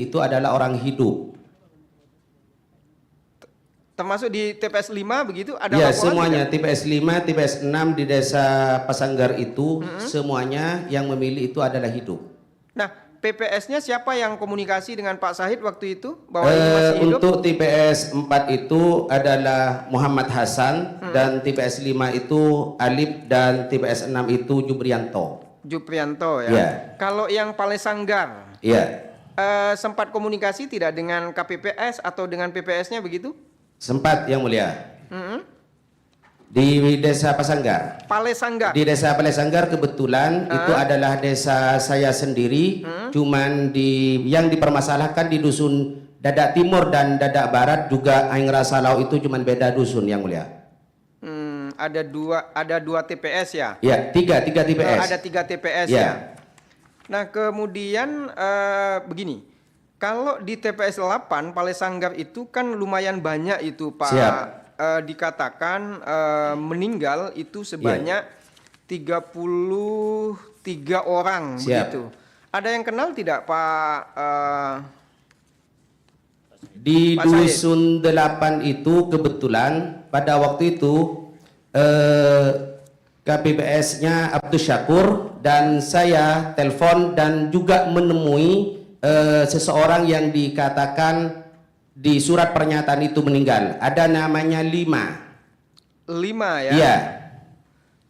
itu adalah orang hidup. Termasuk di TPS 5 begitu ada Ya, laporan semuanya tidak? TPS 5, TPS 6 di Desa Pasanggar itu semuanya yang memilih itu adalah hidup. Nah, PPS-nya siapa yang komunikasi dengan Pak Sahid waktu itu bahwa ini masih hidup? Untuk TPS 4 itu adalah Muhammad Hasan dan TPS 5 itu Alip dan TPS 6 itu Jubrianto. Juprianto ya. Ya. Kalau yang Palesanggar Iya, sempat komunikasi tidak dengan KPPS atau dengan PPS-nya begitu? sempat yang mulia. Di Desa Pasanggar. Palesanggar. Di Desa Palesanggar kebetulan itu adalah desa saya sendiri, cuman yang dipermasalahkan di dusun Dadak Timur dan Dadak Barat juga Aing Rasalau itu cuman beda dusun yang mulia. Ada dua TPS ya? Ya, tiga TPS. Ada 3 TPS Ya. ya. Nah, kemudian begini. Kalau di TPS 8 Palesanggar itu kan lumayan banyak itu Pak. Siap. Dikatakan meninggal itu sebanyak 33 orang. Siap. Begitu. Ada yang kenal tidak Pak? Di Pak Said. dusun 8 itu kebetulan pada waktu itu KPPS-nya Abdus Syakur dan saya telepon dan juga menemui seseorang yang dikatakan di surat pernyataan itu meninggal. Ada namanya 5. 5 ya? Iya.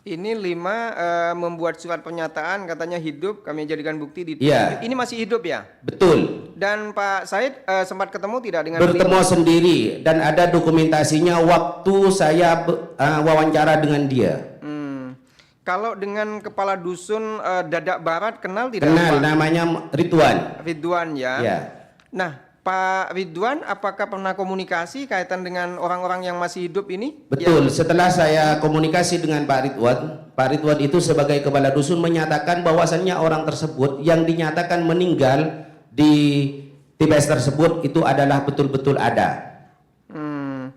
Ini 5 membuat surat pernyataan katanya hidup, kami jadikan bukti di Iya. Ini masih hidup ya? Betul. Dan Pak Said sempat ketemu tidak dengan Bertemu 5? sendiri dan ada dokumentasinya waktu saya wawancara dengan dia. Kalau dengan kepala dusun Dadak Barat kenal tidak Kenal, Pak? namanya Ridwan. Ridwan ya? Ya. Nah, Pak Ridwan apakah pernah komunikasi kaitan dengan orang-orang yang masih hidup ini? Betul, setelah saya komunikasi dengan Pak Ridwan itu sebagai kepala dusun menyatakan bahwasannya orang tersebut yang dinyatakan meninggal di TPS tersebut itu adalah betul-betul ada.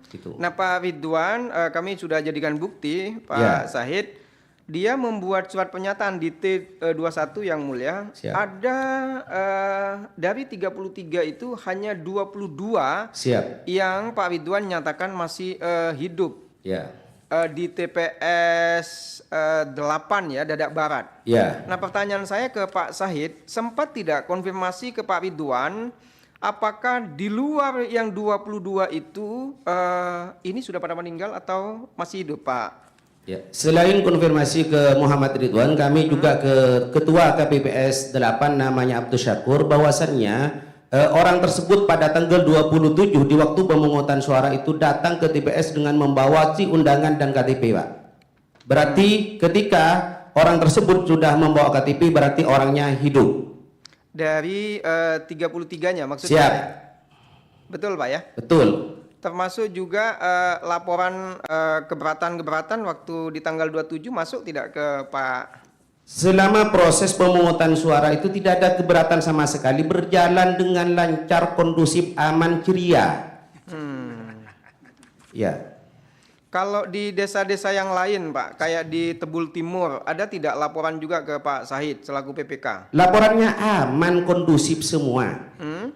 Gitu. Nah, Pak Ridwan kami sudah jadikan bukti Pak Ya. Sahid. Dia membuat surat pernyataan di T21 yang mulia. Siap. Ada dari 33 itu hanya 22 Siap. yang Pak Ridwan nyatakan masih hidup. Ya. Di TPS 8 ya, Dadak Barat. Ya. Nah, pertanyaan saya ke Pak Sahid, sempat tidak konfirmasi ke Pak Ridwan apakah di luar yang 22 itu ini sudah pada meninggal atau masih hidup, Pak? Ya. Selain konfirmasi ke Muhammad Ridwan, kami juga ke Ketua KPPS 8 namanya Abdus Syakur bahwasannya orang tersebut pada tanggal 27 di waktu pemungutan suara itu datang ke TPS dengan membawa undangan dan KTP, Pak. Berarti ketika orang tersebut sudah membawa KTP berarti orangnya hidup. Dari 33-nya maksudnya? Siap. Betul, Pak ya? Betul. Termasuk juga laporan keberatan-keberatan waktu di tanggal 27 masuk tidak ke Pak? Selama proses pemungutan suara itu tidak ada keberatan sama sekali, berjalan dengan lancar, kondusif, aman, ceria. Ya. Kalau di desa-desa yang lain, Pak, kayak di Tebul Timur, ada tidak laporan juga ke Pak Sahid selaku PPK? Laporannya aman, kondusif semua.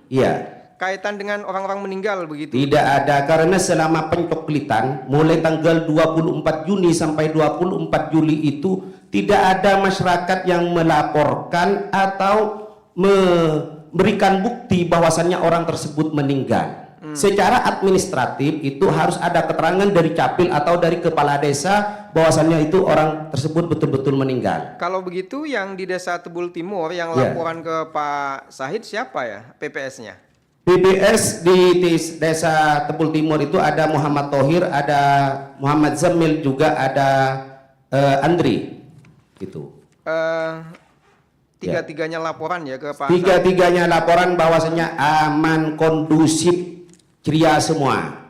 Iya. Kaitan dengan orang-orang meninggal begitu? Tidak ada, karena selama pencoklitan mulai tanggal 24 Juni sampai 24 Juli itu tidak ada masyarakat yang melaporkan atau memberikan bukti bahwasannya orang tersebut meninggal. Secara administratif itu harus ada keterangan dari capil atau dari kepala desa bahwasannya itu orang tersebut betul-betul meninggal. Kalau begitu yang di desa Tebul Timur yang Ya. laporan ke Pak Sahid siapa ya PPS-nya? PPS di Desa Tebul Timur itu ada Muhammad Thohir, ada Muhammad Zamil, juga ada Andri, gitu. Tiga-tiganya laporan ya ke Pak? Tiga-tiganya laporan bahwasanya aman, kondusif, ceria semua.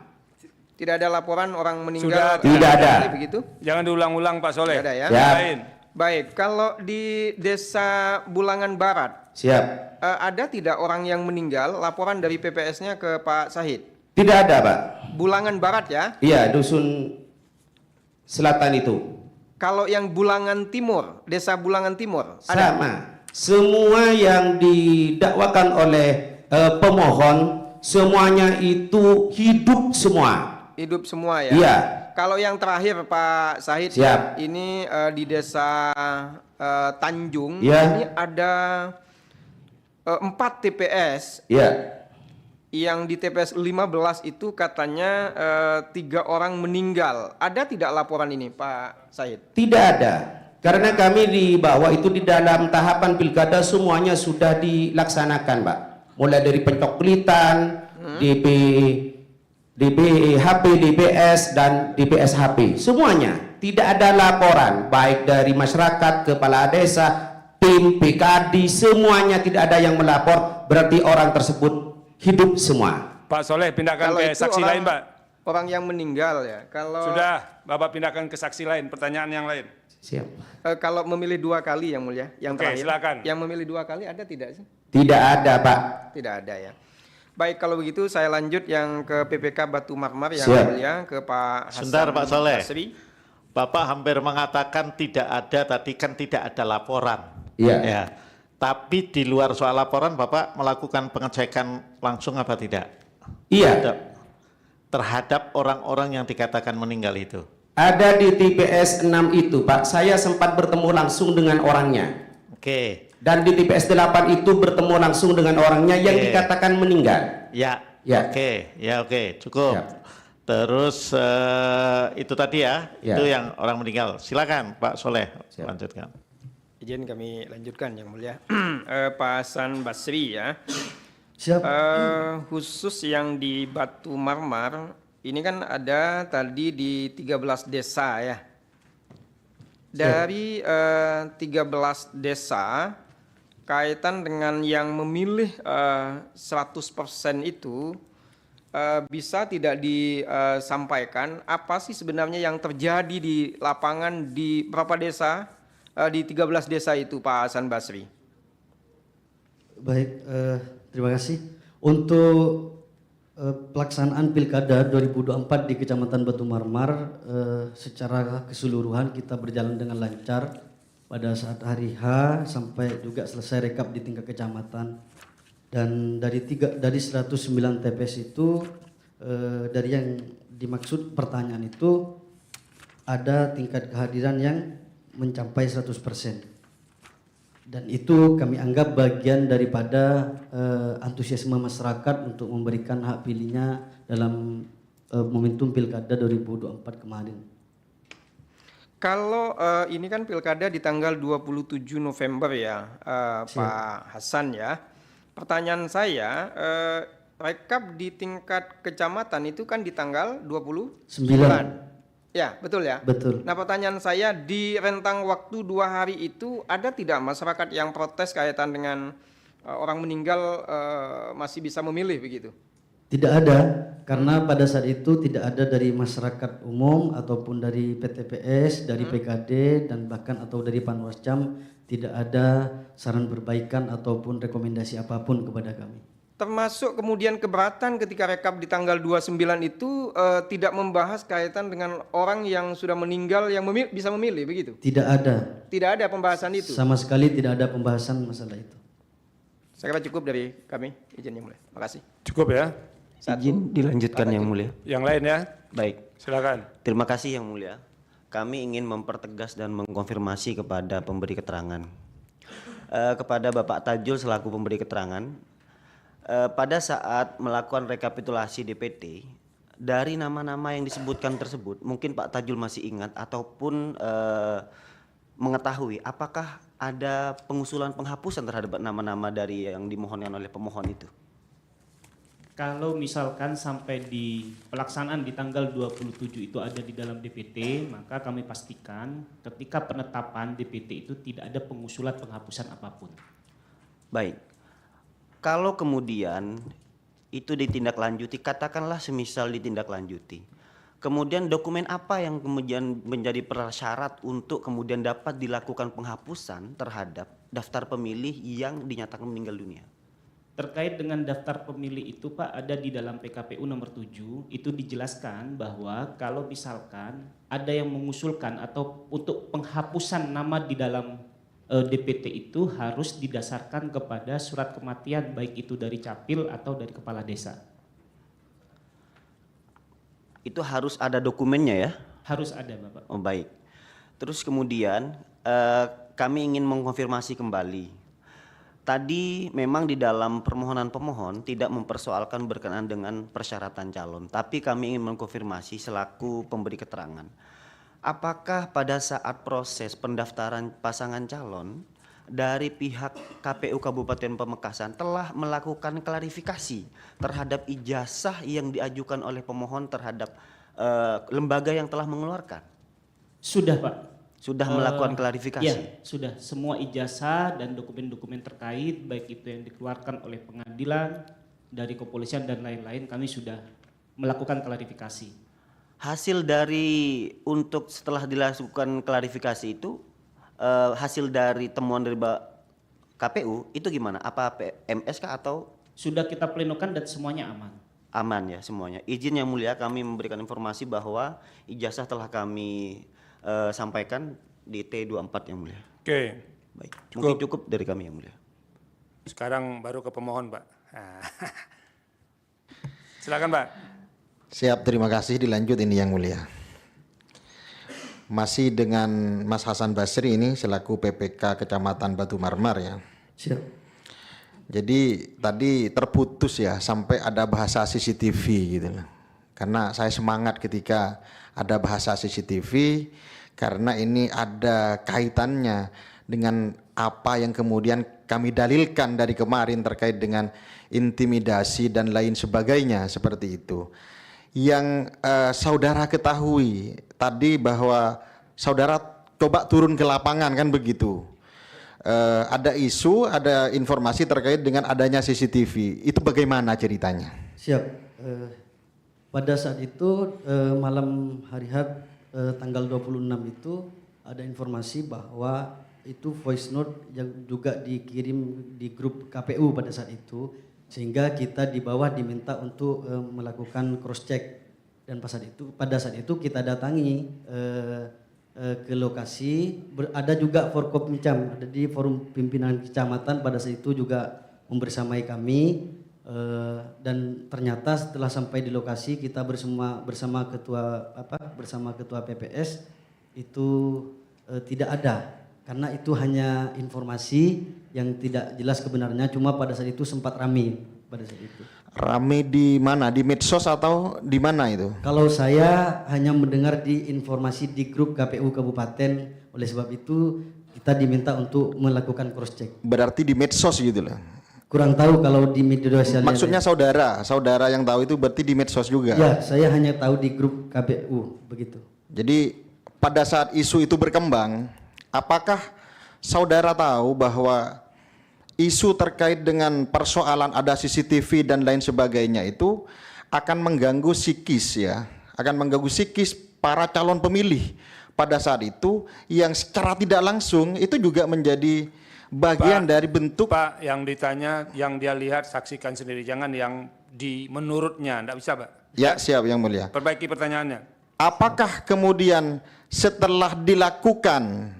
Tidak ada laporan orang meninggal? Sudah, tidak ada. Begitu? Jangan diulang-ulang Pak Soleh. Tidak ada ya? Ya. Lain. Baik, kalau di desa Bulangan Barat, Siap. ada tidak orang yang meninggal laporan dari PPS-nya ke Pak Sahid? Tidak ada, Pak. Bulangan Barat ya? Iya, dusun selatan itu. Kalau yang Bulangan Timur, desa Bulangan Timur, ada? Sama. Semua yang didakwakan oleh pemohon semuanya itu hidup semua. Hidup semua ya. Iya. Kalau yang terakhir Pak Sahid, Siap. ini di desa Tanjung, Ya. ini ada 4 TPS. Ya. Yang di TPS 15 itu katanya 3 orang meninggal. Ada tidak laporan ini Pak Sahid? Tidak ada. Karena kami di bawah itu di dalam tahapan pilkada semuanya sudah dilaksanakan, Pak. Mulai dari pencoklitan, DPHP, DPS dan DPSHP. Semuanya tidak ada laporan baik dari masyarakat, kepala desa, tim PKD, semuanya tidak ada yang melapor, berarti orang tersebut hidup semua. Pak Soleh pindahkan Kalau ke itu saksi lain, Pak. orang yang meninggal ya. Kalau Sudah, Bapak pindahkan ke saksi lain, pertanyaan yang lain. Siap. kalau memilih 2 kali yang mulia, yang Oke, terakhir. silakan. Yang memilih 2 kali ada tidak sih? Tidak ada, Pak. Tidak ada ya. Baik, kalau begitu saya lanjut yang ke PPK Batu Marmar yang Siap. mulia, ke Pak Hasan Sebentar, Pak Soleh. Basri. Bapak hampir mengatakan tidak ada, tadi kan tidak ada laporan. Iya. Ya. Tapi di luar soal laporan, Bapak melakukan pengecekan langsung apa tidak? Iya. Terhadap orang-orang yang dikatakan meninggal itu. Ada di TPS 6 itu, Pak. Saya sempat bertemu langsung dengan orangnya. Oke. Dan di TPS 8 itu bertemu langsung dengan orangnya yang Oke. dikatakan meninggal. Ya. Ya. Oke. Ya, oke. Cukup. Siap. Terus itu tadi ya, Ya. itu yang orang meninggal. Silakan Pak Soleh, Siap. lanjutkan. Izin kami lanjutkan yang mulia. Pak Hasan Basri ya. Siap. Khusus yang di Batu Marmar, ini kan ada tadi di 13 desa ya. Dari 13 desa, kaitan dengan yang memilih 100% itu, bisa tidak disampaikan apa sih sebenarnya yang terjadi di lapangan di berapa desa, di 13 desa itu Pak Hasan Basri? Baik, terima kasih. Untuk pelaksanaan Pilkada 2024 di Kecamatan Batu Marmar, secara keseluruhan kita berjalan dengan lancar pada saat hari H sampai juga selesai rekap di tingkat kecamatan. Dan dari 109 TPS itu, dari yang dimaksud pertanyaan itu ada tingkat kehadiran yang mencapai 100%. Dan itu kami anggap bagian daripada antusiasme masyarakat untuk memberikan hak pilihnya dalam momentum Pilkada 2024 kemarin. Kalau ini kan Pilkada di tanggal 27 November ya, Pak Hasan ya. Pertanyaan saya, rekap di tingkat kecamatan itu kan di tanggal 29. 9. Ya, betul ya? Betul. Nah, pertanyaan saya, di rentang waktu 2 hari itu ada tidak masyarakat yang protes kaitan dengan orang meninggal masih bisa memilih begitu? Tidak ada, karena pada saat itu tidak ada dari masyarakat umum ataupun dari PTPS, dari PKD dan bahkan atau dari Panwascam, tidak ada saran perbaikan ataupun rekomendasi apapun kepada kami. Termasuk kemudian keberatan ketika rekap di tanggal 29 itu tidak membahas kaitan dengan orang yang sudah meninggal yang bisa memilih begitu? Tidak ada. Tidak ada pembahasan itu? Sama sekali tidak ada pembahasan masalah itu. Saya kira cukup dari kami, izin yang mulia. Terima kasih. Cukup ya. Izin dilanjutkan yang mulia. Yang lain ya. Baik, Silakan. terima kasih yang mulia. Kami ingin mempertegas dan mengkonfirmasi kepada pemberi keterangan. Kepada Bapak Tajul selaku pemberi keterangan, pada saat melakukan rekapitulasi DPT, dari nama-nama yang disebutkan tersebut, mungkin Pak Tajul masih ingat ataupun mengetahui apakah ada pengusulan penghapusan terhadap nama-nama dari yang dimohonkan oleh pemohon itu? Kalau misalkan sampai di pelaksanaan di tanggal 27 itu ada di dalam DPT, maka kami pastikan ketika penetapan DPT itu tidak ada pengusulan penghapusan apapun. Baik, kalau kemudian itu ditindaklanjuti, katakanlah semisal ditindaklanjuti, kemudian dokumen apa yang kemudian menjadi prasyarat untuk kemudian dapat dilakukan penghapusan terhadap daftar pemilih yang dinyatakan meninggal dunia? Terkait dengan daftar pemilih itu Pak, ada di dalam PKPU nomor 7, itu dijelaskan bahwa kalau misalkan ada yang mengusulkan atau untuk penghapusan nama di dalam DPT itu harus didasarkan kepada surat kematian baik itu dari capil atau dari kepala desa. Itu harus ada dokumennya ya? Harus ada, Bapak. Oh baik. Terus kemudian kami ingin mengkonfirmasi kembali. Tadi memang di dalam permohonan pemohon tidak mempersoalkan berkenaan dengan persyaratan calon, tapi kami ingin mengkonfirmasi selaku pemberi keterangan. Apakah pada saat proses pendaftaran pasangan calon dari pihak KPU Kabupaten Pamekasan telah melakukan klarifikasi terhadap ijazah yang diajukan oleh pemohon terhadap lembaga yang telah mengeluarkan? Sudah, Pak. Sudah melakukan klarifikasi? Ya, sudah. Semua ijazah dan dokumen-dokumen terkait, baik itu yang dikeluarkan oleh pengadilan, dari kepolisian dan lain-lain, kami sudah melakukan klarifikasi. Hasil dari untuk setelah dilakukan klarifikasi itu, hasil dari temuan dari KPU itu gimana? Apa PMS kah atau? Sudah kita plenokan dan semuanya aman. Aman ya semuanya. Izin yang mulia, kami memberikan informasi bahwa ijazah telah kami sampaikan di T24 yang mulia. Oke. Baik, mungkin cukup dari kami yang mulia. Sekarang baru ke pemohon, Pak. Silakan, Pak. Siap, terima kasih. Dilanjut ini yang mulia. Masih dengan Mas Hasan Basri ini selaku PPK Kecamatan Batu Marmar ya. Siap. Jadi tadi terputus ya sampai ada bahasa CCTV gitu loh. Karena saya semangat ketika ada bahasa CCTV karena ini ada kaitannya dengan apa yang kemudian kami dalilkan dari kemarin terkait dengan intimidasi dan lain sebagainya seperti itu. Yang saudara ketahui tadi bahwa saudara coba turun ke lapangan kan begitu. Ada isu, ada informasi terkait dengan adanya CCTV. Itu bagaimana ceritanya? Siap. Pada saat itu malam hari H tanggal 26 itu ada informasi bahwa itu voice note yang juga dikirim di grup KPU pada saat itu, sehingga kita di bawah diminta untuk melakukan cross check, dan pada saat itu kita datangi ke lokasi. Ada juga Forkopimcam, ada di forum pimpinan kecamatan pada saat itu juga membersamai kami, dan ternyata setelah sampai di lokasi kita bersama ketua PPS itu tidak ada, karena itu hanya informasi yang tidak jelas kebenarannya. Cuma pada saat itu sempat rame pada saat itu. Rame di mana? Di medsos atau di mana itu? Kalau saya hanya mendengar di informasi di grup KPU Kabupaten, oleh sebab itu kita diminta untuk melakukan cross check. Berarti di medsos gitu loh. Kurang tahu kalau di media sosial. Maksudnya saudara yang tahu itu berarti di medsos juga? Ya, saya hanya tahu di grup KPU begitu. Jadi pada saat isu itu berkembang, apakah saudara tahu bahwa isu terkait dengan persoalan ada CCTV dan lain sebagainya itu akan mengganggu psikis ya, akan mengganggu psikis para calon pemilih pada saat itu, yang secara tidak langsung itu juga menjadi bagian dari bentuk. Pak, yang ditanya, yang dia lihat saksikan sendiri, jangan yang menurutnya, enggak bisa, Pak. Ya, siap yang mulia. Perbaiki pertanyaannya. Apakah kemudian setelah dilakukan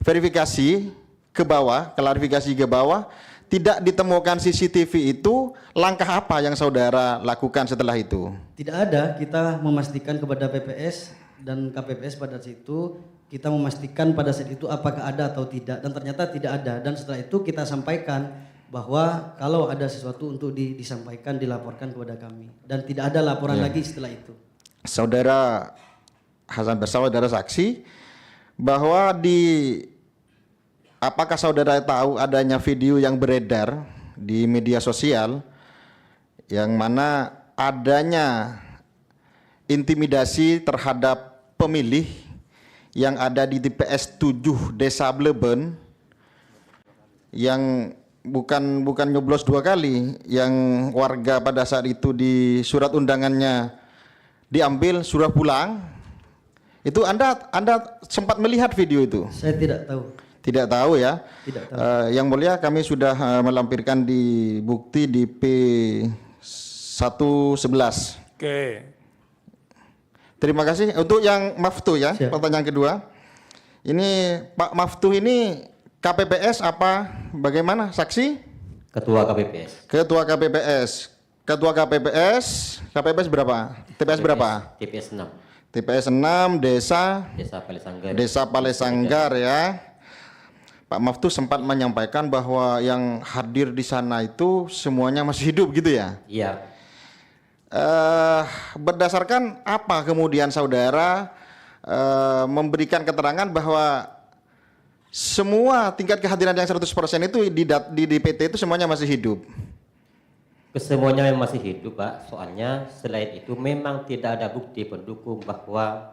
verifikasi ke bawah, klarifikasi ke bawah, tidak ditemukan CCTV itu, langkah apa yang saudara lakukan setelah itu? Tidak ada, kita memastikan kepada PPS dan KPPS pada saat itu, kita memastikan pada saat itu apakah ada atau tidak, dan ternyata tidak ada. Dan setelah itu kita sampaikan bahwa kalau ada sesuatu untuk disampaikan, dilaporkan kepada kami, dan tidak ada laporan lagi setelah itu. Saudara Hasan bersaudara saksi bahwa apakah saudara tahu adanya video yang beredar di media sosial yang mana adanya intimidasi terhadap pemilih yang ada di TPS 7 Desa Bleben, yang bukan nyoblos 2 kali, yang warga pada saat itu di surat undangannya diambil, suruh pulang. Itu Anda sempat melihat video itu? Saya tidak tahu. Tidak tahu ya? Tidak tahu. Yang mulia, kami sudah melampirkan di bukti di P111. Oke. Terima kasih. Untuk yang Maftu ya, Siap. pertanyaan kedua. Ini Pak Maftu ini KPPS apa bagaimana saksi? Ketua KPPS. Ketua KPPS. Ketua KPPS, KPPS berapa? TPS berapa? TPS 6. TPS 6, Desa Palesanggar. Desa Palesanggar ya. Pak Maftu sempat menyampaikan bahwa yang hadir di sana itu semuanya masih hidup gitu ya? Iya. Berdasarkan apa kemudian saudara memberikan keterangan bahwa semua tingkat kehadiran yang 100% itu di DPT itu semuanya masih hidup? Kesemuanya memang masih hidup, Pak. Soalnya selain itu memang tidak ada bukti pendukung bahwa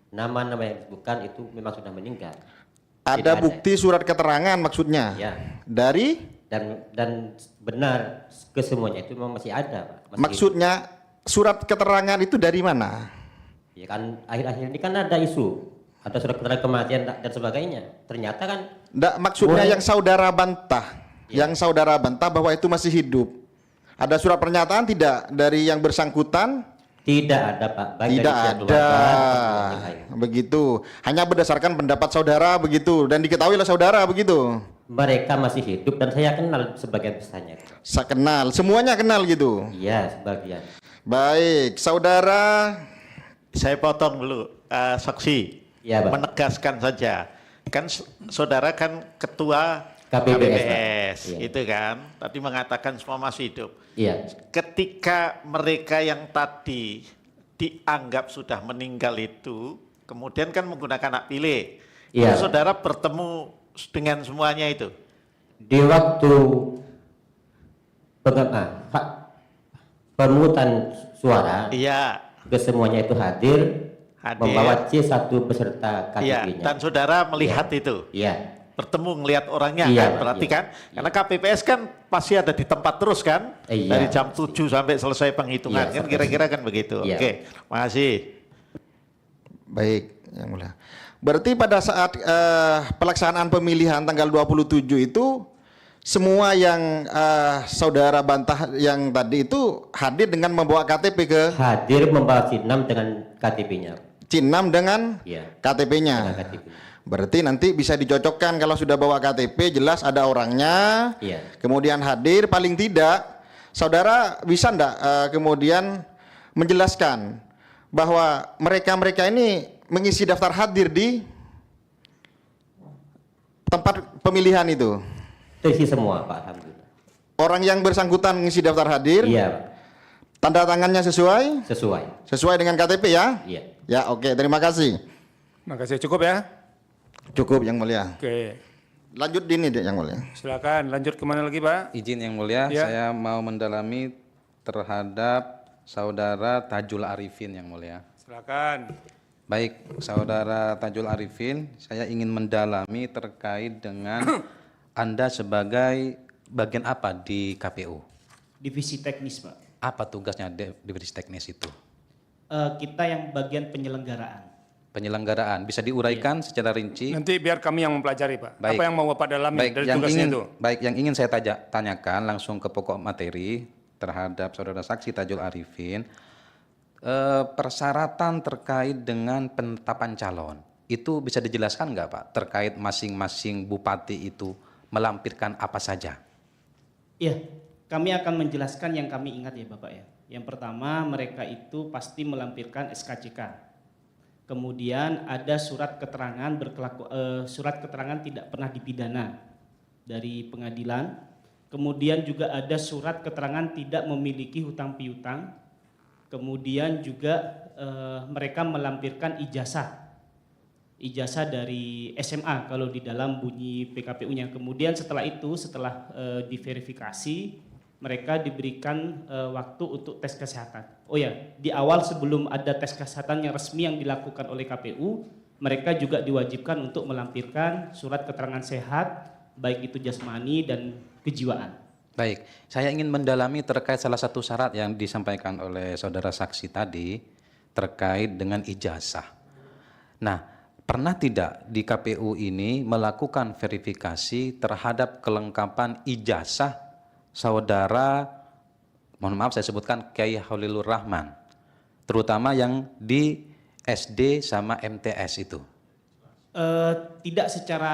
nama-nama yang disebutkan itu memang sudah meninggal. Ada Tidak bukti surat keterangan maksudnya? Ya. Dari? Dan benar kesemuanya itu memang masih ada, Pak. Masih Maksudnya surat keterangan itu dari mana? hidup. Ya kan akhir-akhir ini kan ada isu, ada surat keterangan kematian dan sebagainya. Ternyata kan Nggak, maksudnya Boleh. yang saudara bantah, Ya. yang saudara bantah bahwa itu masih hidup. Ada surat pernyataan tidak dari yang bersangkutan? tidak ada, Pak. Baik Tidak dari pihak ada. keluarga maupun yang lain. Begitu. Hanya berdasarkan pendapat saudara begitu dan diketahui oleh saudara begitu. Mereka masih hidup dan saya kenal sebagian besarnya. Saya kenal, semuanya kenal gitu. Iya, sebagian. Baik, saudara. Saya potong dulu, saksi. Iya, Pak. Menegaskan saja. Kan saudara kan ketua KPPS, KPPS, Pak. Iya. itu kan. Tadi mengatakan semua masih hidup. Iya. Ketika mereka yang tadi dianggap sudah meninggal itu, kemudian kan menggunakan hak pilih. Iya. Itu saudara bertemu dengan semuanya itu. Di waktu pemungutan suara, Iya. kesemuanya itu hadir, membawa C1 beserta Iya, KTP-nya. dan saudara melihat itu. Iya. Bertemu ngelihat orangnya Iya, kan, Pak, berarti iya. kan? Karena KPPS kan pasti ada di tempat terus kan? Iya, Dari jam 7 sampai selesai penghitungan, Iya, kan sampai kira-kira kan begitu. Iya. Oke, makasih. Baik, yang mulia. Berarti pada saat pelaksanaan pemilihan tanggal 27 itu semua yang saudara bantah yang tadi itu hadir dengan membawa KTP ke Hadir membawa C6 dengan KTP-nya. C6 dengan Iya. KTP-nya. Dengan KTP. Berarti nanti bisa dicocokkan kalau sudah bawa KTP jelas ada orangnya. Iya. Kemudian hadir paling tidak saudara bisa enggak kemudian menjelaskan bahwa mereka-mereka ini mengisi daftar hadir di tempat pemilihan itu. Terisi semua, Pak. Alhamdulillah. Orang yang bersangkutan mengisi daftar hadir, Iya, Pak. tanda tangannya sesuai Sesuai. dengan KTP ya? Iya. Ya, oke, terima kasih. Makasih, cukup ya. Cukup yang mulia. Oke, Lanjut dini deh yang mulia. silakan lanjut kemana lagi, Pak? Izin yang mulia, Ya. saya mau mendalami terhadap saudara Tajul Arifin yang mulia. Silakan. Baik, saudara Tajul Arifin, saya ingin mendalami terkait dengan Anda sebagai bagian apa di KPU? Divisi teknis, Pak. Apa tugasnya divisi teknis itu? Kita yang bagian penyelenggaraan. Penyelenggaraan, bisa diuraikan secara rinci? Nanti biar kami yang mempelajari, Pak. Baik. Apa yang mau Bapak dalami dari tugasnya itu? Baik, yang ingin saya tanyakan langsung ke pokok materi terhadap saudara saksi Tajul Arifin, persyaratan terkait dengan penetapan calon, itu bisa dijelaskan nggak Pak, terkait masing-masing bupati itu melampirkan apa saja? Iya, kami akan menjelaskan yang kami ingat ya Bapak ya. Yang pertama, mereka itu pasti melampirkan SKCK. Kemudian ada surat keterangan surat keterangan tidak pernah dipidana dari pengadilan. Kemudian juga ada surat keterangan tidak memiliki hutang piutang. Kemudian juga mereka melampirkan ijazah dari SMA kalau di dalam bunyi PKPU-nya. Kemudian setelah itu, setelah diverifikasi, mereka diberikan waktu untuk tes kesehatan. Oh ya, di awal sebelum ada tes kesehatan yang resmi yang dilakukan oleh KPU, mereka juga diwajibkan untuk melampirkan surat keterangan sehat, baik itu jasmani dan kejiwaan. Baik, saya ingin mendalami terkait salah satu syarat yang disampaikan oleh saudara saksi tadi terkait dengan ijazah. Nah, pernah tidak di KPU ini melakukan verifikasi terhadap kelengkapan ijazah saudara, mohon maaf saya sebutkan Kiai Khalilur Rahman, terutama yang di SD sama MTS itu? Tidak secara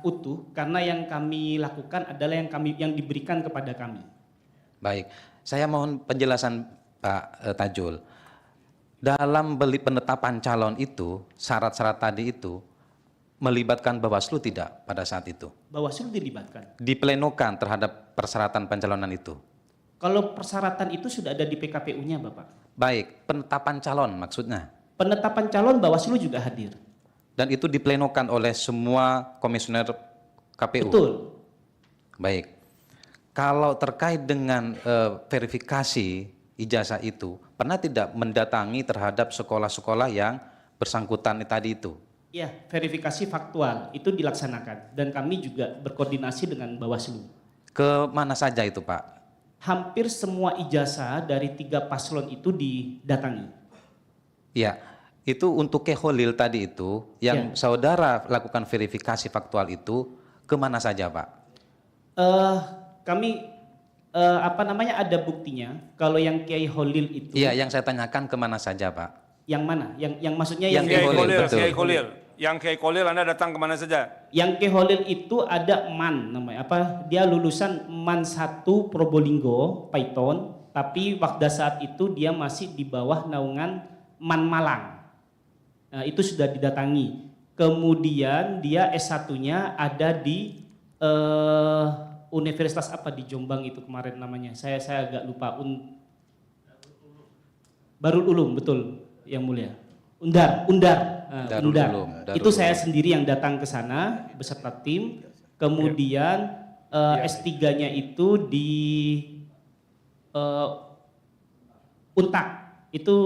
utuh, karena yang kami lakukan adalah yang diberikan kepada kami. Baik, saya mohon penjelasan Pak Tajul. Dalam penetapan calon itu, syarat-syarat tadi itu melibatkan Bawaslu tidak pada saat itu? Bawaslu dilibatkan. Diplenokan terhadap persyaratan pencalonan itu? Kalau persyaratan itu sudah ada di PKPU-nya, Bapak. Baik, penetapan calon maksudnya? Penetapan calon Bawaslu juga hadir. Dan itu diplenokan oleh semua komisioner KPU? Betul. Baik. Kalau terkait dengan verifikasi ijazah itu, pernah tidak mendatangi terhadap sekolah-sekolah yang bersangkutan tadi itu? Ya, verifikasi faktual itu dilaksanakan dan kami juga berkoordinasi dengan Bawaslu. Ke mana saja itu, Pak? Hampir semua ijazah dari 3 paslon itu didatangi. Ya, itu untuk Keholil tadi itu, yang saudara lakukan verifikasi faktual itu, kemana saja, Pak? Kami ada buktinya. Kalau yang Kiai Holil itu. Iya, yang saya tanyakan kemana saja, Pak? Yang mana? Yang maksudnya yang Kiai Holil, betul. Kiai Holil. Yang Kiai Holil Anda datang kemana saja? Yang Kiai Holil itu ada MAN namanya Dia lulusan MAN 1 Probolinggo, Python, tapi pada saat itu dia masih di bawah naungan MAN Malang. Nah, itu sudah didatangi. Kemudian dia S1-nya ada di Universitas apa di Jombang itu kemarin namanya. Saya agak lupa. Darul Ulum, betul, Yang Mulia. Undar. Darul Ulum. Itu saya sendiri yang datang ke sana beserta tim. Kemudian S3-nya itu di Untak. Itu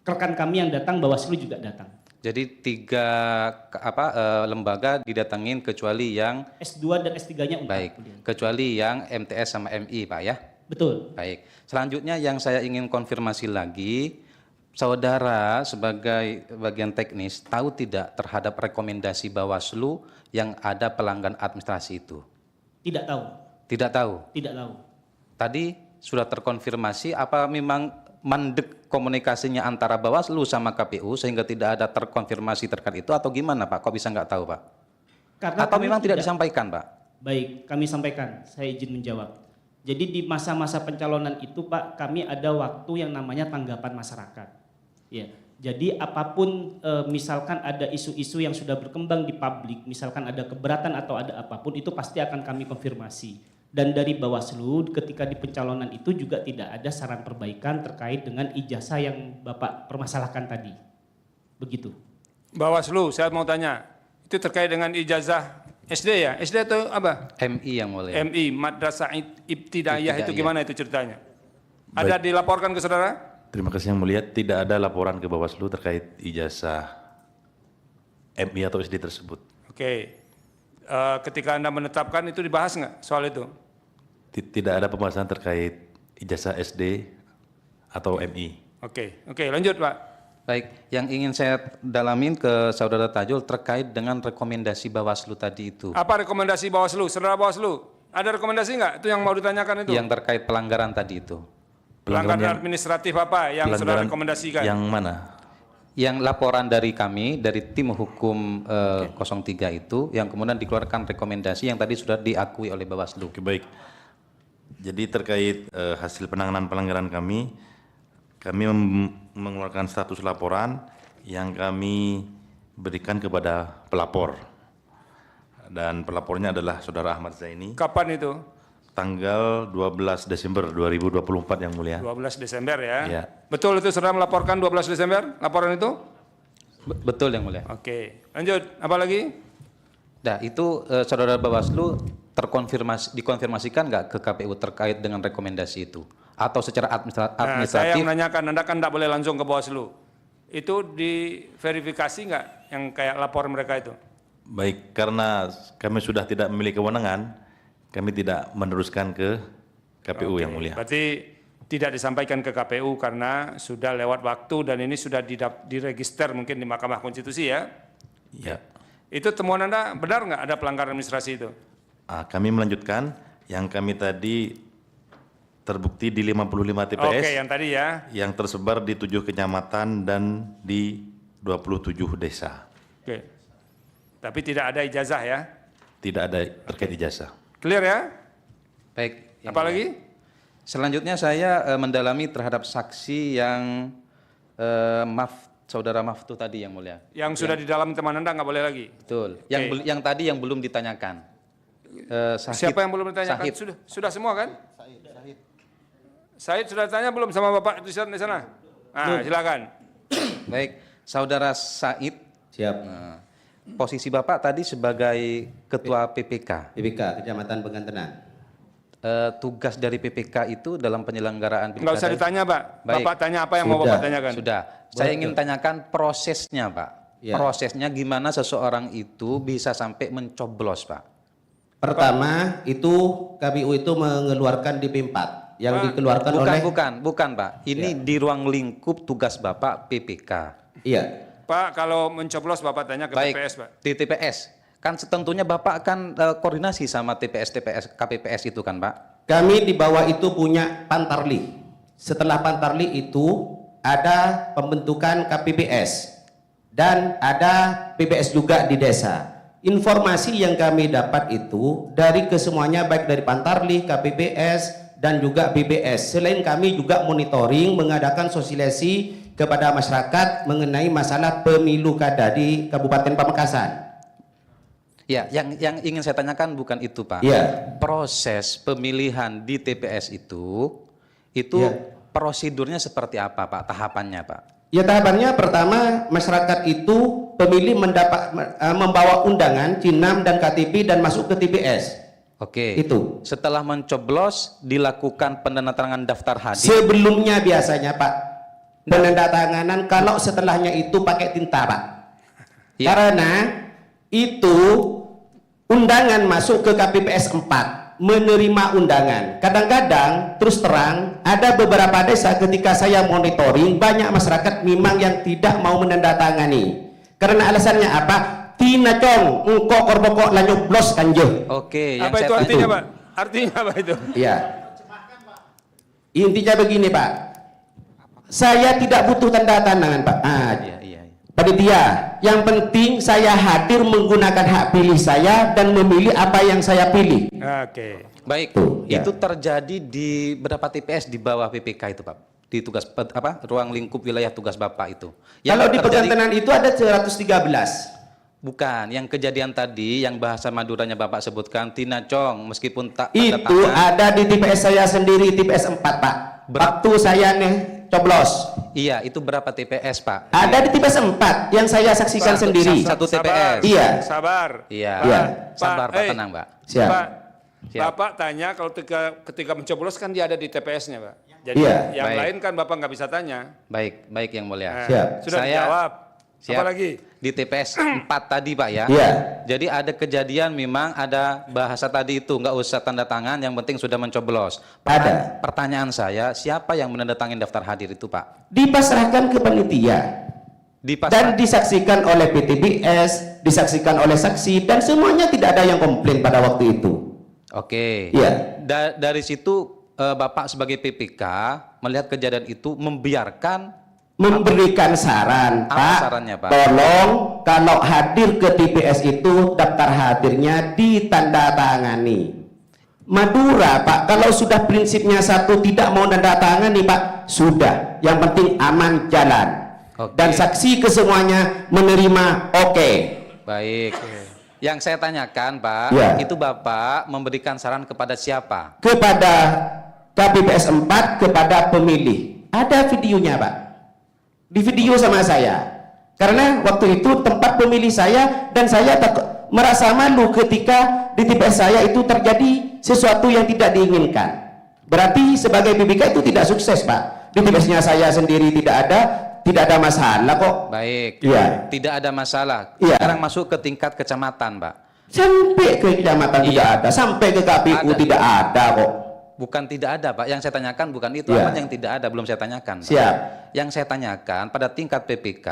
rekan kami yang datang, Bawaslu juga datang. Jadi 3 lembaga didatengin kecuali yang S2 dan S3-nya Untak. baik, kecuali yang MTS sama MI, Pak ya? Betul. Baik. Selanjutnya yang saya ingin konfirmasi lagi, saudara sebagai bagian teknis tahu tidak terhadap rekomendasi Bawaslu yang ada pelanggaran administrasi itu? Tidak tahu. Tidak tahu. Tidak tahu. Tadi sudah terkonfirmasi apa memang mandek komunikasinya antara Bawaslu sama KPU sehingga tidak ada terkonfirmasi terkait itu atau gimana, Pak? Kok bisa nggak tahu, Pak? Karena atau memang tidak disampaikan, Pak? Baik, kami sampaikan. Saya izin menjawab. Jadi di masa-masa pencalonan itu, Pak, kami ada waktu yang namanya tanggapan masyarakat. Ya. Jadi apapun misalkan ada isu-isu yang sudah berkembang di publik, misalkan ada keberatan atau ada apapun, itu pasti akan kami konfirmasi. Dan dari Bawaslu ketika di pencalonan itu juga tidak ada saran perbaikan terkait dengan ijazah yang Bapak permasalahkan tadi. Begitu. Bawaslu, saya mau tanya, itu terkait dengan ijazah SD ya? SD atau apa? MI yang mulia. MI, Madrasah Ibtidaiyah itu Ibtidaiyah. gimana itu ceritanya? Ada dilaporkan ke saudara? Terima kasih Yang Mulia, tidak ada laporan ke Bawaslu terkait ijazah MI atau SD tersebut. Oke. Ketika Anda menetapkan itu dibahas nggak soal itu? Tidak ada pembahasan terkait ijazah SD atau MI. Oke, lanjut Pak. Baik, yang ingin saya dalamin ke Saudara Tajul terkait dengan rekomendasi Bawaslu tadi itu. Apa rekomendasi Bawaslu? Saudara Bawaslu, ada rekomendasi nggak? Itu yang mau ditanyakan itu? Yang terkait pelanggaran tadi itu. Pelanggaran administratif apa yang saudara rekomendasikan? Yang mana? Yang laporan dari kami, dari tim hukum 03 itu, yang kemudian dikeluarkan rekomendasi yang tadi sudah diakui oleh Bawaslu. Oke, baik. Jadi terkait hasil penanganan pelanggaran kami mengeluarkan status laporan yang kami berikan kepada pelapor. Dan pelapornya adalah Saudara Ahmad Zaini. Kapan itu? Tanggal 12 Desember 2024 Yang Mulia. 12 Desember ya? Ya. Betul itu saudara melaporkan 12 Desember laporan itu? Betul Yang Mulia. Oke, lanjut. Apa lagi? Nah itu Saudara Bawaslu dikonfirmasikan nggak ke KPU terkait dengan rekomendasi itu? Atau secara Saya administratif? yang menanyakan, Anda kan tidak boleh langsung ke Bawaslu. Itu diverifikasi nggak yang kayak laporan mereka itu? Baik, karena kami sudah tidak memiliki kewenangan, kami tidak meneruskan ke KPU Yang Mulia. Berarti tidak disampaikan ke KPU karena sudah lewat waktu dan ini sudah diregister mungkin di Mahkamah Konstitusi ya? Ya. Itu temuan Anda benar nggak ada pelanggaran administrasi itu? Kami melanjutkan yang kami tadi terbukti di 55 TPS. Oke, yang tadi ya. Yang tersebar di 7 kecamatan dan di 27 desa. Oke. Tapi tidak ada ijazah ya? Tidak ada terkait ijazah. Clear ya? Baik. yang Apalagi? Selanjutnya saya mendalami terhadap saksi yang saudara Maftu tadi yang mulia. Yang sudah di dalam teman Anda nggak boleh lagi? Betul. Oke. Yang tadi yang belum ditanyakan. Siapa yang belum ditanyakan? Sahid. Sudah semua kan? Said sudah tanya belum sama Bapak di sana? Ah, silakan. Baik, saudara Said. Siap. Posisi Bapak tadi sebagai Ketua PPK. PPK Kecamatan Pengantenan. Tugas dari PPK itu dalam penyelenggaraan Nggak usah ditanya, Pak. Baik. Bapak tanya apa yang mau Bapak tanyakan. Sudah. Saya ingin tanyakan prosesnya, Pak. Ya. Prosesnya gimana seseorang itu bisa sampai mencoblos, Pak? Pertama, itu KPU itu mengeluarkan DP4 yang dikeluarkan oleh Bukan, Pak. Ini di ruang lingkup tugas Bapak PPK. Iya. Pak, kalau mencoblos Bapak tanya ke Baik, TPS, Pak. di TPS. Kan tentunya Bapak kan koordinasi sama TPS, KPPS itu kan, Pak? Kami di bawah itu punya Pantarli. Setelah Pantarli itu ada pembentukan KPPS dan ada PPS juga di desa. Informasi yang kami dapat itu dari kesemuanya baik dari Pantarli, KPPS dan juga BPS. Selain kami juga monitoring, mengadakan sosialisasi kepada masyarakat mengenai masalah pemilu kada di Kabupaten Pamekasan. Ya, yang ingin saya tanyakan bukan itu, Pak. Iya. Proses pemilihan di TPS itu Iya. prosedurnya seperti apa, Pak? Tahapannya, Pak? Ya, tahapannya pertama masyarakat itu pemilih membawa undangan C6 dan KTP dan masuk ke TPS. Oke. Itu. Setelah mencoblos dilakukan penandatanganan daftar hadir. Sebelumnya biasanya, Pak, penandatanganan, kalau setelahnya itu pakai tinta, Pak. Ya. Karena itu undangan masuk ke KPPS 4, menerima undangan. Kadang-kadang terus terang ada beberapa desa ketika saya monitoring banyak masyarakat memang yang tidak mau menandatangani. Karena alasannya apa? Tina cong, engkau korbokok lanyoblos kanjeng. Oke, yang Apa itu saya artinya, itu. Pak? Artinya apa itu? Iya. Intinya begini, Pak. Saya tidak butuh tanda tangan, Pak. Iya. Panitia, yang penting saya hadir menggunakan hak pilih saya dan memilih apa yang saya pilih. Oke. Baik, ya. itu terjadi di berapa TPS di bawah PPK itu, Pak? Di tugas ruang lingkup wilayah tugas Bapak itu. Kalau di Pengantenan itu ada 113. Bukan, yang kejadian tadi yang bahasa Maduranya Bapak sebutkan Tina Cong meskipun tak tanda Itu tangan. ada di TPS saya sendiri, TPS 4, Pak. Waktu saya nih coblos. Iya, itu berapa TPS, Pak? Ada di TPS 4 yang saya saksikan sendiri. Satu TPS. Iya. Sabar. Iya. Iya. Sabar, Pak, tenang, Pak. Siap. Pak, Siap. Bapak tanya kalau ketika mencoblos kan dia ada di TPS-nya, Pak. Jadi Iya. yang Baik. lain kan Bapak nggak bisa tanya. Baik yang mulia. Siap. Sudah Saya- dijawab. Siap. Apa lagi? Di TPS 4 tadi, Pak, ya. Iya. Jadi ada kejadian memang ada bahasa tadi itu, nggak usah tanda tangan, yang penting sudah mencoblos. Ada. Pertanyaan saya, siapa yang menandatangani daftar hadir itu, Pak? Dipasrahkan ke panitia. Dan disaksikan oleh PTBS, disaksikan oleh saksi, dan semuanya tidak ada yang komplain pada waktu itu. Oke. Iya. Dari situ Bapak sebagai PPK melihat kejadian itu membiarkan Memberikan saran, Apa Pak, sarannya, Pak? tolong kalau hadir ke TPS itu daftar hadirnya ditandatangani. Madura, Pak, kalau sudah prinsipnya satu tidak mau tandatangani, Pak, sudah. Yang penting aman jalan. Oke. Dan saksi kesemuanya menerima oke. Baik. Yang saya tanyakan, Pak, Ya. itu Bapak memberikan saran kepada siapa? Kepada KPPS 4, kepada pemilih. Ada videonya, Pak. Di video sama saya. Karena waktu itu tempat pemilih saya dan saya merasa malu ketika di TPS saya itu terjadi sesuatu yang tidak diinginkan. Berarti sebagai PPK itu tidak sukses, Pak. Di TPS-nya saya sendiri tidak ada masalah kok. Baik. Iya. Tidak ada masalah. Iya. Sekarang masuk ke tingkat kecamatan, Pak. Sampai ke kecamatan Iya. tidak ada, sampai ke KPU Ada. tidak ada kok. Bukan tidak ada, Pak. Yang saya tanyakan bukan itu. Iya. Apa yang tidak ada belum saya tanyakan, Pak. Siap. Yang saya tanyakan pada tingkat PPK,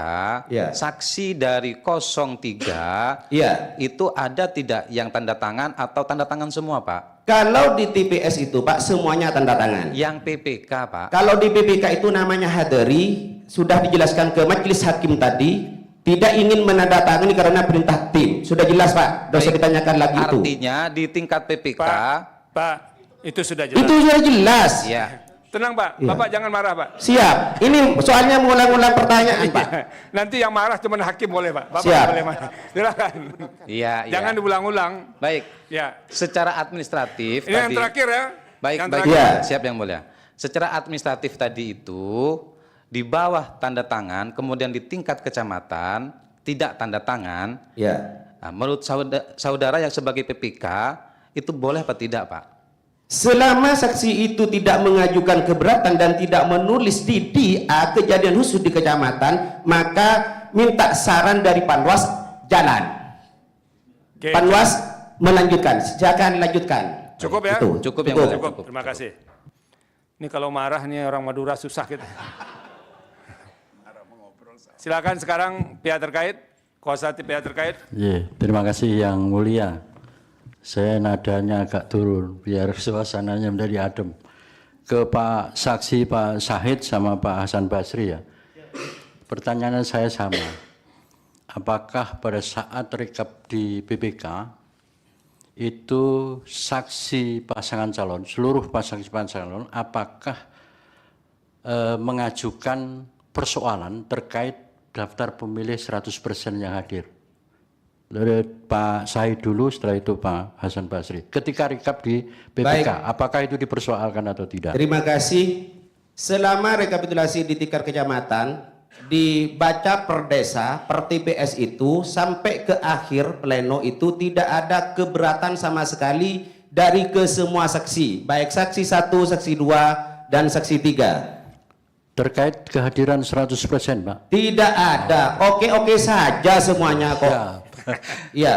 Iya. saksi dari 03 Iya. itu ada tidak yang tanda tangan atau tanda tangan semua, Pak? Kalau di TPS itu, Pak, semuanya tanda tangan. Yang PPK, Pak. Kalau di PPK itu namanya hadiri, sudah dijelaskan ke majelis hakim tadi, tidak ingin menandatangani karena perintah tim. Sudah jelas Pak, tidak usah ditanyakan lagi itu. Artinya di tingkat PPK, Pak, itu sudah jelas. Itu sudah jelas. ya. Tenang Pak, Iya. Bapak jangan marah Pak. Siap. Ini soalnya mengulang-ulang pertanyaan Pak. Nanti yang marah cuma hakim boleh Pak. Bapak Siap. nggak boleh marah. Silakan. Iya, iya. Jangan diulang-ulang. Baik. Ya. Secara administratif Ini yang tadi. terakhir ya. Baik, Yang baik. terakhir. Iya. Siap yang mulia. Secara administratif tadi itu di bawah tanda tangan, kemudian di tingkat kecamatan tidak tanda tangan. Ya. Nah, menurut saudara yang sebagai PPK itu boleh apa tidak, Pak? Selama saksi itu tidak mengajukan keberatan dan tidak menulis di DA kejadian khusus di kecamatan, maka minta saran dari Panwas jalan. Oke. Panwas melanjutkan, silakan lanjutkan. Cukup ya? Itu. Cukup yang mulia. Cukup. Terima kasih. Ini kalau marah nih orang Madura susah kita. Silakan sekarang pihak terkait, kuasa pihak terkait. Iya, terima kasih yang mulia. Saya nadanya agak turun biar suasananya menjadi adem. Ke Pak Saksi Pak Syahid sama Pak Hasan Basri ya. Pertanyaannya saya sama. Apakah pada saat rekap di BPK itu saksi pasangan calon, seluruh pasangan calon, apakah mengajukan persoalan terkait daftar pemilih 100% yang hadir? Dari Pak Syahid dulu, setelah itu Pak Hasan Basri. Ketika rekap di BPK, Baik. apakah itu dipersoalkan atau tidak? Terima kasih. Selama rekapitulasi di tingkat kecamatan, dibaca per desa, per TPS itu, sampai ke akhir pleno itu tidak ada keberatan sama sekali dari kesemua saksi. Baik saksi 1, saksi 2, dan saksi 3. Terkait kehadiran 100% Pak? Tidak ada. Oke-oke saja semuanya kok. Ya. Iya.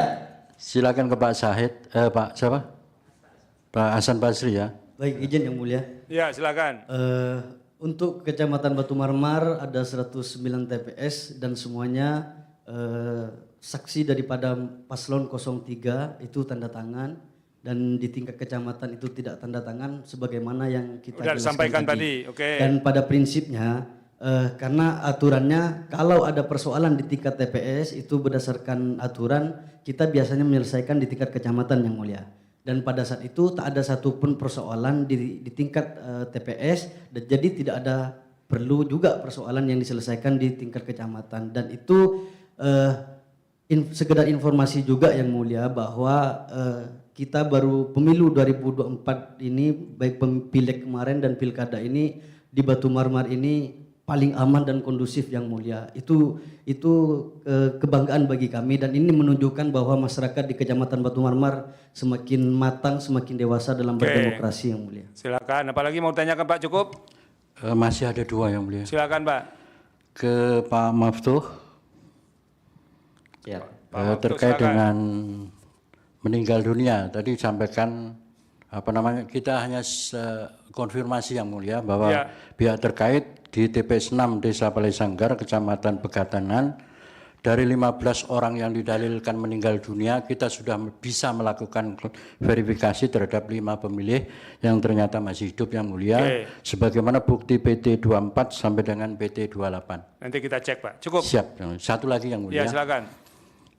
Silakan ke Pak Syahid, Pak siapa? Pak Hasan Basri ya. Baik, izin yang mulia. Ya, silakan. Untuk Kecamatan Batu Marmar ada 109 TPS dan semuanya saksi daripada paslon 03 itu tanda tangan, dan di tingkat kecamatan itu tidak tanda tangan sebagaimana yang kita Sudah jelaskan disampaikan tadi, oke. Dan pada prinsipnya karena aturannya kalau ada persoalan di tingkat TPS itu berdasarkan aturan kita biasanya menyelesaikan di tingkat kecamatan yang mulia. Dan pada saat itu tak ada satupun persoalan di tingkat TPS, dan jadi tidak ada perlu juga persoalan yang diselesaikan di tingkat kecamatan. Dan itu sekedar informasi juga yang mulia bahwa kita baru pemilu 2024 ini, baik pileg kemarin dan pilkada ini di Batu Marmar ini paling aman dan kondusif yang mulia. Itu kebanggaan bagi kami, dan ini menunjukkan bahwa masyarakat di Kecamatan Batu Marmar semakin matang, semakin dewasa dalam berdemokrasi yang mulia. Silakan. Apalagi mau tanyakan Pak, cukup? Masih ada 2 yang mulia. Silakan Pak. Ke Pak Maftuh. Ya. Terkait dengan meninggal dunia, tadi disampaikan kita hanya konfirmasi yang mulia bahwa Ya. pihak terkait di TPS 6 Desa Balai Sanggar, Kecamatan Pegatangan, dari 15 orang yang didalilkan meninggal dunia, kita sudah bisa melakukan verifikasi terhadap 5 pemilih yang ternyata masih hidup yang mulia, sebagaimana bukti PT 24 sampai dengan PT 28. Nanti kita cek Pak. Cukup? Siap. Satu lagi yang mulia. Ya, silakan.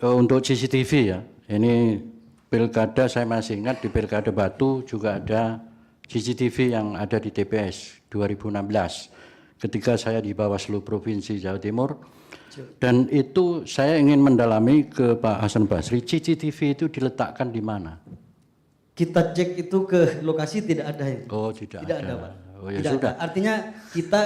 Untuk CCTV ya, ini pilkada saya masih ingat di pilkada Batu juga ada CCTV yang ada di TPS 2016 ketika saya di Bawaslu Provinsi Jawa Timur, dan itu saya ingin mendalami ke Pak Hasan Basri, CCTV itu diletakkan di mana? Kita cek itu ke lokasi tidak ada itu. Oh, tidak ada. Pak. Oh, ya Tidak sudah. ada. Artinya kita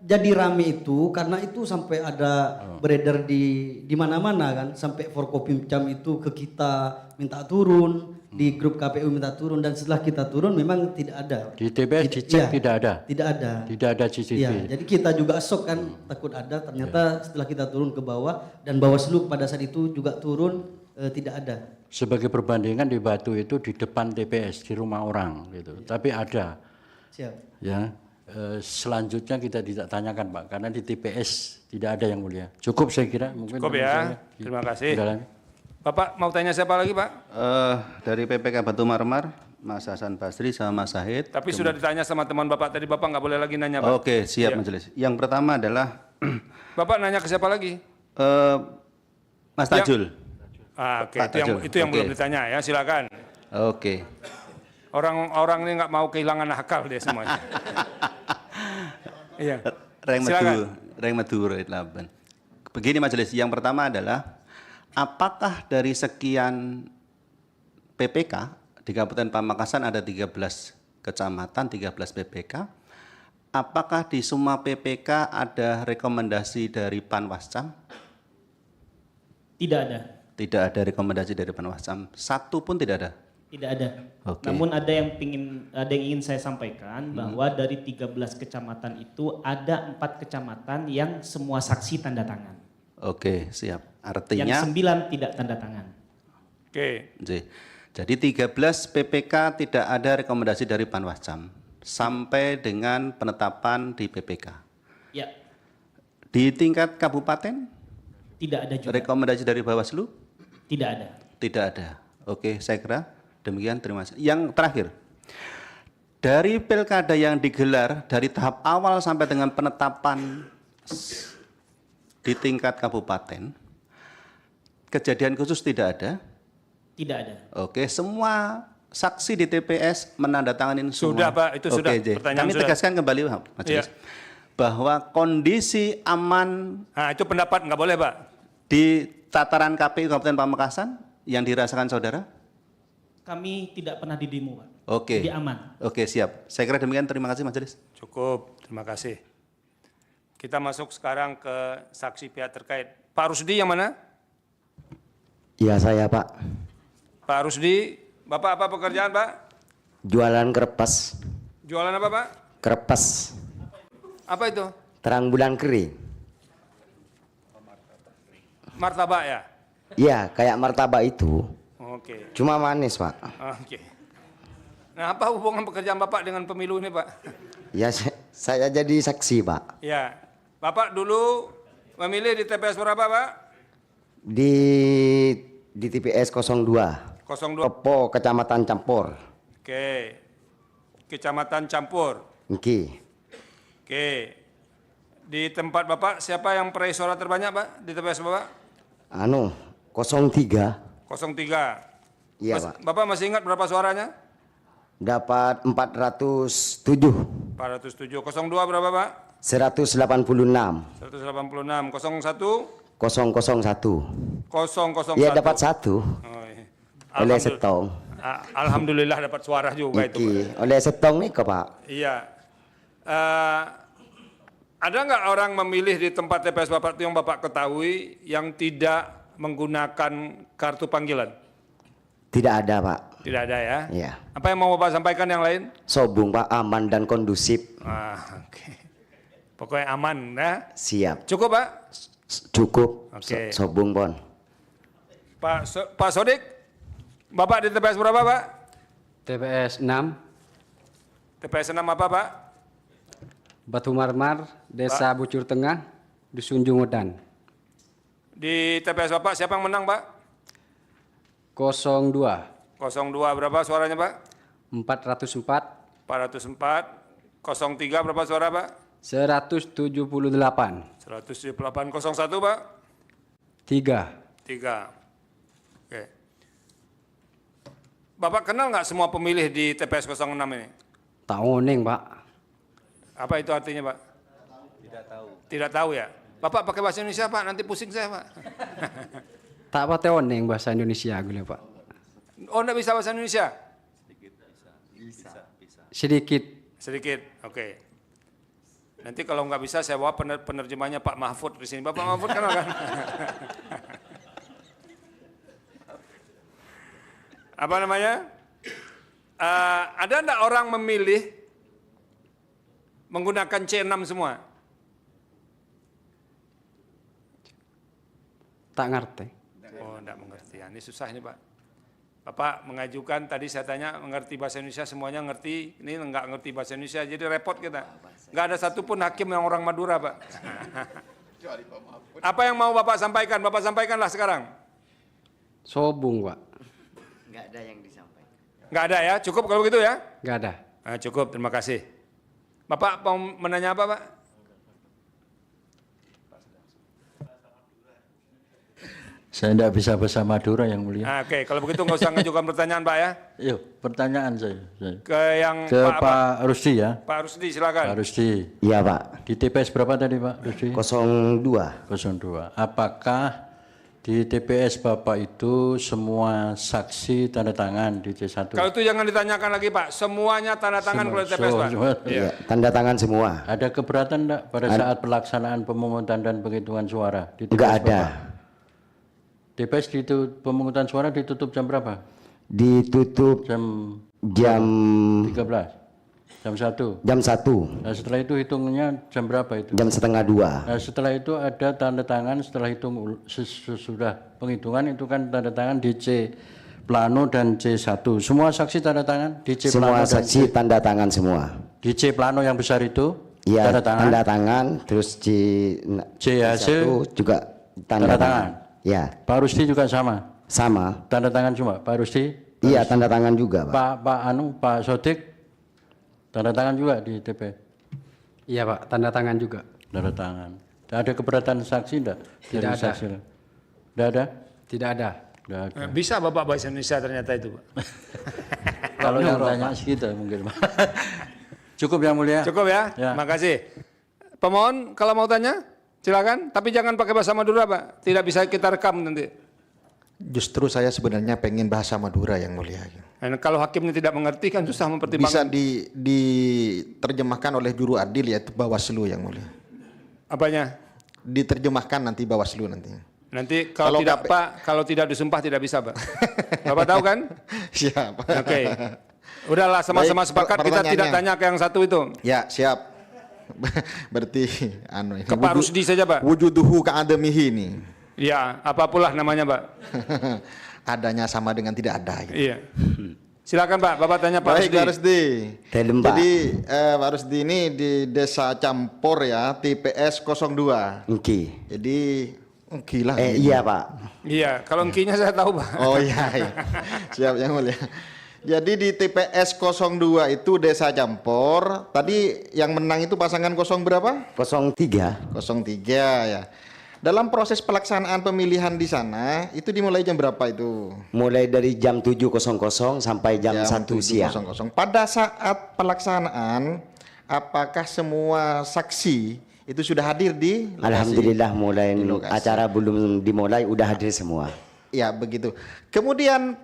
jadi rame itu karena itu sampai ada beredar di mana-mana kan, sampai Forkopimcam itu ke kita minta turun, di grup KPU minta turun, dan setelah kita turun memang tidak ada. Di TPS dicek tidak ada. Tidak ada. Tidak ada CCTV. Iya, jadi kita juga shock kan, takut ada, ternyata setelah kita turun ke bawah dan Bawaslu pada saat itu juga turun, tidak ada. Sebagai perbandingan di Batu itu di depan TPS di rumah orang gitu. Tapi ada. Siap. Ya. Selanjutnya kita tidak tanyakan Pak, karena di TPS tidak ada yang mulia. Cukup saya kira. Mungkin Cukup ya. Terima kasih. Mendalami. Bapak mau tanya siapa lagi Pak? Dari PPK Batu Marmar, Mas Hasan Basri sama Mas Syahid. Tapi sudah ditanya sama teman Bapak tadi, Bapak nggak boleh lagi nanya Pak. Oke, siap Iya. majelis. Yang pertama adalah Bapak nanya ke siapa lagi? Mas Tajul. Oke, Pak Tajul. itu yang Oke. belum ditanya ya, silakan. Oke. Orang ini nggak mau kehilangan akal dia semuanya. Iya. Reng Madura 8. Begini majelis, yang pertama adalah apakah dari sekian PPK di Kabupaten Pamekasan ada 13 kecamatan, 13 PPK, apakah di semua PPK ada rekomendasi dari Panwascam? Tidak ada. Tidak ada rekomendasi dari Panwascam. Satu pun tidak ada. Tidak ada. Oke. Namun ada yang ingin saya sampaikan bahwa dari 13 kecamatan itu ada 4 kecamatan yang semua saksi tanda tangan. Oke, siap. Artinya Yang 9 tidak tanda tangan. Oke. Jadi 13 PPK tidak ada rekomendasi dari Panwascam sampai dengan penetapan di PPK. Ya, Di tingkat kabupaten tidak ada juga. rekomendasi dari Bawaslu? Tidak ada. Tidak ada. Oke, saya kira demikian, terima kasih. Yang terakhir, dari pilkada yang digelar dari tahap awal sampai dengan penetapan di tingkat kabupaten, kejadian khusus tidak ada? Tidak ada. Oke, semua saksi di TPS menandatangani semua. Sudah, Pak, itu sudah. Oke, Pertanyaan kami sudah. tegaskan kembali, Pak Majelis, bahwa kondisi aman Itu pendapat nggak boleh, Pak. di tataran KPU Kabupaten Pamekasan yang dirasakan saudara? Kami tidak pernah di demo, Pak. Oke. Jadi aman. Oke, siap. Saya kira demikian. Terima kasih, Majelis. Cukup, terima kasih. Kita masuk sekarang ke saksi pihak terkait. Pak Rusdi yang mana? Ya, saya Pak. Pak Rusdi, Bapak apa pekerjaan, Pak? Jualan kertas. Jualan apa, Pak? Kertas. Apa itu? Terang bulan kering. Martabak ya? Iya, kayak martabak itu. Oke. Cuma manis, Pak. Oke. Nah, apa hubungan pekerjaan Bapak dengan pemilu ini, Pak? Ya, saya jadi saksi, Pak. Ya. Bapak dulu memilih di TPS berapa, Pak? Di TPS 02. 02. Kepo, Kecamatan Campur. Oke. Kecamatan Campur. Oke. Oke. Di tempat Bapak siapa yang peraih suara terbanyak, Pak? Di TPS Bapak? 03. 03. Iya, Pak. Bapak masih ingat berapa suaranya? Dapat 407. 407. 02 berapa, Pak? 186. 186. 01? 001. 001. Iya, dapat 1. Oh, iya. Oleh setong. Alhamdulillah dapat suara juga itu, Pak. Oleh setong nih, Pak. Iya. Ada nggak orang memilih di tempat TPS Bapak itu yang Bapak ketahui yang tidak menggunakan kartu panggilan? Tidak ada, Pak. Tidak ada ya? Iya. Apa yang mau Bapak sampaikan yang lain? Sobung, Pak, aman dan kondusif. Oke. Pokoknya aman ya? Siap. Cukup, Pak? Cukup. Oke. Sobung, Pon. Pak Sodik, Bapak di TPS berapa, Pak? TPS 6, TPS 6 apa, Pak? Batu Marmar, Desa Bucur Tengah, Dusun Jungudan. Di TPS Bapak siapa yang menang, Pak? 02, 02 berapa suaranya, Pak? 404, 404. 03 berapa suara, Pak? 178, 178. 01, Pak? 3. 3. Oke. Bapak kenal nggak semua pemilih di TPS 06 ini? Tak oning, Pak. Apa itu artinya, Pak? Tidak tahu. Tidak tahu ya? Bapak pakai bahasa Indonesia, Pak, nanti pusing saya, Pak. Tak pate oning bahasa Indonesia gue, Pak. Oh, enggak bisa bahasa Indonesia? Sedikit. Sedikit, oke. Nanti kalau nggak bisa saya bawa penerjemahnya Pak Mahfud di sini. Bapak Mahfud kenal kan? Apa namanya? Ada enggak orang memilih menggunakan C6 semua? Tak ngerti. Oh, enggak mengerti. Ini susah ini, Pak. Bapak mengajukan, tadi saya tanya, mengerti bahasa Indonesia, semuanya ngerti. Ini enggak ngerti bahasa Indonesia, jadi repot kita. Enggak ada satupun hakim yang orang Madura, Pak. Apa yang mau Bapak sampaikan? Bapak sampaikanlah sekarang. Sobung, Pak. Enggak ada yang disampaikan. Enggak ada ya? Cukup kalau begitu ya? Enggak ada. Cukup, terima kasih. Bapak mau menanya apa, Pak? Saya tidak bisa bahasa Madura yang mulia. Nah, oke, kalau begitu nggak usah ngajukan pertanyaan Pak ya. Yuk, pertanyaan saya. Ke Pak Rusdi ya. Pak Rusdi silakan. Pak Rusdi. Iya Pak. Di TPS berapa tadi Pak Rusdi? 02. 02. Apakah di TPS Bapak itu semua saksi tanda tangan di C1? Kalau itu jangan ditanyakan lagi Pak, semuanya tanda tangan kalau TPS Pak. Iya, tanda tangan semua. Ada keberatan enggak pada saat pelaksanaan pemungutan dan penghitungan suara? Di TPS Enggak ada. Bapak? TPS itu pemungutan suara ditutup jam berapa? Ditutup jam 13. Jam 1. Jam 1. Nah, setelah itu hitungnya jam berapa itu? Jam setengah 2. Nah, setelah itu ada tanda tangan setelah sesudah penghitungan itu kan tanda tangan di C plano dan C1. Semua saksi tanda tangan di C Semua plano saksi tanda tangan semua. di C plano yang besar itu Iya, tanda tangan. tanda tangan, terus C hasil juga tanda tangan. Ya. Pak Rusdi juga sama. Sama. Tanda tangan semua. Pak Rusdi? Iya, tanda tangan juga, Pak. Pak Sodik tanda tangan juga di TP. Iya Pak, tanda tangan juga. Tanda tangan. Ada keberatan saksi enggak? Tidak ada. Tidak ada? Tidak ada. Tidak ada. Bisa Bapak bahasa Indonesia ternyata itu Pak. Kalau yang tanya segitu mungkin Pak. Cukup yang mulia. Cukup ya? Makasih. Pemohon kalau mau tanya silakan, tapi jangan pakai bahasa Madura Pak. Tidak bisa kita rekam nanti. Justru saya sebenarnya pengen bahasa Madura yang mulia. Dan kalau hakimnya tidak mengerti kan susah mempertimbangkan. Bisa diterjemahkan oleh juru adil yaitu Bawaslu yang mulia. Apanya? Diterjemahkan nanti Bawaslu nanti. Nanti kalau tidak Pak, kalau tidak disumpah tidak bisa Pak. Bapak tahu kan? Siap. Oke. Udahlah sama-sama Baik, sepakat kita tidak pertanyaannya. tanya ke yang satu itu. Ya, siap. Berarti ini. Ke Pak Rusdi saja Pak. Wujuduhu ka'adamihi ini. Ya, apapulah namanya Pak. Adanya sama dengan tidak ada. Gitu. Iya. Silakan Pak, Bapak tanya Pak Baik, Rusdi. Pak Rusdi. Pak. Jadi Pak Rusdi ini di Desa Campor ya, TPS 02. Oke. Jadi gila. Iya Pak. Iya, kalau engkinya saya tahu Pak. Oh iya. Siap yang mulia. Jadi di TPS 02 itu Desa Campor. Tadi yang menang itu pasangan 0 berapa? 03. 03 ya. Dalam proses pelaksanaan pemilihan di sana itu dimulai jam berapa itu? Mulai dari jam 7.00 sampai jam 1 siang. 7.00. Pada saat pelaksanaan, apakah semua saksi itu sudah hadir di lokasi? Alhamdulillah mulai Di lokasi. acara belum dimulai udah hadir semua. Ya begitu. Kemudian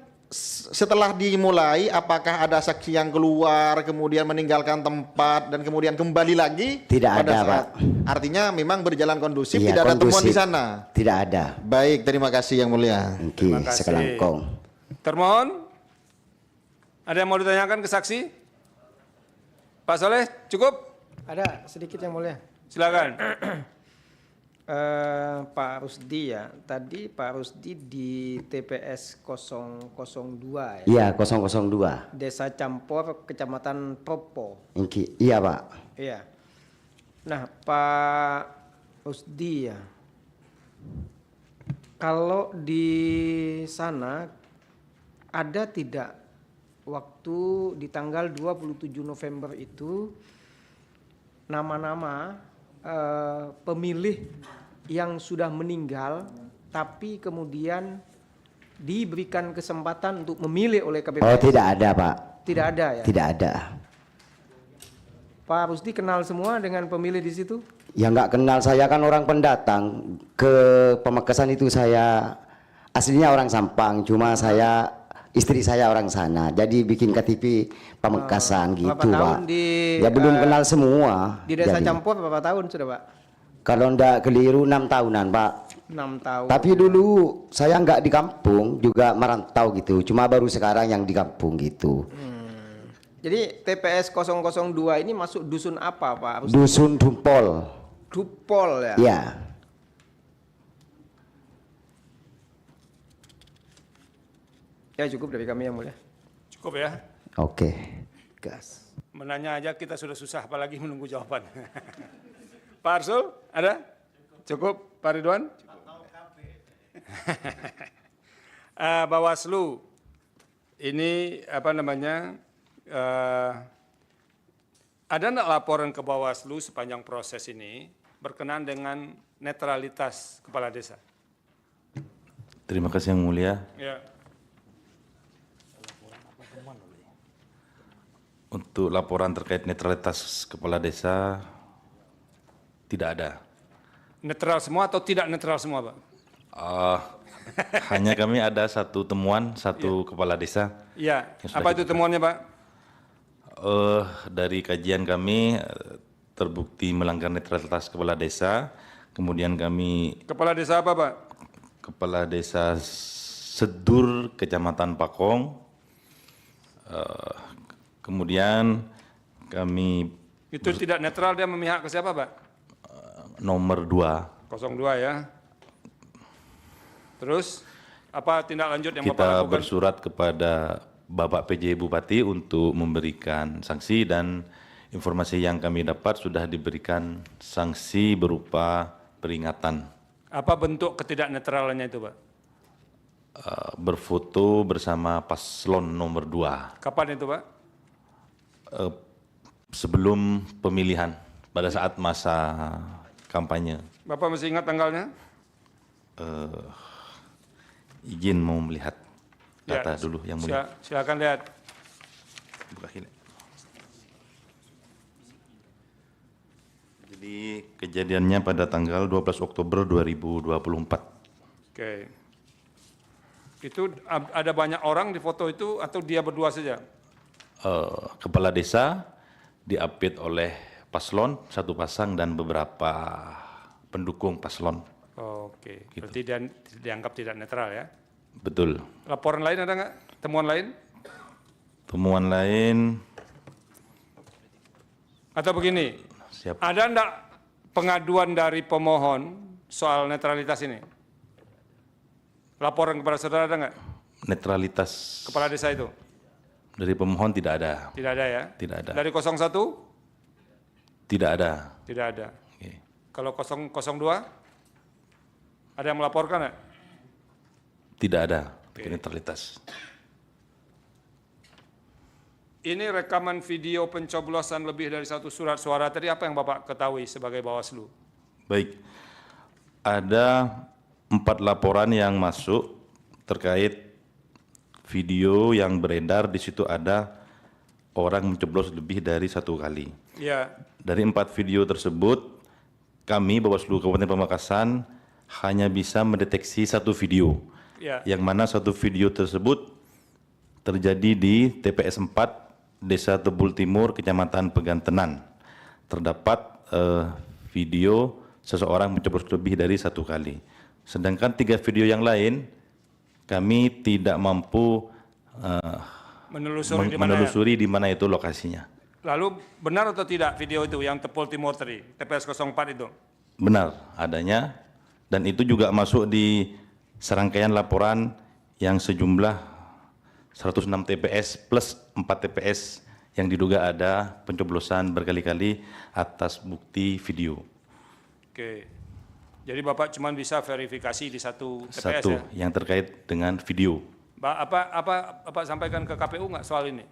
setelah dimulai, apakah ada saksi yang keluar, kemudian meninggalkan tempat dan kemudian kembali lagi? Tidak pada ada, saat, Pak. Artinya memang berjalan kondusif, Iya, tidak ada temuan di kondusif. sana. Tidak ada. Baik, terima kasih yang mulia. Oke, sekelangkong. Termohon, ada yang mau ditanyakan ke saksi? Pak Soleh, cukup? Ada sedikit yang mulia. Silakan. Pak Rusdi ya, tadi Pak Rusdi di TPS 002 ya. Iya, 002. Desa Campor, Kecamatan Propo. Iya, Pak. Iya. Nah, Pak Rusdi ya, kalau di sana ada tidak waktu di tanggal 27 November itu nama-nama pemilih yang sudah meninggal tapi kemudian diberikan kesempatan untuk memilih oleh KPPS? Oh, tidak ada, Pak. Tidak ada ya? Tidak ada. Pak Rusdi kenal semua dengan pemilih di situ? Ya nggak kenal, saya kan orang pendatang. Ke Pamekasan itu saya aslinya orang Sampang, cuma istri saya orang sana. Jadi bikin KTP Pamekasan gitu, tahun Pak. di, Ya belum kenal semua. Di Desa jadi. Campur berapa tahun sudah, Pak? Kalau ndak keliru 6 tahunan, Pak. 6 tahun. Tapi dulu saya nggak di kampung, juga merantau gitu. Cuma baru sekarang yang di kampung gitu. Jadi TPS 002 ini masuk dusun apa, Pak? Dusun Dumpol. Dupol ya? Ya. Ya cukup dari kami yang mulia. Cukup ya. Oke. Gas. Menanya aja kita sudah susah, apalagi menunggu jawaban. Pak Arsul, ada? Cukup, Pak Ridwan? Bawaslu, ini apa namanya? Ada nggak laporan ke Bawaslu sepanjang proses ini berkenaan dengan netralitas kepala desa? Terima kasih Yang Mulia. Ya. Untuk laporan terkait netralitas kepala desa, tidak ada. Netral semua atau tidak netral semua, Pak? Hanya kami ada satu temuan, satu kepala desa. Iya. yang sudah Apa itu kita- temuannya, Pak? Dari kajian kami terbukti melanggar netralitas kepala desa. Kemudian kami Kepala desa apa, Pak? Kepala Desa Sedur, Kecamatan Pakong. Kemudian kami Itu tidak netral, dia memihak ke siapa, Pak? nomor 2. 02 ya. Terus apa tindak lanjut yang Bapak Kita lakukan? bersurat kepada Bapak PJ Bupati untuk memberikan sanksi, dan informasi yang kami dapat sudah diberikan sanksi berupa peringatan. Apa bentuk ketidaknetralannya itu, Pak? Berfoto bersama paslon nomor 2 Kapan itu, Pak? sebelum pemilihan pada saat masa kampanye. Bapak masih ingat tanggalnya? Izin mau melihat data Ya, dulu Yang Mulia. Silakan lihat. Buka hilang. Jadi kejadiannya pada tanggal 12 Oktober 2024. Oke. Itu ada banyak orang di foto itu atau dia berdua saja? Kepala desa diapit oleh paslon, satu pasang, dan beberapa pendukung paslon. Oke. Berarti dia dianggap tidak netral ya? Betul. Laporan lain ada nggak? Temuan lain? Temuan lain, Atau begini, siap. ada enggak pengaduan dari pemohon soal netralitas ini? Laporan kepada saudara ada nggak? Netralitas Kepala desa itu? dari pemohon tidak ada. Tidak ada ya? Tidak ada. Dari 01? Tidak ada. Tidak ada. Oke. Kalau 002? Ada yang melaporkan nggak? Tidak ada netralitas. Ini rekaman video pencoblosan lebih dari satu surat suara tadi, apa yang Bapak ketahui sebagai Bawaslu? Baik, ada 4 laporan yang masuk terkait video yang beredar. Di situ ada orang mencoblos lebih dari 1 kali. Ya, Dari 4 video tersebut, kami Bawaslu Kabupaten Pamekasan hanya bisa mendeteksi 1 video, ya. yang mana 1 video tersebut terjadi di TPS 4 Desa Tebul Timur, Kecamatan Pegantenan. Terdapat video seseorang mencoblos lebih dari 1 kali. Sedangkan 3 video yang lain kami tidak mampu menelusuri di mana itu lokasinya. Lalu benar atau tidak video itu yang Tebul Timur tadi, TPS 04 itu? Benar adanya, dan itu juga masuk di serangkaian laporan yang sejumlah 106 TPS plus 4 TPS yang diduga ada pencoblosan berkali-kali atas bukti video. Oke. Jadi Bapak cuma bisa verifikasi di satu TPS Satu ya? yang terkait dengan video. Apa sampaikan ke KPU nggak soal ini?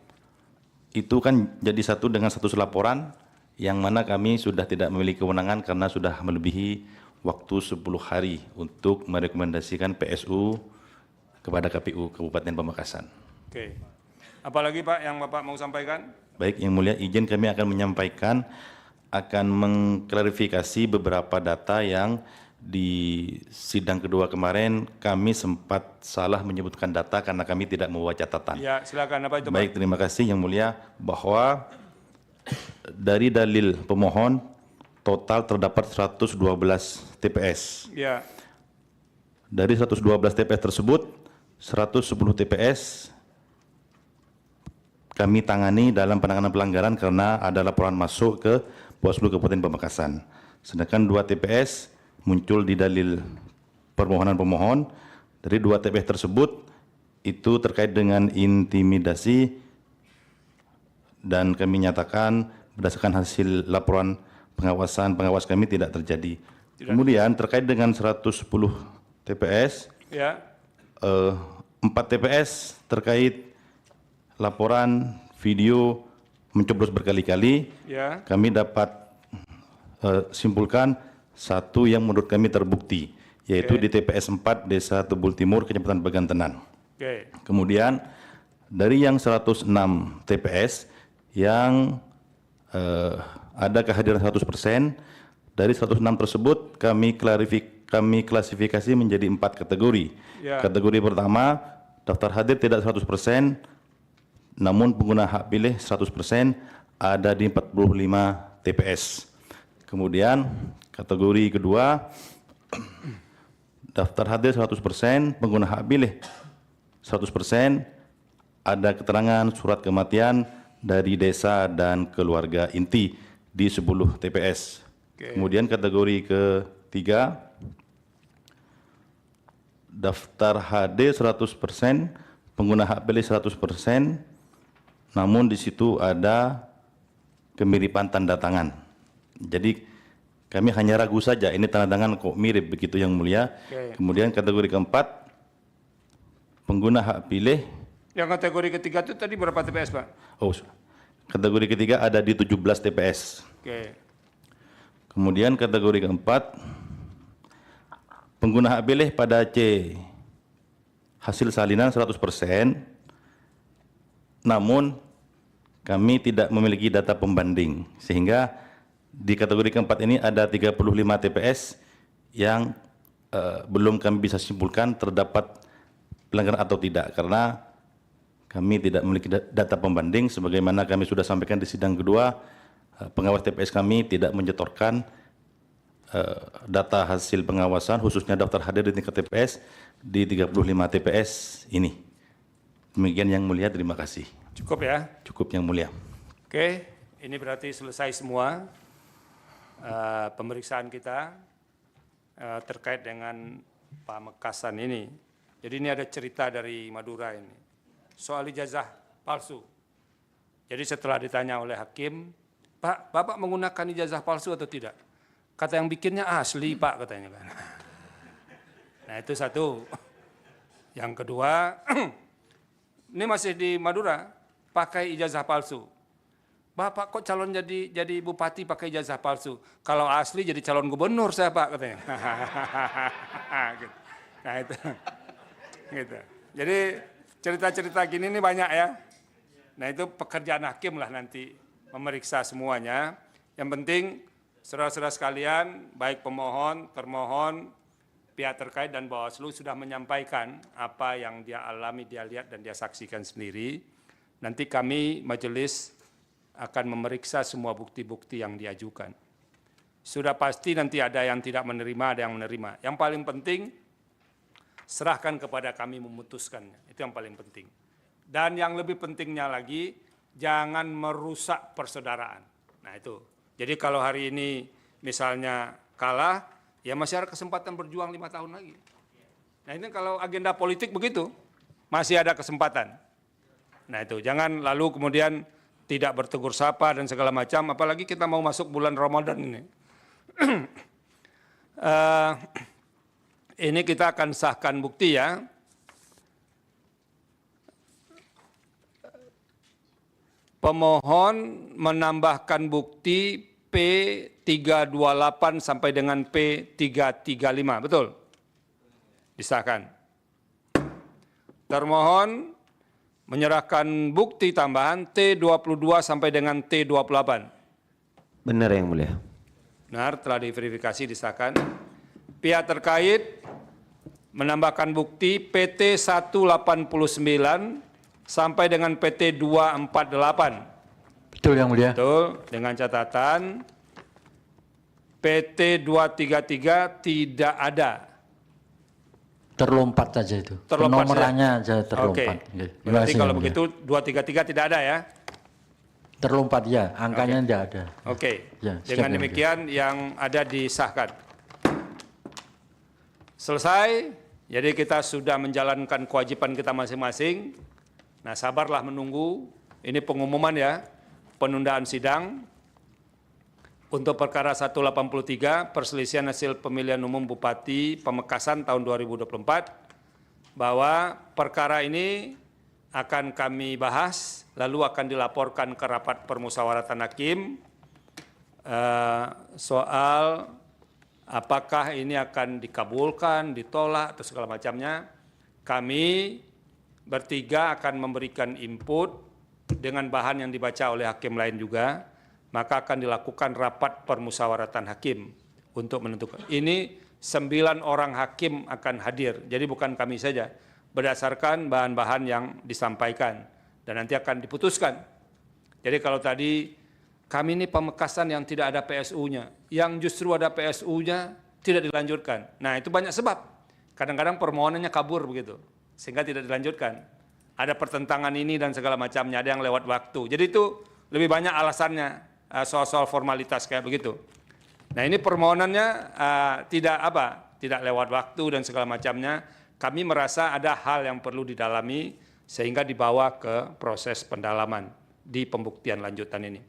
Itu kan jadi satu dengan status laporan yang mana kami sudah tidak memiliki kewenangan karena sudah melebihi waktu 10 hari untuk merekomendasikan PSU kepada KPU Kabupaten Pamekasan. Oke. Apalagi Pak yang Bapak mau sampaikan? Baik, Yang Mulia, izin kami akan menyampaikan, akan mengklarifikasi beberapa data yang di sidang kedua kemarin kami sempat salah menyebutkan data karena kami tidak membawa catatan. Ya, silakan. Apa itu Pak? Baik, terima kasih Yang Mulia, bahwa dari dalil pemohon total terdapat 112 TPS. Ya. Dari 112 TPS tersebut, 110 TPS kami tangani dalam penanganan pelanggaran karena ada laporan masuk ke Bawaslu Kabupaten Pamekasan. Sedangkan 2 TPS muncul di dalil permohonan pemohon. Dari 2 TPS tersebut itu terkait dengan intimidasi, dan kami nyatakan berdasarkan hasil laporan pengawas kami tidak terjadi. Kemudian terkait dengan 110 TPS, Ya. 4 TPS terkait laporan video mencoblos berkali-kali, Ya. kami dapat simpulkan 1 yang menurut kami terbukti, yaitu di TPS 4 Desa Tebul Timur, Kecamatan Bagantenan. Oke. Kemudian dari yang 106 TPS yang ada kehadiran 100%, dari 106 tersebut kami klasifikasi menjadi 4 kategori. Ya. Kategori pertama, daftar hadir tidak 100%, namun pengguna hak pilih 100% ada di 45 TPS. Kemudian kategori kedua, daftar hadir 100%, pengguna hak pilih 100%, ada keterangan surat kematian dari desa dan keluarga inti di 10 TPS. Kemudian kategori ketiga, daftar HD 100%, pengguna hak pilih 100%, namun di situ ada kemiripan tanda tangan. Jadi kami hanya ragu saja, ini tanda tangan kok mirip begitu Yang Mulia. Kemudian kategori keempat, pengguna hak pilih. Yang kategori ketiga itu tadi berapa TPS, Pak? Oh, kategori ketiga ada di 17 TPS. Oke. Kemudian kategori keempat, pengguna hak pilih pada C, hasil salinan 100%, namun kami tidak memiliki data pembanding, sehingga di kategori keempat ini ada 35 TPS yang belum kami bisa simpulkan terdapat pelanggaran atau tidak, karena kami tidak memiliki data pembanding. Sebagaimana kami sudah sampaikan di sidang kedua, pengawas TPS kami tidak menyetorkan data hasil pengawasan, khususnya daftar hadir di tingkat TPS di 35 TPS ini. Demikian Yang Mulia, terima kasih. Cukup ya? Cukup Yang Mulia. Oke, ini berarti selesai semua pemeriksaan kita terkait dengan Pamekasan ini. Jadi ini ada cerita dari Madura ini, soal ijazah palsu. Jadi setelah ditanya oleh hakim, Pak, Bapak menggunakan ijazah palsu atau tidak? Kata yang bikinnya asli, Pak, katanya kan. Nah, itu satu. Yang kedua, ini masih di Madura, pakai ijazah palsu. Bapak kok calon jadi bupati pakai ijazah palsu? Kalau asli jadi calon gubernur saya, Pak, katanya. Nah, itu. Gitu. Jadi cerita-cerita gini ini banyak ya. Nah, itu pekerjaan hakim lah nanti memeriksa semuanya. Yang penting saudara-saudara sekalian, baik pemohon, termohon, pihak terkait dan Bawaslu sudah menyampaikan apa yang dia alami, dia lihat dan dia saksikan sendiri. Nanti kami majelis akan memeriksa semua bukti-bukti yang diajukan. Sudah pasti nanti ada yang tidak menerima, ada yang menerima. Yang paling penting, serahkan kepada kami memutuskannya. Itu yang paling penting. Dan yang lebih pentingnya lagi, jangan merusak persaudaraan. Nah itu. Jadi kalau hari ini misalnya kalah, ya masih ada kesempatan berjuang 5 tahun lagi. Nah ini kalau agenda politik begitu, masih ada kesempatan. Nah itu, jangan lalu kemudian tidak bertegur sapa dan segala macam, apalagi kita mau masuk bulan Ramadan ini. Ini kita akan sahkan bukti ya. Pemohon menambahkan bukti P328 sampai dengan P335, betul? Disahkan. Termohon menyerahkan bukti tambahan T22 sampai dengan T28. Benar Yang Mulia. Benar, telah diverifikasi, disahkan. Pihak terkait menambahkan bukti PT 189 sampai dengan PT 248. Betul Yang Mulia. Betul, dengan catatan PT 233 tidak ada. Terlompat saja itu. Terlompat Penomorannya aja terlompat. Oke. Berarti kalau begitu 233 tidak ada ya? Terlompat ya, angkanya tidak ada. Oke. Ya, dengan demikian yang ada disahkan. Selesai, jadi kita sudah menjalankan kewajiban kita masing-masing. Nah, sabarlah menunggu. Ini pengumuman ya, penundaan sidang untuk perkara 183 perselisihan hasil pemilihan umum Bupati Pamekasan tahun 2024, bahwa perkara ini akan kami bahas, lalu akan dilaporkan ke rapat permusyawaratan hakim soal apakah ini akan dikabulkan, ditolak, atau segala macamnya. Kami bertiga akan memberikan input dengan bahan yang dibaca oleh hakim lain juga, maka akan dilakukan rapat permusyawaratan hakim untuk menentukan. Ini 9 orang hakim akan hadir, jadi bukan kami saja, berdasarkan bahan-bahan yang disampaikan, dan nanti akan diputuskan. Jadi kalau tadi kami ini Pamekasan yang tidak ada PSU-nya, yang justru ada PSU-nya tidak dilanjutkan. Nah itu banyak sebab, kadang-kadang permohonannya kabur begitu, sehingga tidak dilanjutkan. Ada pertentangan ini dan segala macamnya, ada yang lewat waktu. Jadi itu lebih banyak alasannya, soal-soal formalitas kayak begitu. Nah ini permohonannya tidak lewat waktu dan segala macamnya. Kami merasa ada hal yang perlu didalami sehingga dibawa ke proses pendalaman di pembuktian lanjutan ini.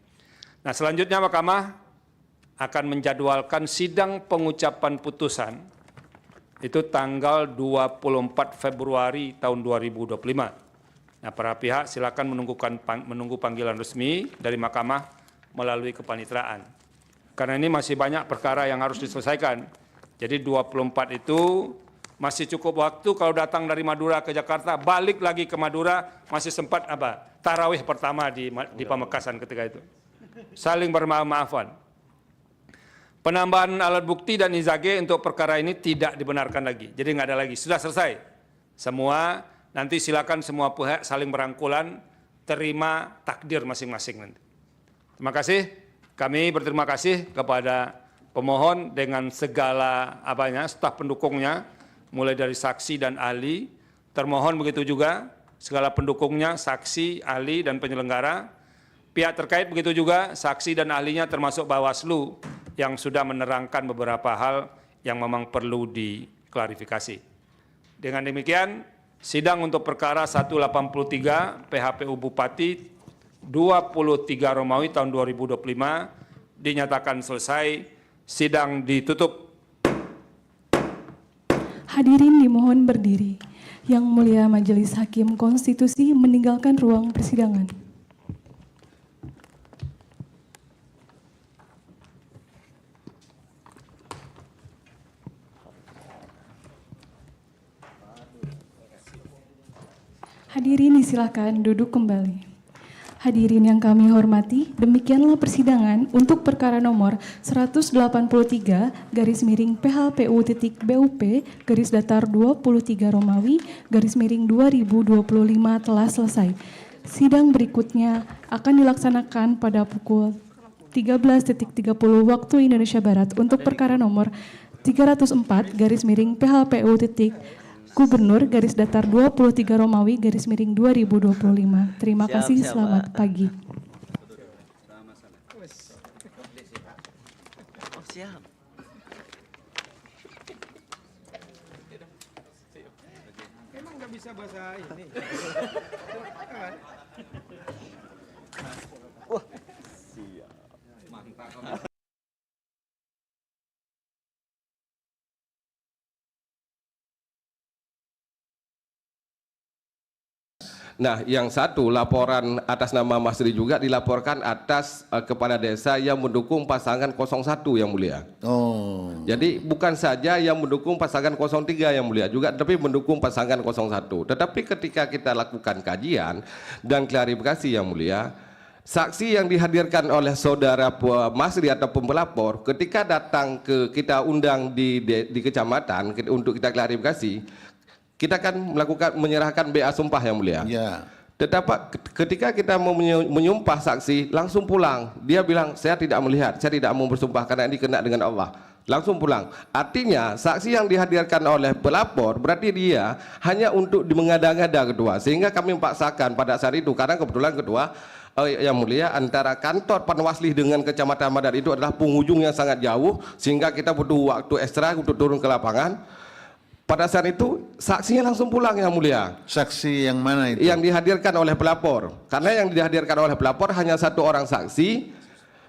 Nah selanjutnya Mahkamah akan menjadwalkan sidang pengucapan putusan itu tanggal 24 Februari tahun 2025. Nah para pihak silakan menunggu panggilan resmi dari Mahkamah melalui kepanitraan. Karena ini masih banyak perkara yang harus diselesaikan. Jadi 24 itu masih cukup waktu kalau datang dari Madura ke Jakarta, balik lagi ke Madura, masih sempat tarawih pertama di Pamekasan ketika itu. Saling bermaaf-maafan. Penambahan alat bukti dan izage untuk perkara ini tidak dibenarkan lagi. Jadi nggak ada lagi, sudah selesai. Semua, nanti silakan semua pihak saling berangkulan, terima takdir masing-masing nanti. Terima kasih. Kami berterima kasih kepada pemohon dengan segala staf pendukungnya, mulai dari saksi dan ahli. Termohon begitu juga segala pendukungnya, saksi, ahli, dan penyelenggara. Pihak terkait begitu juga saksi dan ahlinya termasuk Bawaslu yang sudah menerangkan beberapa hal yang memang perlu diklarifikasi. Dengan demikian, sidang untuk perkara 183 PHPU Bupati 23 Romawi tahun 2025 dinyatakan selesai, sidang ditutup. Hadirin dimohon berdiri. Yang Mulia Majelis Hakim Konstitusi meninggalkan ruang persidangan. Hadirin disilakan duduk kembali. Hadirin yang kami hormati, demikianlah persidangan untuk perkara nomor 183/PHPU.BUP _23 Romawi _2025 telah selesai. Sidang berikutnya akan dilaksanakan pada pukul 13.30 waktu Indonesia Barat untuk perkara nomor 304/PHPU. Gubernur _23 Romawi _2025. Terima kasih, selamat pagi. Siap. Emang nggak bisa bahasa ini. Wah, siap. Mantap. Nah, yang satu laporan atas nama Mas Ri juga dilaporkan atas kepala desa yang mendukung pasangan 01 yang mulia. Oh. Jadi bukan saja yang mendukung pasangan 03 yang mulia juga, tapi mendukung pasangan 01. Tetapi ketika kita lakukan kajian dan klarifikasi yang mulia, saksi yang dihadirkan oleh saudara Mas Ri atau pelapor ketika datang ke kita undang di kecamatan untuk kita klarifikasi, kita akan menyerahkan BA sumpah yang mulia. Ya. Tetapi ketika kita mau menyumpah saksi langsung pulang, dia bilang saya tidak melihat, saya tidak mau bersumpah karena ini kena dengan Allah. Langsung pulang. Artinya saksi yang dihadirkan oleh pelapor berarti dia hanya untuk mengada-ngada kedua, sehingga kami memaksakan pada saat itu karena kebetulan kedua yang mulia antara kantor Panwasli dengan Kecamatan Madar itu adalah penghujung yang sangat jauh, sehingga kita butuh waktu ekstra untuk turun ke lapangan. Pada saat itu saksinya langsung pulang yang mulia. Saksi yang mana itu? Yang dihadirkan oleh pelapor. Karena yang dihadirkan oleh pelapor hanya satu orang saksi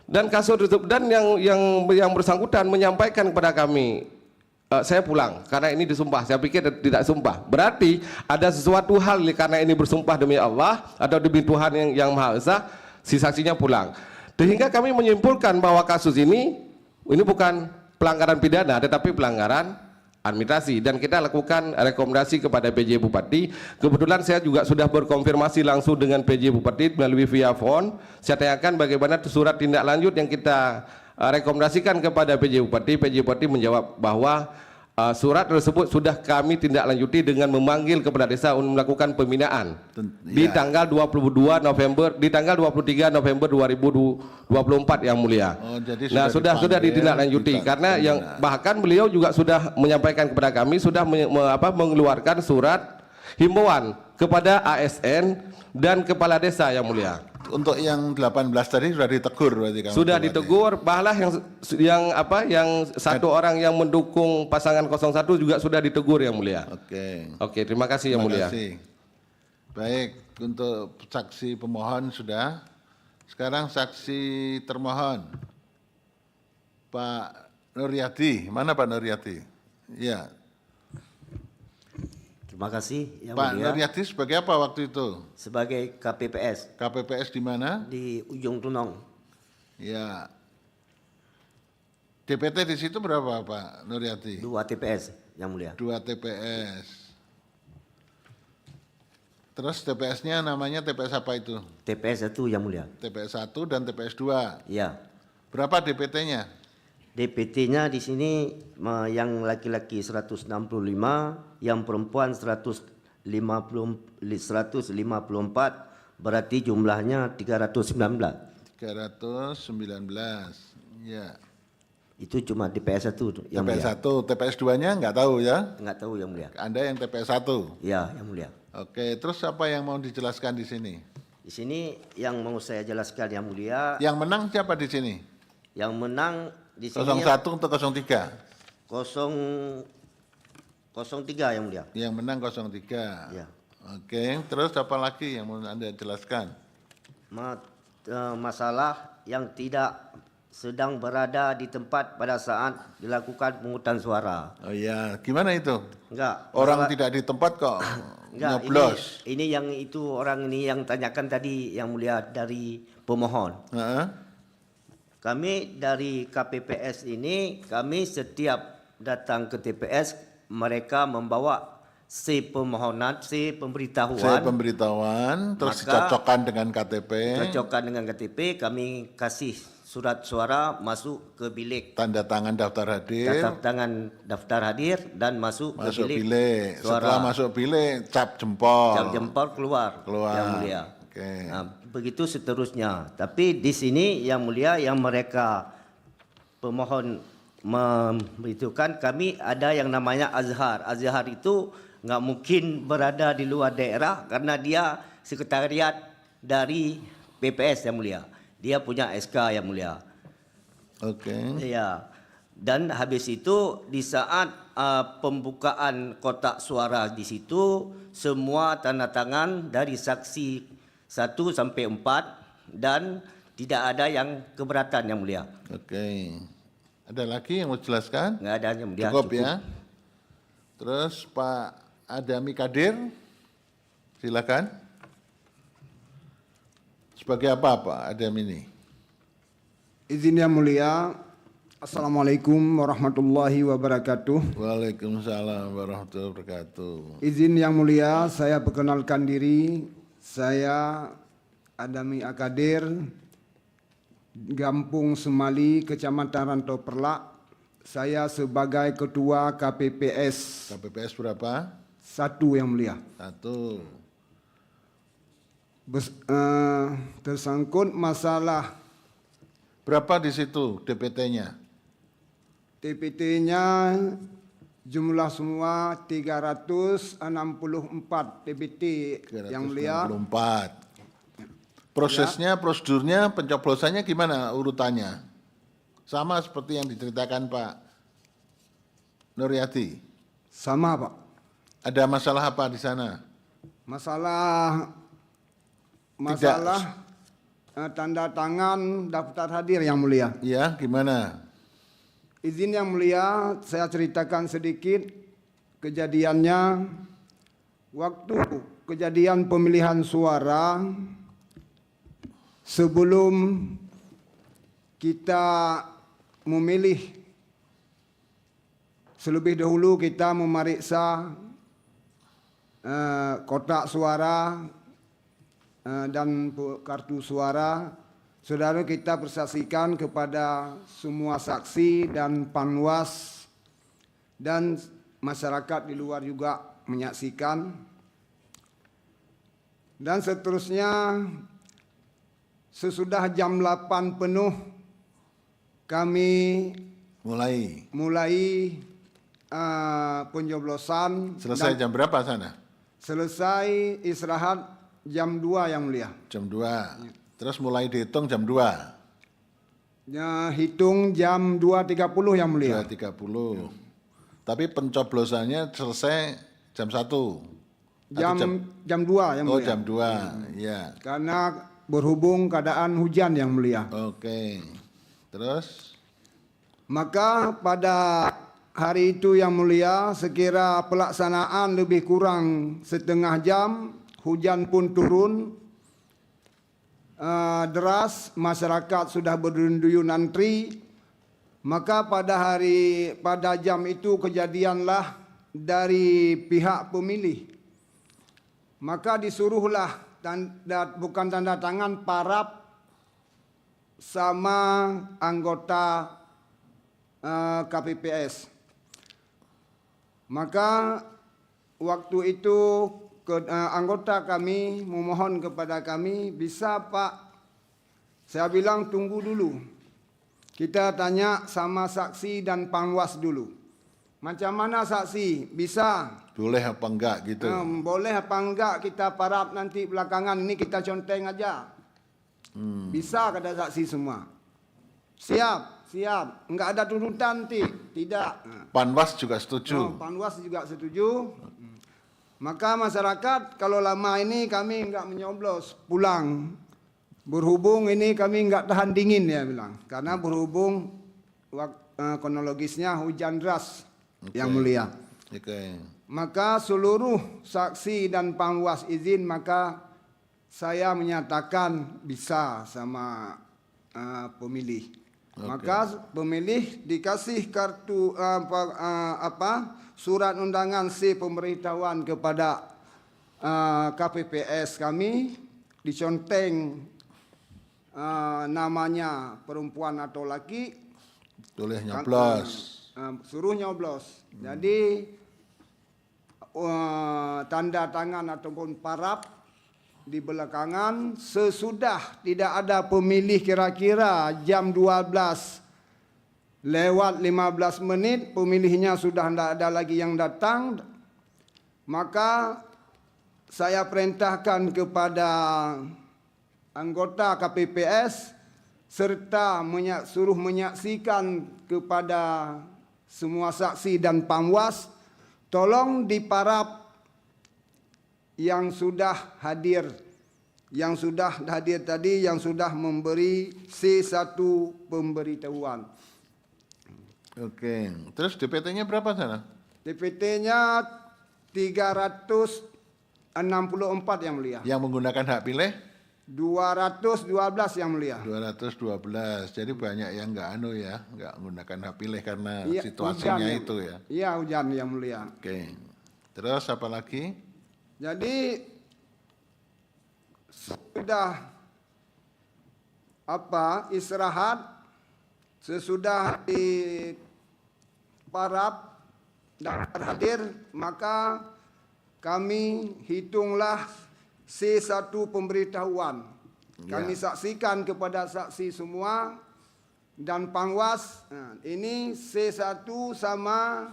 dan kasus tutup, dan yang bersangkutan menyampaikan kepada kami, saya pulang karena ini disumpah. Saya pikir tidak sumpah. Berarti ada sesuatu hal karena ini bersumpah demi Allah atau demi Tuhan yang Maha Esa, si saksinya pulang. Sehingga kami menyimpulkan bahwa kasus ini bukan pelanggaran pidana tetapi pelanggaran administrasi, dan kita lakukan rekomendasi kepada PJ Bupati. Kebetulan saya juga sudah berkonfirmasi langsung dengan PJ Bupati melalui via phone. Saya tanyakan bagaimana surat tindak lanjut yang kita rekomendasikan kepada PJ Bupati. PJ Bupati menjawab bahwa surat tersebut sudah kami tindak lanjuti dengan memanggil kepala desa untuk melakukan pembinaan di tanggal 22 November, di tanggal 23 November 2024 yang mulia. Oh, jadi nah, sudah ditindaklanjuti karena yang bahkan beliau juga sudah menyampaikan kepada kami sudah mengeluarkan surat himbauan kepada ASN dan kepala desa yang mulia. Untuk yang 18 tadi sudah ditegur berarti kamu. Sudah ditegur, bahlah yang satu orang yang mendukung pasangan 01 juga sudah ditegur yang mulia. Oke, terima kasih yang mulia. Baik, untuk saksi pemohon sudah. Sekarang saksi termohon. Pak Nuryadi, mana Pak Nuryadi? Ya. Terima kasih yang Pak mulia. Nuryadi sebagai apa waktu itu? Sebagai KPPS. KPPS di mana? Di Ujung Tunong. Ya. DPT di situ berapa Pak Nuryadi? 2 TPS yang mulia. 2 TPS. Terus TPS-nya namanya TPS apa itu? TPS 1 yang mulia. TPS 1 dan TPS 2. Iya. Berapa DPT-nya? DPT-nya di sini yang laki-laki 165, yang perempuan 154, berarti jumlahnya 319. 319, ya. Itu cuma TPS 1 yang TPS mulia. 1, TPS 2-nya enggak tahu ya? Enggak tahu yang mulia. Anda yang TPS 1? Iya, yang mulia. Oke, terus apa yang mau dijelaskan di sini? Di sini yang mau saya jelaskan yang mulia. Yang menang siapa di sini? Yang menang di sini 01 atau 03? 03 yang mulia. Yang menang 03. Ya. Oke, terus apa lagi yang mau Anda jelaskan? Masalah yang tidak sedang berada di tempat pada saat dilakukan pemungutan suara. Oh iya, gimana itu? Enggak. Orang tidak di tempat kok Enggak, nyoblos. ini yang itu orang ini yang tanyakan tadi yang mulia dari pemohon. Kami dari KPPS ini, kami setiap datang ke TPS, mereka membawa pemberitahuan. Terus Maka, dicocokkan dengan KTP. Cocokkan dengan KTP, kami kasih surat suara masuk ke bilik. Tanda tangan daftar hadir. Tanda tangan daftar hadir dan masuk ke bilik. Suara. Setelah masuk bilik, cap jempol. Cap jempol keluar. Yang mulia. Nah, begitu seterusnya. Tapi di sini yang mulia yang mereka pemohon memberitahukan kami ada yang namanya Azhar. Azhar itu nggak mungkin berada di luar daerah karena dia sekretariat dari PPS yang mulia. Dia punya SK yang mulia. Ya. Dan habis itu di saat pembukaan kotak suara di situ semua tanda tangan dari saksi 1 sampai 4 dan tidak ada yang keberatan yang mulia. Ada lagi yang mau jelaskan? Enggak ada yang mulia. Cukup ya. Terus Pak Adami Kadir, silakan. Sebagai apa Pak Adam ini? Izin yang mulia, Assalamualaikum warahmatullahi wabarakatuh. Waalaikumsalam warahmatullahi wabarakatuh. Izin yang mulia, saya perkenalkan diri. Saya Adami Akadir, Gampung Semali, Kecamatan Rantau Perlak. Saya sebagai Ketua KPPS. KPPS berapa? 1 yang mulia. 1. Tersangkut masalah. Berapa di situ DPT-nya? DPT-nya jumlah semua 364 DPT yang mulia. 364. Prosesnya, prosedurnya, pencoblosannya gimana urutannya? Sama seperti yang diceritakan Pak Nuryadi? Sama Pak. Ada masalah apa di sana? Masalah tanda tangan daftar hadir yang mulia. Ya, gimana? Izin yang mulia, saya ceritakan sedikit kejadiannya. Waktu kejadian pemilihan suara, sebelum kita memilih selebih dahulu kita memeriksa kotak suara dan kartu suara. Saudara, kita persaksikan kepada semua saksi dan panwas dan masyarakat di luar juga menyaksikan. Dan seterusnya, sesudah jam 8 penuh, kami mulai pencoblosan. Selesai jam berapa sana? Selesai istirahat jam 2 yang mulia. Jam 2. Terus mulai dihitung jam 2. Ya, hitung jam 2.30 yang mulia. 2.30. Tapi pencoblosannya selesai jam 1. Jam 2 yang mulia. Oh, jam 2. Ya. Karena berhubung keadaan hujan yang mulia. Oke. Terus? Maka pada hari itu yang mulia, sekira pelaksanaan lebih kurang setengah jam, hujan pun turun deras, masyarakat sudah berduyun antri. Maka pada jam itu kejadianlah dari pihak pemilih. Maka disuruhlah bukan tanda tangan parab sama anggota KPPS. Maka waktu itu anggota kami memohon kepada kami, bisa Pak, saya bilang tunggu dulu. Kita tanya sama saksi dan panwas dulu. Macam mana saksi? Bisa. Boleh apa enggak gitu? Boleh apa enggak kita parab nanti belakangan ini kita conteng aja. Bisa kata saksi semua. Siap. Enggak ada tuntutan tidak. Panwas juga setuju. Panwas juga setuju. Maka masyarakat kalau lama ini kami enggak menyoblos, pulang. Berhubung ini kami enggak tahan dingin ya bilang. Karena berhubung kronologisnya hujan deras yang mulia. Maka seluruh saksi dan panwas izin, maka saya menyatakan bisa sama pemilih. Maka pemilih dikasih kartu surat undangan C pemberitahuan kepada KPPS kami, diconteng namanya perempuan atau laki, boleh nyoblos, suruh nyoblos. Jadi tanda tangan ataupun parab di belakangan. Sesudah tidak ada pemilih, kira-kira jam 12 lewat 15 menit, pemilihnya sudah tidak ada lagi yang datang. Maka saya perintahkan kepada anggota KPPS serta suruh menyaksikan kepada semua saksi dan panwas, tolong diparab yang sudah hadir, tadi, yang sudah memberi C1 pemberitahuan. Oke, terus DPT-nya berapa sana? DPT-nya 364 yang mulia. Yang menggunakan hak pilih? 212 yang mulia. 212, jadi banyak yang enggak menggunakan hak pilih karena situasinya hujan, itu ya. Iya, hujan yang mulia. Oke, terus apa lagi? Jadi sudah istirahat, sesudah di parab dan hadir, maka kami hitunglah C1 pemberitahuan. Kami saksikan kepada saksi semua dan panwas. Ini C1 sama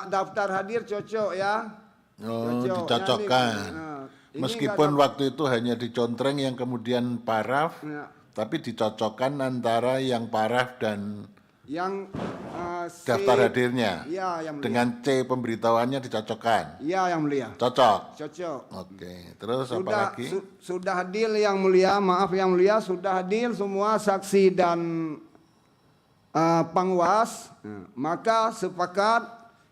daftar hadir cocok ya. Oh, dicocokkan. Meskipun waktu itu hanya dicontreng yang kemudian paraf, tapi dicocokkan antara yang paraf dan yang daftar hadirnya. Ya, yang mulia. Dengan C pemberitahuannya dicocokkan. Iya, yang mulia. Cocok. Oke, terus apa lagi? Sudah hadir yang mulia, maaf yang mulia, sudah hadir semua saksi dan panwas. Maka sepakat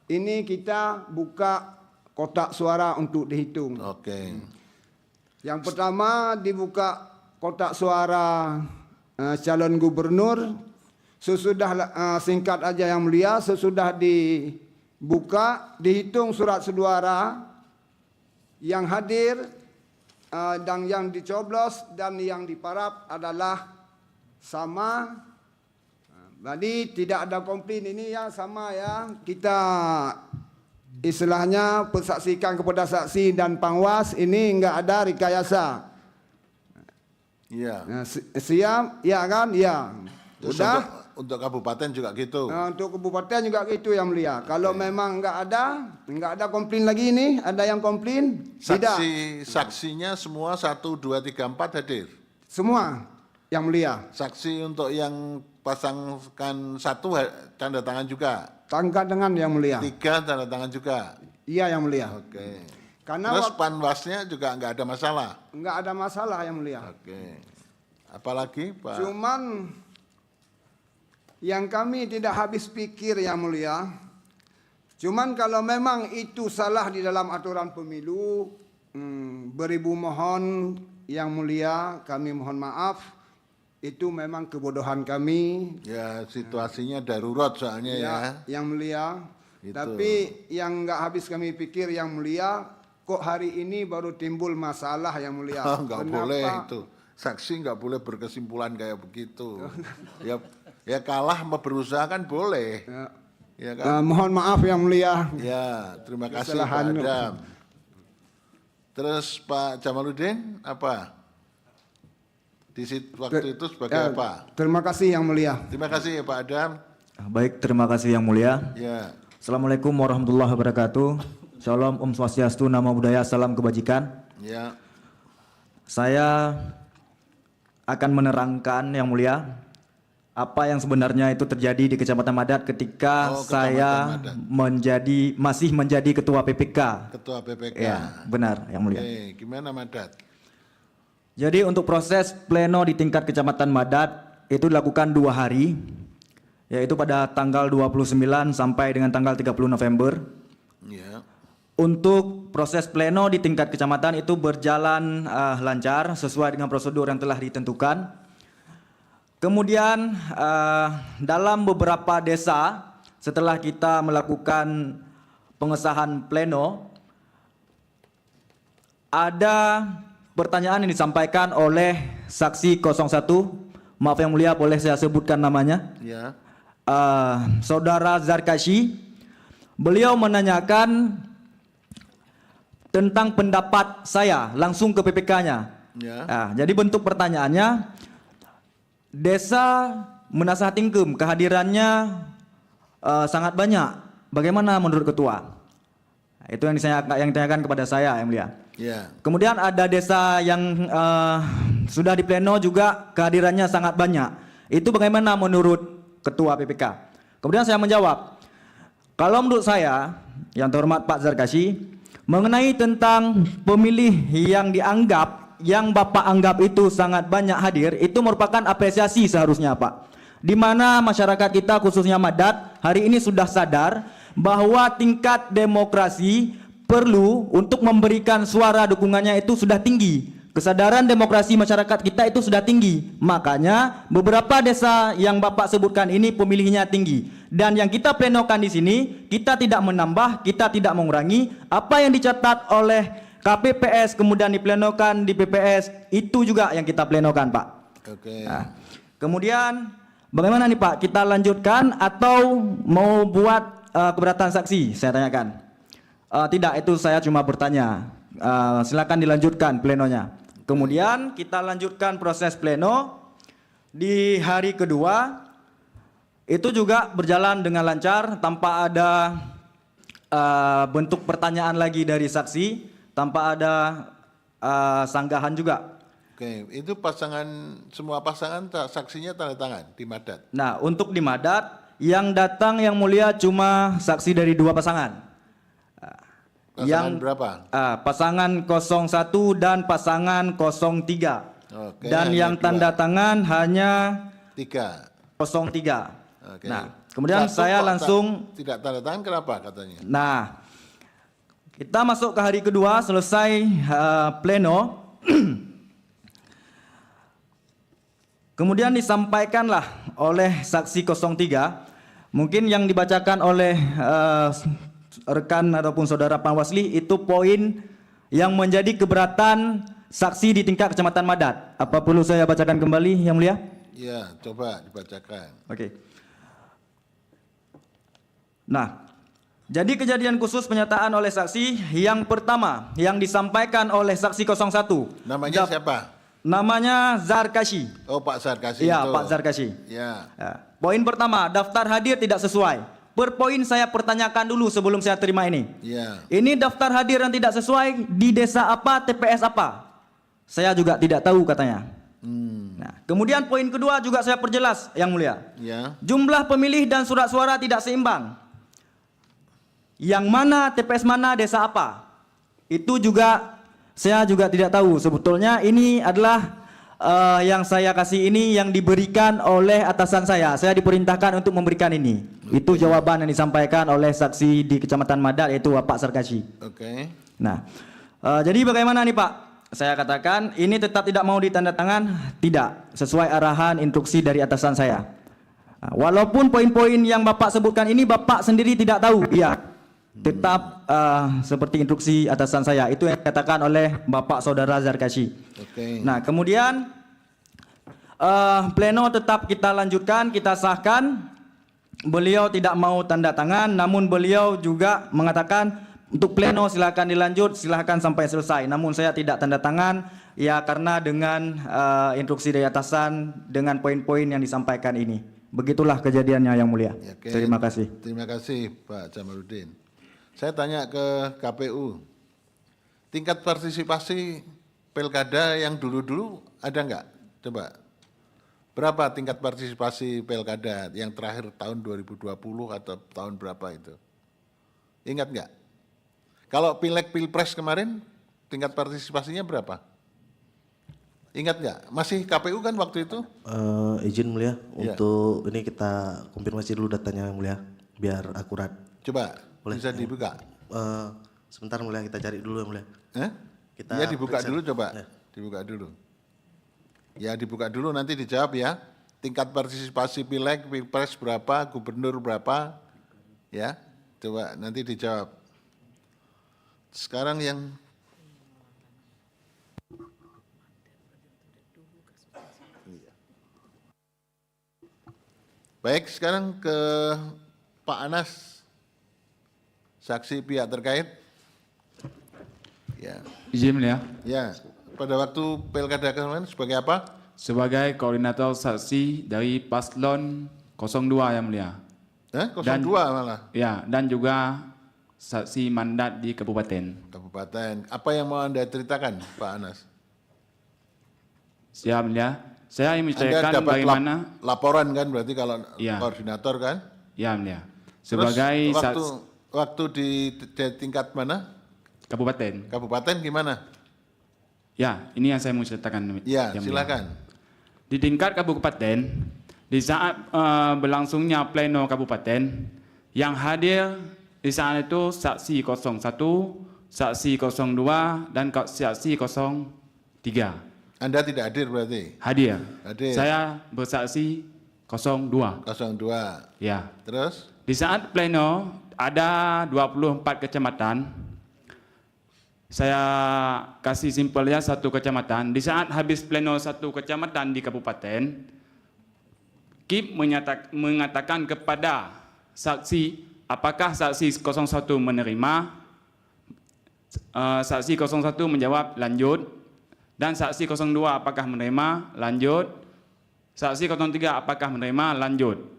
ini kita buka kotak suara untuk dihitung. Oke. Yang pertama dibuka kotak suara calon gubernur, sesudah singkat aja Yang Mulia, sesudah dibuka, dihitung surat suara yang hadir dan yang dicoblos dan yang diparap adalah sama. Jadi tidak ada komplain, ini ya sama ya. Kita istilahnya persaksikan kepada saksi dan pengawas, ini enggak ada rekayasa. Iya. Siap, ya kan? Ya. Terus Udah. untuk kabupaten juga gitu. Untuk kabupaten juga gitu Yang Mulia. Kalau memang enggak ada komplain lagi ini, ada yang komplain? Tidak. Saksinya semua 1, 2, 3, 4 hadir. Semua Yang Mulia. Saksi untuk yang pasangkan 1 tanda tangan juga. Tanda tangan Yang Mulia. 3 tanda tangan juga. Iya Yang Mulia. Oke. Karena Terus panwasnya juga enggak ada masalah. enggak ada masalah Yang Mulia. Oke. Apalagi Pak? Cuman yang kami tidak habis pikir Yang Mulia, cuman kalau memang itu salah di dalam aturan pemilu, beribu mohon Yang Mulia, kami mohon maaf, itu memang kebodohan kami. Ya situasinya darurat soalnya ya. Yang Mulia. Itu. Tapi yang enggak habis kami pikir Yang Mulia, kok hari ini baru timbul masalah Yang Mulia. Enggak boleh itu. Saksi enggak boleh berkesimpulan kayak begitu. Ya kalah sama berusaha kan boleh. Ya kan? Mohon maaf Yang Mulia. Ya, terima kasih Kesalahan. Pak Adam. Terus Pak Jamaluddin apa? Waktu itu sebagai apa? Terima kasih Yang Mulia. Terima kasih ya Pak Adam. Baik, terima kasih Yang Mulia. Ya. Assalamualaikum warahmatullahi wabarakatuh. Shalom, Om Swastiastu, Namo Buddhaya, Salam Kebajikan. Ya. Saya akan menerangkan Yang Mulia apa yang sebenarnya itu terjadi di Kecamatan Madat ketika saya masih menjadi Ketua PPK. Ketua PPK. Ya, benar Yang Mulia. Oke, gimana Madat? Jadi untuk proses pleno di tingkat Kecamatan Madat itu dilakukan 2 hari, yaitu pada tanggal 29 sampai dengan tanggal 30 November. Ya. Untuk proses pleno di tingkat kecamatan itu berjalan lancar sesuai dengan prosedur yang telah ditentukan. Kemudian dalam beberapa desa setelah kita melakukan pengesahan pleno, ada pertanyaan yang disampaikan oleh saksi 01. Maaf Yang Mulia, boleh saya sebutkan namanya? Ya. Saudara Zarkashi. Beliau menanyakan tentang pendapat saya langsung ke PPK-nya. Ya. Nah, jadi bentuk pertanyaannya, desa Menasatingkem kehadirannya sangat banyak. Bagaimana menurut ketua? Itu yang ditanyakan kepada saya, Yang Mulia. Ya. Kemudian ada desa yang sudah di pleno juga kehadirannya sangat banyak. Itu bagaimana menurut ketua PPK? Kemudian saya menjawab, kalau menurut saya, yang terhormat Pak Zarkashi, mengenai tentang pemilih yang dianggap, yang Bapak anggap itu sangat banyak hadir, itu merupakan apresiasi seharusnya Pak. Di mana masyarakat kita khususnya Madat hari ini sudah sadar bahwa tingkat demokrasi perlu untuk memberikan suara dukungannya itu sudah tinggi. Kesadaran demokrasi masyarakat kita itu sudah tinggi. Makanya beberapa desa yang Bapak sebutkan ini pemilihnya tinggi. Dan yang kita plenokan di sini, kita tidak menambah, kita tidak mengurangi. Apa yang dicatat oleh KPPS kemudian diplenokan di PPS, itu juga yang kita plenokan Pak. Oke. Nah, kemudian bagaimana nih Pak? Kita lanjutkan atau mau buat keberatan saksi? Saya tanyakan. Tidak, itu saya cuma bertanya. Silakan dilanjutkan plenonya. Kemudian kita lanjutkan proses pleno di hari kedua. Itu juga berjalan dengan lancar tanpa ada bentuk pertanyaan lagi dari saksi, tanpa ada sanggahan juga. Oke, itu semua pasangan saksinya tanda tangan di Madat. Nah, untuk di Madat yang datang Yang Mulia cuma saksi dari 2 pasangan. Pasangan berapa? Pasangan 01 dan pasangan 03. Oke, dan yang tanda tangan hanya 3. 03. Oke. Nah, kemudian saya langsung tidak tanda tangan kenapa katanya? Nah, kita masuk ke hari kedua selesai pleno. Kemudian disampaikanlah oleh saksi 03, mungkin yang dibacakan oleh rekan ataupun saudara Panwasli itu poin yang menjadi keberatan saksi di tingkat Kecamatan Madat. Apa perlu saya bacakan kembali, Yang Mulia? Ya, coba dibacakan. Oke. Nah, jadi kejadian khusus penyataan oleh saksi yang pertama yang disampaikan oleh saksi 01. Namanya siapa? Namanya Zarkashi. Oh, Pak Zarkashi. Iya, itu. Pak Zarkashi. Ya. Ya. Poin pertama, daftar hadir tidak sesuai. Per poin saya pertanyakan dulu sebelum saya terima ini. Ya. Ini daftar hadir yang tidak sesuai di desa apa, TPS apa? Saya juga tidak tahu katanya. Nah, kemudian poin kedua juga saya perjelas, Yang Mulia. Ya. Jumlah pemilih dan surat suara tidak seimbang. Yang mana, TPS mana, desa apa? Itu juga saya juga tidak tahu. Sebetulnya ini adalah yang saya kasih ini yang diberikan oleh atasan saya. Saya diperintahkan untuk memberikan ini. Itu jawaban yang disampaikan oleh saksi di Kecamatan Madat, yaitu Pak Sarkashi. Oke. Nah, jadi bagaimana nih Pak? Saya katakan ini tetap tidak mau ditandatangan, tidak sesuai arahan instruksi dari atasan saya. Nah, walaupun poin-poin yang Bapak sebutkan ini Bapak sendiri tidak tahu, iya. Tetap seperti instruksi atasan saya. Itu yang dikatakan oleh Bapak Saudara Zarkashi. Oke. Nah, kemudian pleno tetap kita lanjutkan, kita sahkan. Beliau tidak mau tanda tangan, namun beliau juga mengatakan untuk pleno silakan dilanjut, silakan sampai selesai. Namun saya tidak tanda tangan, ya karena dengan instruksi dari atasan dengan poin-poin yang disampaikan ini. Begitulah kejadiannya, Yang Mulia. Oke. Terima kasih. Terima kasih Pak Jamaluddin. Saya tanya ke KPU, tingkat partisipasi pilkada yang dulu-dulu ada nggak? Coba, berapa tingkat partisipasi pilkada yang terakhir tahun 2020 atau tahun berapa itu? Ingat nggak? Kalau pileg pilpres kemarin, tingkat partisipasinya berapa? Ingat nggak? Masih KPU kan waktu itu? Izin Mulia, Ya. untuk ini kita konfirmasi dulu datanya Mulia, biar akurat. Coba. Boleh, bisa dibuka? Sebentar Mulia, kita cari dulu Mulia. Kita ya dibuka periksa. dulu coba, dibuka dulu. Ya dibuka dulu nanti dijawab ya. Tingkat partisipasi pileg, pilpres berapa, gubernur berapa, ya. Coba nanti dijawab. Sekarang yang baik, sekarang ke Pak Anas. Saksi pihak terkait. Ya. Izin Mulia. Ya. Pada waktu pilkada kemarin sebagai apa? Sebagai koordinator saksi dari Paslon 02 Yang Mulia. 02 malah. Ya, dan juga saksi mandat di kabupaten. Kabupaten. Apa yang mau Anda ceritakan, Pak Anas? Siap Mulia. Saya ingin Anda menceritakan dapat bagaimana laporan kan berarti kalau Ya. koordinator kan? Ya Mulia. Terus Sebagai waktu di tingkat mana? kabupaten. Kabupaten gimana? Ya, ini yang saya mau ceritakan. Ya, Yang Mulia. silakan. Di tingkat kabupaten, di saat berlangsungnya pleno kabupaten, yang hadir di saat itu saksi 01, saksi 02, dan saksi 03. Anda tidak hadir berarti? Hadir. Hadir. Saya bersaksi 02. 02. Ya. Terus? Di saat pleno ada 24 kecamatan. Saya kasih simpelnya satu kecamatan. Di saat habis pleno satu kecamatan di kabupaten, KIP mengatakan kepada saksi apakah saksi 01 menerima. Saksi 01 menjawab lanjut. Dan saksi 02 apakah menerima? Lanjut. Saksi 03 apakah menerima? Lanjut.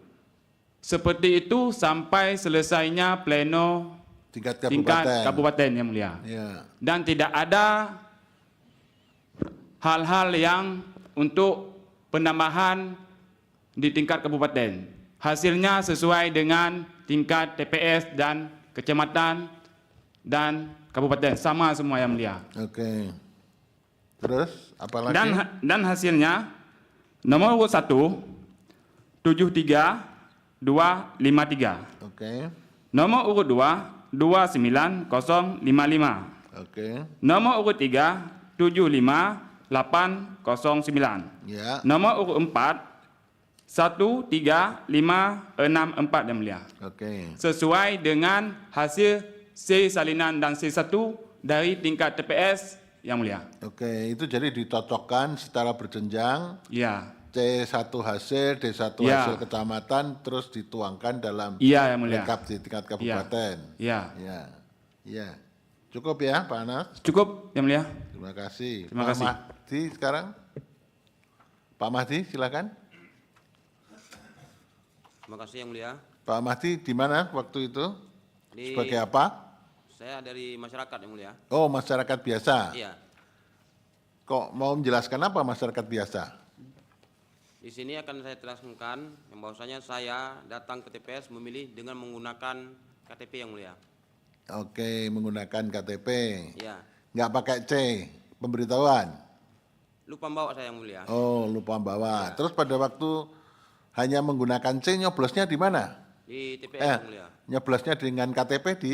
Seperti itu sampai selesainya pleno tingkat kabupaten Yang Mulia. Ya. Dan tidak ada hal-hal yang untuk penambahan di tingkat kabupaten. Hasilnya sesuai dengan tingkat TPS dan kecamatan dan kabupaten, sama semua Yang Mulia. Oke. Terus apa lagi? Dan hasilnya nomor urut 1 73253. Oke. Nomor urut 2 29055. Oke. Nomor urut 3 75111. 809. Ya. Nomor urut 4 13564 yang mulia. Oke. Sesuai dengan hasil C salinan dan C1 dari tingkat TPS yang mulia. Oke, itu jadi dicocokkan secara berjenjang. Ya. C1 hasil, D1 Ya. hasil kecamatan, terus dituangkan dalam Iya, yang mulia. rekap di tingkat kabupaten. Ya. Ya. Ya. Cukup ya, Pak Anas? Cukup, yang mulia. Terima kasih. Terima Pak kasih. Mahdi sekarang. Pak Mahdi, silakan. Terima kasih yang mulia. Pak Mahdi di mana waktu itu? Di- Sebagai apa? Saya dari masyarakat yang mulia. Oh, masyarakat biasa. Iya. Kok mau menjelaskan apa masyarakat biasa? Di sini akan saya jelaskan yang bahwasanya saya datang ke TPS memilih dengan menggunakan KTP yang mulia. Oke, menggunakan KTP. Iya. Nggak pakai C, pemberitahuan. Lupa bawa saya yang mulia. Oh, lupa bawa. Terus pada waktu hanya menggunakan C, nyoblosnya di mana? Di TPS yang mulia. Nyoblosnya dengan KTP di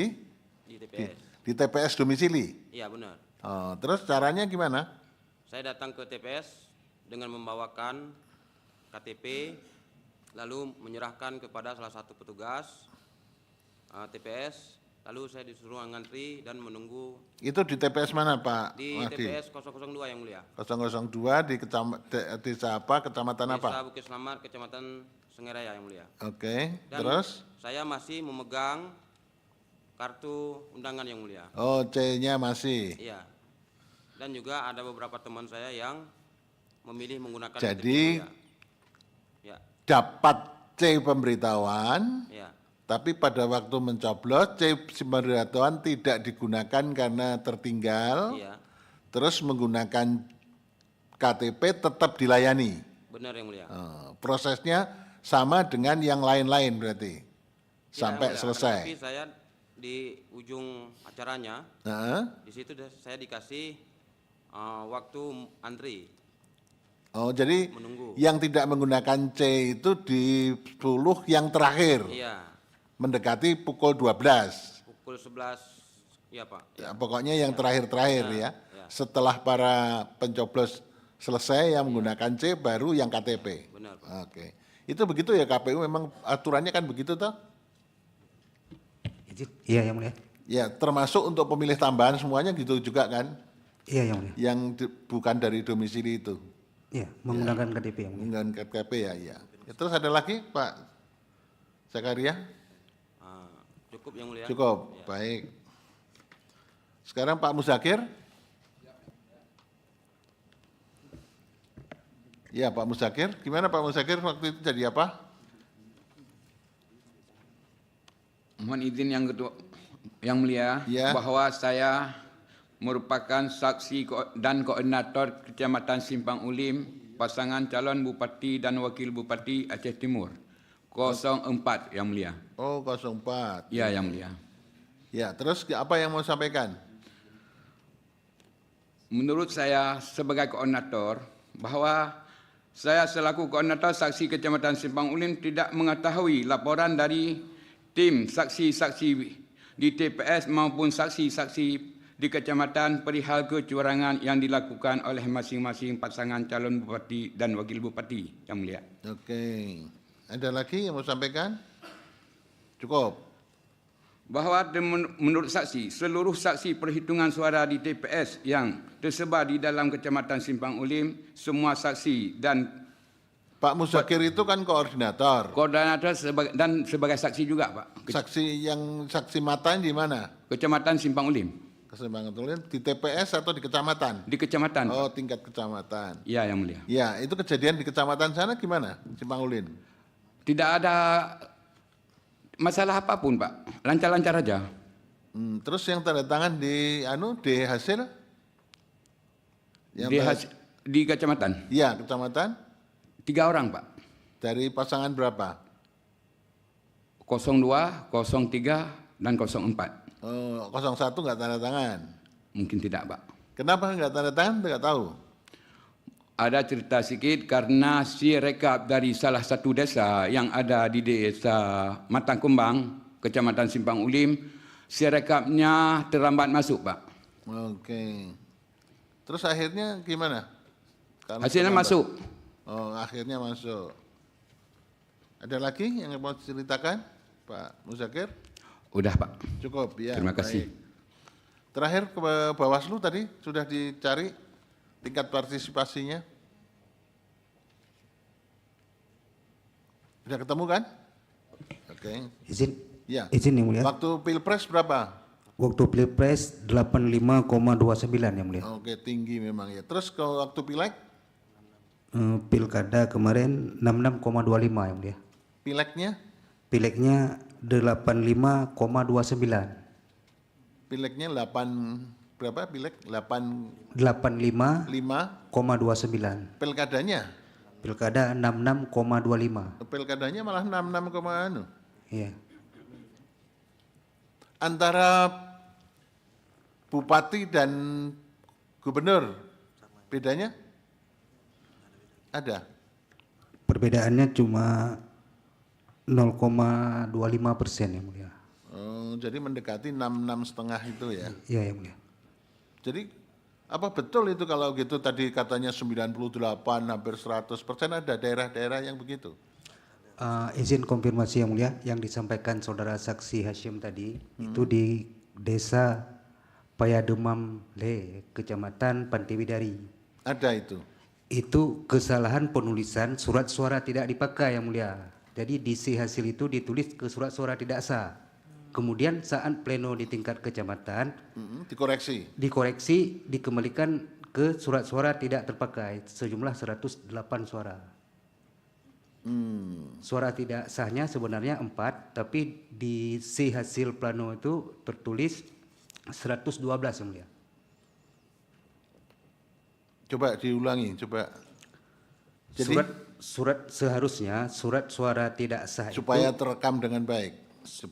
Di TPS. di TPS domisili. Iya benar. Oh, terus caranya gimana? Saya datang ke TPS dengan membawakan KTP lalu menyerahkan kepada salah satu petugas TPS, lalu saya disuruh ngantri dan menunggu Itu di TPS mana, Pak? di Mahdi? TPS 002 yang mulia. 002 di desa apa? Kecamatan apa? Desa Bukit Selamat, Kecamatan Sengeraya yang mulia. Oke, Dan terus? saya masih memegang kartu undangan yang mulia. Oh, C-nya masih. Iya. Dan juga ada beberapa teman saya yang memilih menggunakan Jadi, KTP yang mulia. Ya. dapat C pemberitahuan, Ya. tapi pada waktu mencoblos C pemberitahuan tidak digunakan karena tertinggal, Iya. terus menggunakan KTP tetap dilayani. Benar yang mulia. Prosesnya sama dengan yang lain-lain berarti, Ya, sampai yang mulia. selesai. Tapi saya di ujung acaranya, Heeh. di situ saya dikasih waktu antri. Oh, jadi Menunggu. yang tidak menggunakan C itu di 10 yang terakhir, Iya. mendekati pukul 12. Pukul 11, ya Pak. Ya, pokoknya yang terakhir-terakhir ya. Setelah para pencoblos selesai yang menggunakan C, baru yang KTP. Benar, Pak. Oke. Itu begitu ya KPU, memang aturannya kan begitu toh? Iya yang mulia. Ya, termasuk untuk pemilih tambahan semuanya gitu juga kan? Iya yang mulia. Yang bukan dari domisili itu. Iya, menggunakan KTP yang mulia. Menggunakan KTP ya, iya. Ya, terus ada lagi Pak Zakaria? Cukup yang mulia. Cukup, baik. Sekarang Pak Muzakir. Ya Pak Muzakir, gimana Pak Muzakir waktu itu jadi apa? Mohon izin yang kedua, yang mulia, bahwa saya merupakan saksi dan koordinator Kecamatan Simpang Ulim, pasangan calon Bupati dan Wakil Bupati Aceh Timur, 04 yang mulia. Oh, 04. Ya, yang mulia. Ya, terus apa yang mau sampaikan? Menurut saya sebagai koordinator, bahwa saya selaku koordinator saksi Kecamatan Simpang Ulim tidak mengetahui laporan dari tim saksi-saksi di TPS maupun saksi-saksi di kecamatan perihal kecurangan yang dilakukan oleh masing-masing pasangan calon bupati dan wakil bupati yang mulia. Oke. Ada lagi yang mau sampaikan? Cukup. Bahwa menurut saksi, seluruh saksi perhitungan suara di TPS yang tersebar di dalam kecamatan Simpang Ulim, semua saksi dan Pak Muzakir itu kan koordinator. Koordinator dan sebagai saksi juga, Pak. Saksi mata di mana? Kecamatan Simpang Ulim. Simpang Ulim di TPS atau di kecamatan? Di kecamatan. Oh, tingkat kecamatan. Iya, yang mulia. Ya, itu kejadian di kecamatan sana gimana? Simpang Ulim. Tidak ada masalah apapun, Pak. Lancar-lancar aja. Terus yang tanda tangan di D hasil? Di kecamatan? Iya, kecamatan. 3 orang, Pak. Dari pasangan berapa? 02, 03, dan 04. Oh, 01 nggak tanda tangan? Mungkin tidak, Pak. Kenapa nggak tanda tangan? Nggak tahu. Ada cerita sedikit karena si rekap dari salah satu desa yang ada di desa Matang Kumbang, Kecamatan Simpang Ulim, si rekapnya terlambat masuk, Pak. Oke. Terus akhirnya gimana? Hasilnya masuk. Oh, akhirnya masuk. Ada lagi yang mau diceritakan, Pak Muzakir? Udah, Pak. Cukup, ya. Terima kasih. Baik. Terakhir ke Bawaslu tadi sudah dicari tingkat partisipasinya. Sudah ketemu kan? Oke. Izin. Ya. Izin yang mulia. Waktu Pilpres berapa? Waktu Pilpres 85,29 yang mulia. Oke, tinggi memang ya. Terus kalau waktu Pileg? Pilkada kemarin 66,25 yang mulia. Pilegnya? Pilegnya 85,29. Pilegnya 8 berapa Pileg? 85,29. Pilkadanya? Pilkada 66,25. Pilkadanya malah 66, Iya. Antara bupati dan gubernur bedanya ada? Perbedaannya cuma 0,25% yang mulia. Jadi mendekati 66,5 itu ya? Iya yang mulia. Jadi apa betul itu kalau gitu tadi katanya 98 hampir 100%, ada daerah-daerah yang begitu? Izin konfirmasi yang mulia, yang disampaikan saudara saksi Hashim tadi itu di desa Payademam Le, Kecamatan Pantiwidari. Ada itu? Itu kesalahan penulisan surat suara tidak dipakai yang mulia. Jadi di hasil itu ditulis ke surat suara tidak sah. Kemudian saat pleno di tingkat kecamatan dikoreksi, dikembalikan ke surat suara tidak terpakai sejumlah 108 suara. Suara tidak sahnya sebenarnya 4, tapi di hasil pleno itu tertulis 112 yang mulia. Coba diulangi, coba. Jadi surat seharusnya surat suara tidak sah supaya itu, terekam dengan baik.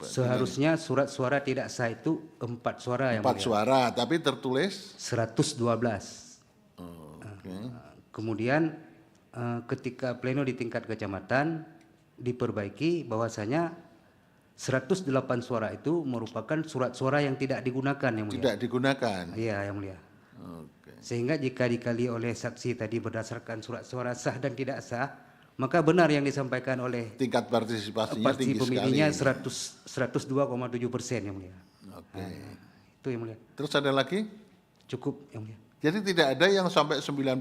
Seharusnya surat suara tidak sah itu 4 suara yang 4 mulia. suara, tapi tertulis 112. Kemudian ketika pleno di tingkat kecamatan diperbaiki bahwasanya 108 suara itu merupakan surat suara yang tidak digunakan yang mulia. Tidak digunakan. Iya yang mulia. Sehingga jika dikali oleh saksi tadi berdasarkan surat suara sah dan tidak sah, maka benar yang disampaikan oleh tingkat partisipasinya tinggi pemilihnya sekali. 102,7% yang mulia. Oke. Itu yang mulia. Terus ada lagi? Cukup yang mulia. Jadi tidak ada yang sampai 98%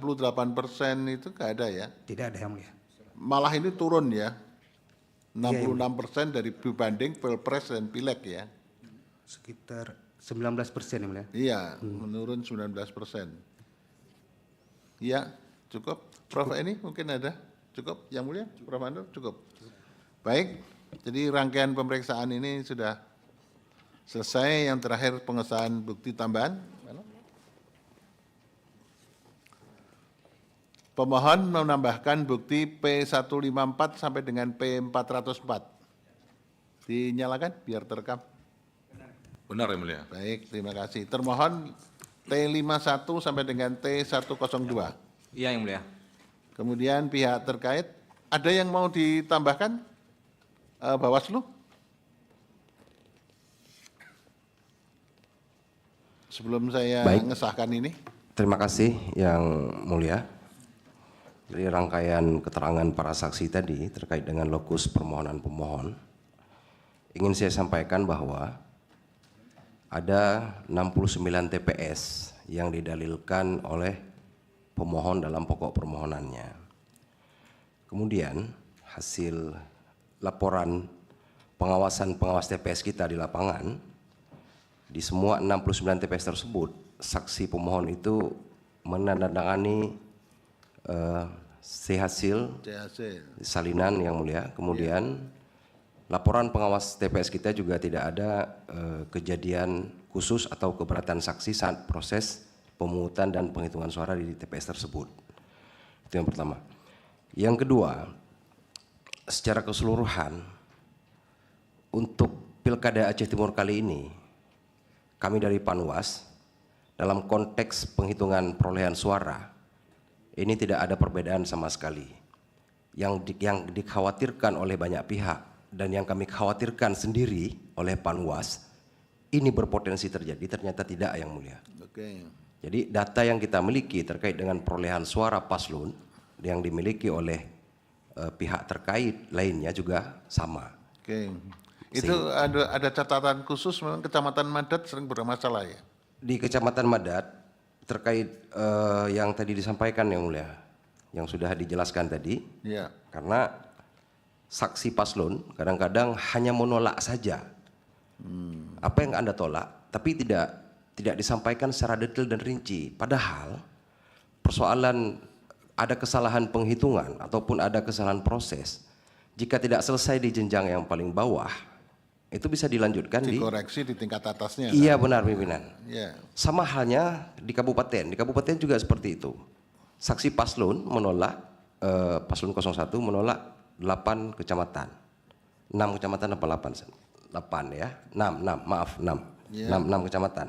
itu nggak ada ya? Tidak ada yang mulia. Malah ini turun ya? 66% dari dibanding Pilpres dan Pileg ya? Sekitar 19% yang mulia. Iya, menurun 19%. Iya, cukup. Prof ini mungkin ada? Cukup yang mulia? Prof Anwar cukup. Baik, jadi rangkaian pemeriksaan ini sudah selesai. Yang terakhir pengesahan bukti tambahan. Pemohon menambahkan bukti P154 sampai dengan P404. Dinyalakan biar terekam. Benar, Yang Mulia. Baik, terima kasih. Termohon T51 sampai dengan T102. Iya, Yang Mulia. Kemudian pihak terkait, ada yang mau ditambahkan? Bawaslu? Sebelum saya mengesahkan ini. Terima kasih Yang Mulia. Dari rangkaian keterangan para saksi tadi terkait dengan lokus permohonan pemohon, ingin saya sampaikan bahwa ada 69 TPS yang didalilkan oleh pemohon dalam pokok permohonannya. Kemudian hasil laporan pengawas TPS kita di lapangan, di semua 69 TPS tersebut, saksi pemohon itu menandatangani hasil salinan Yang Mulia. Kemudian laporan pengawas TPS kita juga tidak ada kejadian khusus atau keberatan saksi saat proses pemungutan dan penghitungan suara di TPS tersebut. Itu yang pertama. Yang kedua, secara keseluruhan untuk Pilkada Aceh Timur kali ini, kami dari Panwas dalam konteks penghitungan perolehan suara ini tidak ada perbedaan sama sekali. Yang dikhawatirkan oleh banyak pihak dan yang kami khawatirkan sendiri oleh Panwas, ini berpotensi terjadi, ternyata tidak Yang Mulia. Oke. Jadi data yang kita miliki terkait dengan perolehan suara paslon yang dimiliki oleh pihak terkait lainnya juga sama. Oke. Itu ada catatan khusus memang Kecamatan Madat sering bermasalah ya? Di Kecamatan Madat terkait yang tadi disampaikan yang mulia, yang sudah dijelaskan tadi, ya. Karena saksi paslon kadang-kadang hanya menolak saja apa yang Anda tolak, tapi tidak disampaikan secara detail dan rinci. Padahal persoalan ada kesalahan penghitungan ataupun ada kesalahan proses, jika tidak selesai di jenjang yang paling bawah, itu bisa dilanjutkan dikoreksi di tingkat atasnya. Iya benar pimpinan. Ya. Sama halnya di kabupaten juga seperti itu. Saksi paslon menolak, paslon 01 menolak 8 kecamatan. 6 kecamatan apa 8? 8 ya, 6 kecamatan.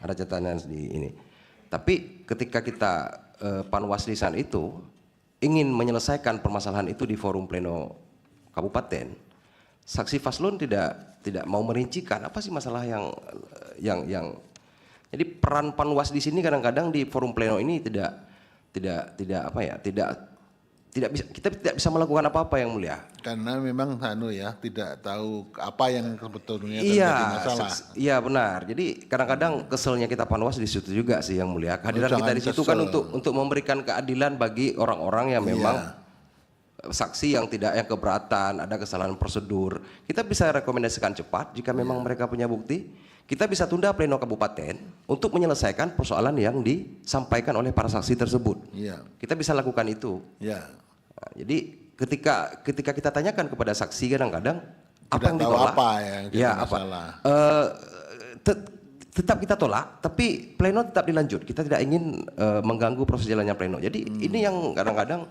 Ada catatan di ini. Tapi ketika kita Panwaslisan itu ingin menyelesaikan permasalahan itu di forum pleno kabupaten, saksi paslon tidak mau merincikan apa sih masalah yang jadi peran Panwas di sini kadang-kadang di forum pleno ini tidak kita tidak bisa melakukan apa-apa yang mulia. Karena memang tidak tahu apa yang sebetulnya terjadi masalah. Iya benar. Jadi kadang-kadang keselnya kita Panwas di situ juga sih yang mulia. Kehadiran kita di situ kan untuk memberikan keadilan bagi orang-orang yang memang saksi yang keberatan, ada kesalahan prosedur. Kita bisa rekomendasikan cepat jika memang mereka punya bukti. Kita bisa tunda pleno kabupaten untuk menyelesaikan persoalan yang disampaikan oleh para saksi tersebut. Iya. Kita bisa lakukan itu. Ya. Nah, jadi ketika kita tanyakan kepada saksi kadang-kadang apa yang tahu ditolak, apa yang masalah. Tetap kita tolak, tapi pleno tetap dilanjut. Kita tidak ingin mengganggu proses jalannya pleno. Jadi ini yang kadang-kadang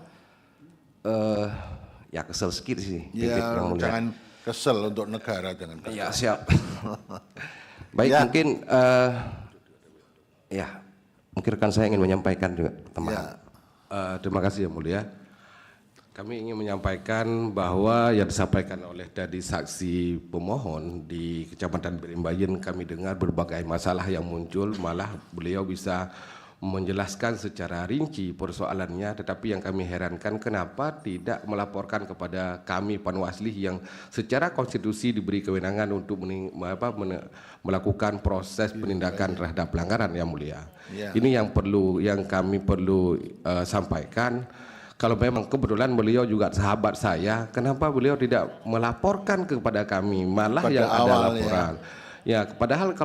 ya kesel sedikit sih. Ya, jangan kesel untuk negara, jangan kesel. Ya siap. Baik ya. Mungkin mungkin rekan saya ingin menyampaikan juga teman. Ya. Terima kasih yang mulia. Kami ingin menyampaikan bahwa yang disampaikan oleh tadi saksi pemohon di Kecamatan Berimbayin, kami dengar berbagai masalah yang muncul, malah beliau bisa menjelaskan secara rinci persoalannya, tetapi yang kami herankan kenapa tidak melaporkan kepada kami Panwasli yang secara konstitusi diberi kewenangan untuk melakukan proses penindakan terhadap pelanggaran yang mulia. Ini yang kami perlu sampaikan. Kalau memang kebetulan beliau juga sahabat saya, kenapa beliau tidak melaporkan kepada kami, malah pada yang ada laporan. Ya, padahal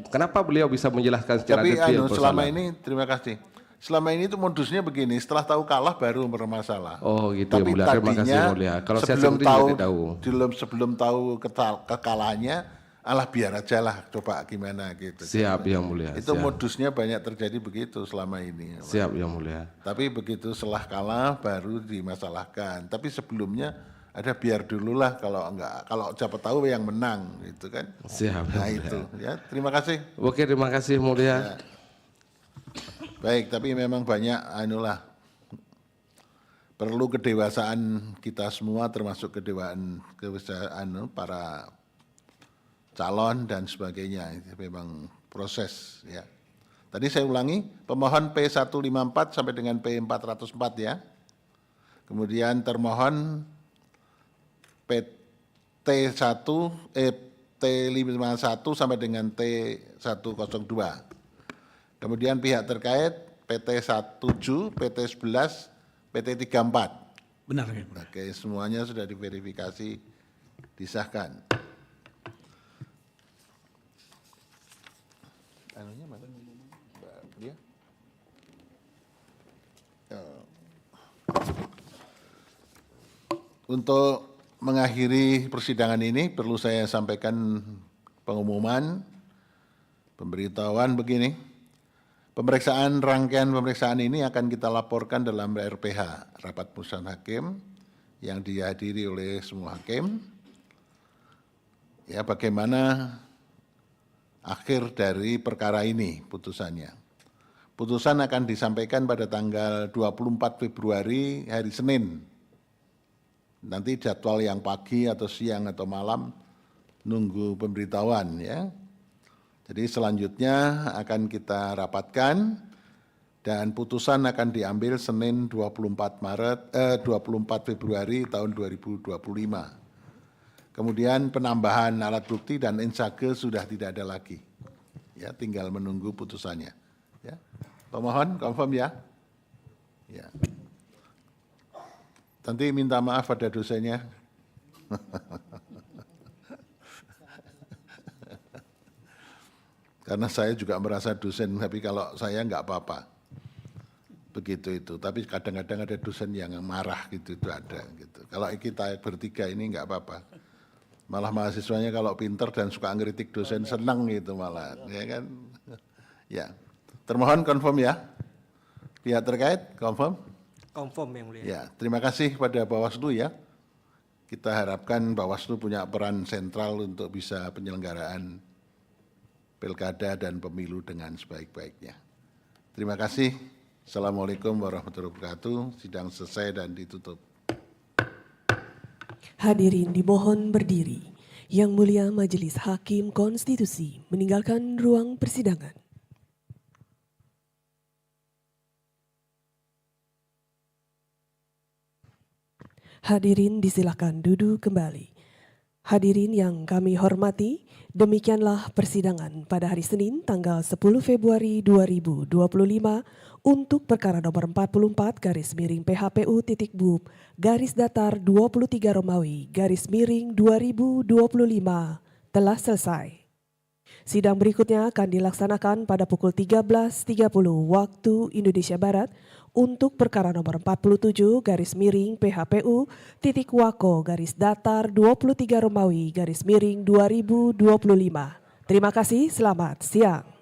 kenapa beliau bisa menjelaskan secara detail persoalan? Selama ini, terima kasih. Selama ini itu modusnya begini, setelah tahu kalah baru bermasalah. Oh gitu. Tapi ya, terima kasih mulia. Kalau sebelum tahu kekalahannya, biar aja lah, coba gimana gitu. Siap yang mulia. Itu modusnya banyak terjadi begitu selama ini. Siap yang mulia. Tapi begitu setelah kalah baru dimasalahkan. Tapi sebelumnya ada biar dulu lah, kalau siapa tahu yang menang gitu kan. Siap. Nah itu ya, terima kasih. Oke, terima kasih mulia. Ya. Baik, tapi memang banyak perlu kedewasaan kita semua, termasuk kedewasaan para calon dan sebagainya. Itu memang proses ya. Tadi saya ulangi, pemohon P154 sampai dengan P404 ya. Kemudian termohon T51 sampai dengan T102. Kemudian pihak terkait PT17, PT11, PT34. Benar ya. Oke, semuanya sudah diverifikasi, disahkan. Anunya mana? Dia? Untuk mengakhiri persidangan ini perlu saya sampaikan pengumuman, pemberitahuan begini. Rangkaian pemeriksaan ini akan kita laporkan dalam RPH, Rapat Putusan Hakim, yang dihadiri oleh semua hakim. Ya, bagaimana akhir dari perkara ini putusannya. Putusan akan disampaikan pada tanggal 24 Februari hari Senin. Nanti jadwal yang pagi atau siang atau malam nunggu pemberitahuan ya. Jadi selanjutnya akan kita rapatkan dan putusan akan diambil Senin 24 Februari tahun 2025. Kemudian penambahan alat bukti dan insage sudah tidak ada lagi. Ya, tinggal menunggu putusannya. Ya. Pemohon confirm ya? Ya. Nanti minta maaf pada dosennya. Karena saya juga merasa dosen, tapi kalau saya enggak apa-apa. Begitu itu. Tapi kadang-kadang ada dosen yang marah gitu, itu ada. Gitu. Kalau kita bertiga ini enggak apa-apa. Malah mahasiswanya kalau pinter dan suka ngeritik dosen senang gitu malah. Ya kan? Ya. Termohon confirm ya? Pihak terkait confirm? Confirm yang mulia. Ya, terima kasih pada Bawaslu ya. Kita harapkan Bawaslu punya peran sentral untuk bisa penyelenggaraan pilkada dan pemilu dengan sebaik-baiknya. Terima kasih. Assalamualaikum warahmatullahi wabarakatuh. Sidang selesai dan ditutup. Hadirin dimohon berdiri. Yang Mulia Majelis Hakim Konstitusi meninggalkan ruang persidangan. Hadirin disilakan duduk kembali. Hadirin yang kami hormati, demikianlah persidangan pada hari Senin tanggal 10 Februari 2025 untuk perkara nomor 44/PHPU-BUP-23/Romawi-2025 telah selesai. Sidang berikutnya akan dilaksanakan pada pukul 13.30 waktu Indonesia Barat untuk perkara nomor 47/PHPU-Wako-Datar 23 Romawi-2025. Terima kasih, selamat siang.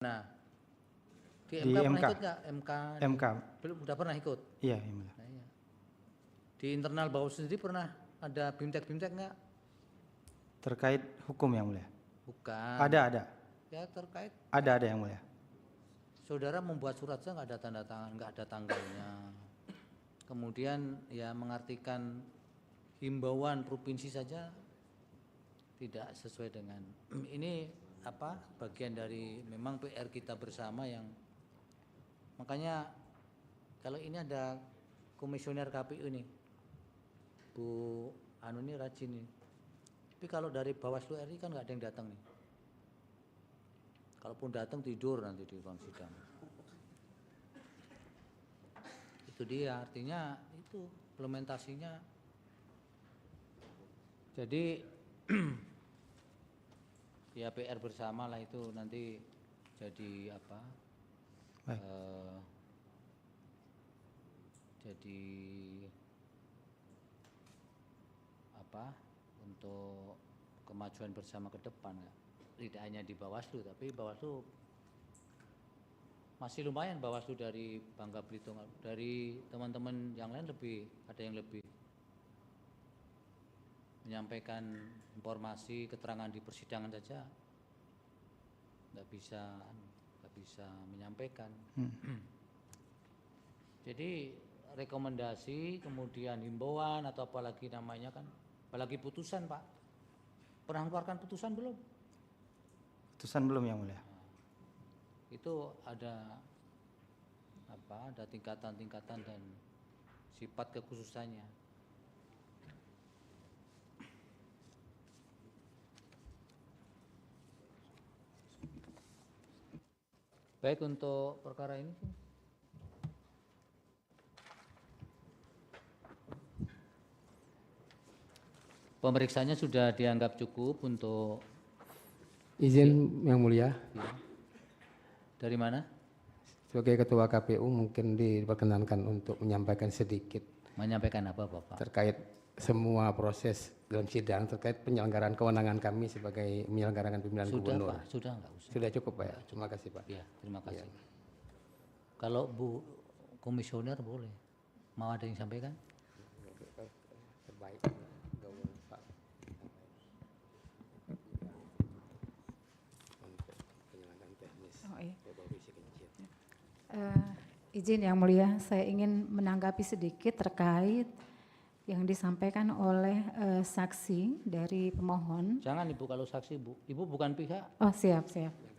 Nah, di Di MK pernah MK. ikut nggak? MK. Belum, udah pernah ikut? Iya, yang mulia. Nah, iya. Di internal Bawaslu sendiri pernah ada bimtek-bimtek nggak? Terkait hukum yang mulia. Bukan. Ada. Ya terkait. Ada yang mulia. Saudara membuat surat saja nggak ada tanda tangan, nggak ada tanggalnya. Kemudian ya mengartikan himbauan provinsi saja tidak sesuai dengan ini apa bagian dari memang PR kita bersama yang makanya kalau ini ada komisioner KPU nih Bu Anu ini rajin nih, tapi kalau dari Bawaslu RI kan nggak ada yang datang nih, kalaupun datang tidur nanti di ruang sidang. Itu dia artinya itu implementasinya jadi ya PR bersama lah itu nanti jadi apa jadi apa untuk kemajuan bersama ke depan ya. Tidak hanya di Bawaslu tapi Bawaslu masih lumayan Bawaslu dari Bangka Belitung, dari teman-teman yang lain lebih ada yang lebih menyampaikan informasi keterangan di persidangan saja nggak bisa menyampaikan. Jadi rekomendasi kemudian himbauan atau apalagi namanya kan apalagi putusan Pak, pernah mengeluarkan putusan belum? Putusan belum yang mulia. Itu ada apa? Ada tingkatan-tingkatan dan sifat kekhususannya. Baik untuk perkara ini. Pemeriksaannya sudah dianggap cukup untuk izin yang mulia. Ya. Dari mana? Sebagai ketua KPU mungkin diperkenankan untuk menyampaikan sedikit. Menyampaikan apa Bapak? Terkait semua proses dalam sidang terkait penyelenggaraan kewenangan kami sebagai menyelenggarakan pemilihan gubernur. Pak, sudah enggak usah. Sudah cukup Pak ya. Terima kasih Pak. Ya, terima kasih. Kalau Bu Komisioner boleh. Mau ada yang sampaikan? Terbaik. Pak. Penyelenggaraan teknis. Oh, iya. Izin Yang Mulia, saya ingin menanggapi sedikit terkait yang disampaikan oleh saksi dari pemohon. Jangan Ibu kalau saksi Bu. Ibu bukan pihak. Oh siap.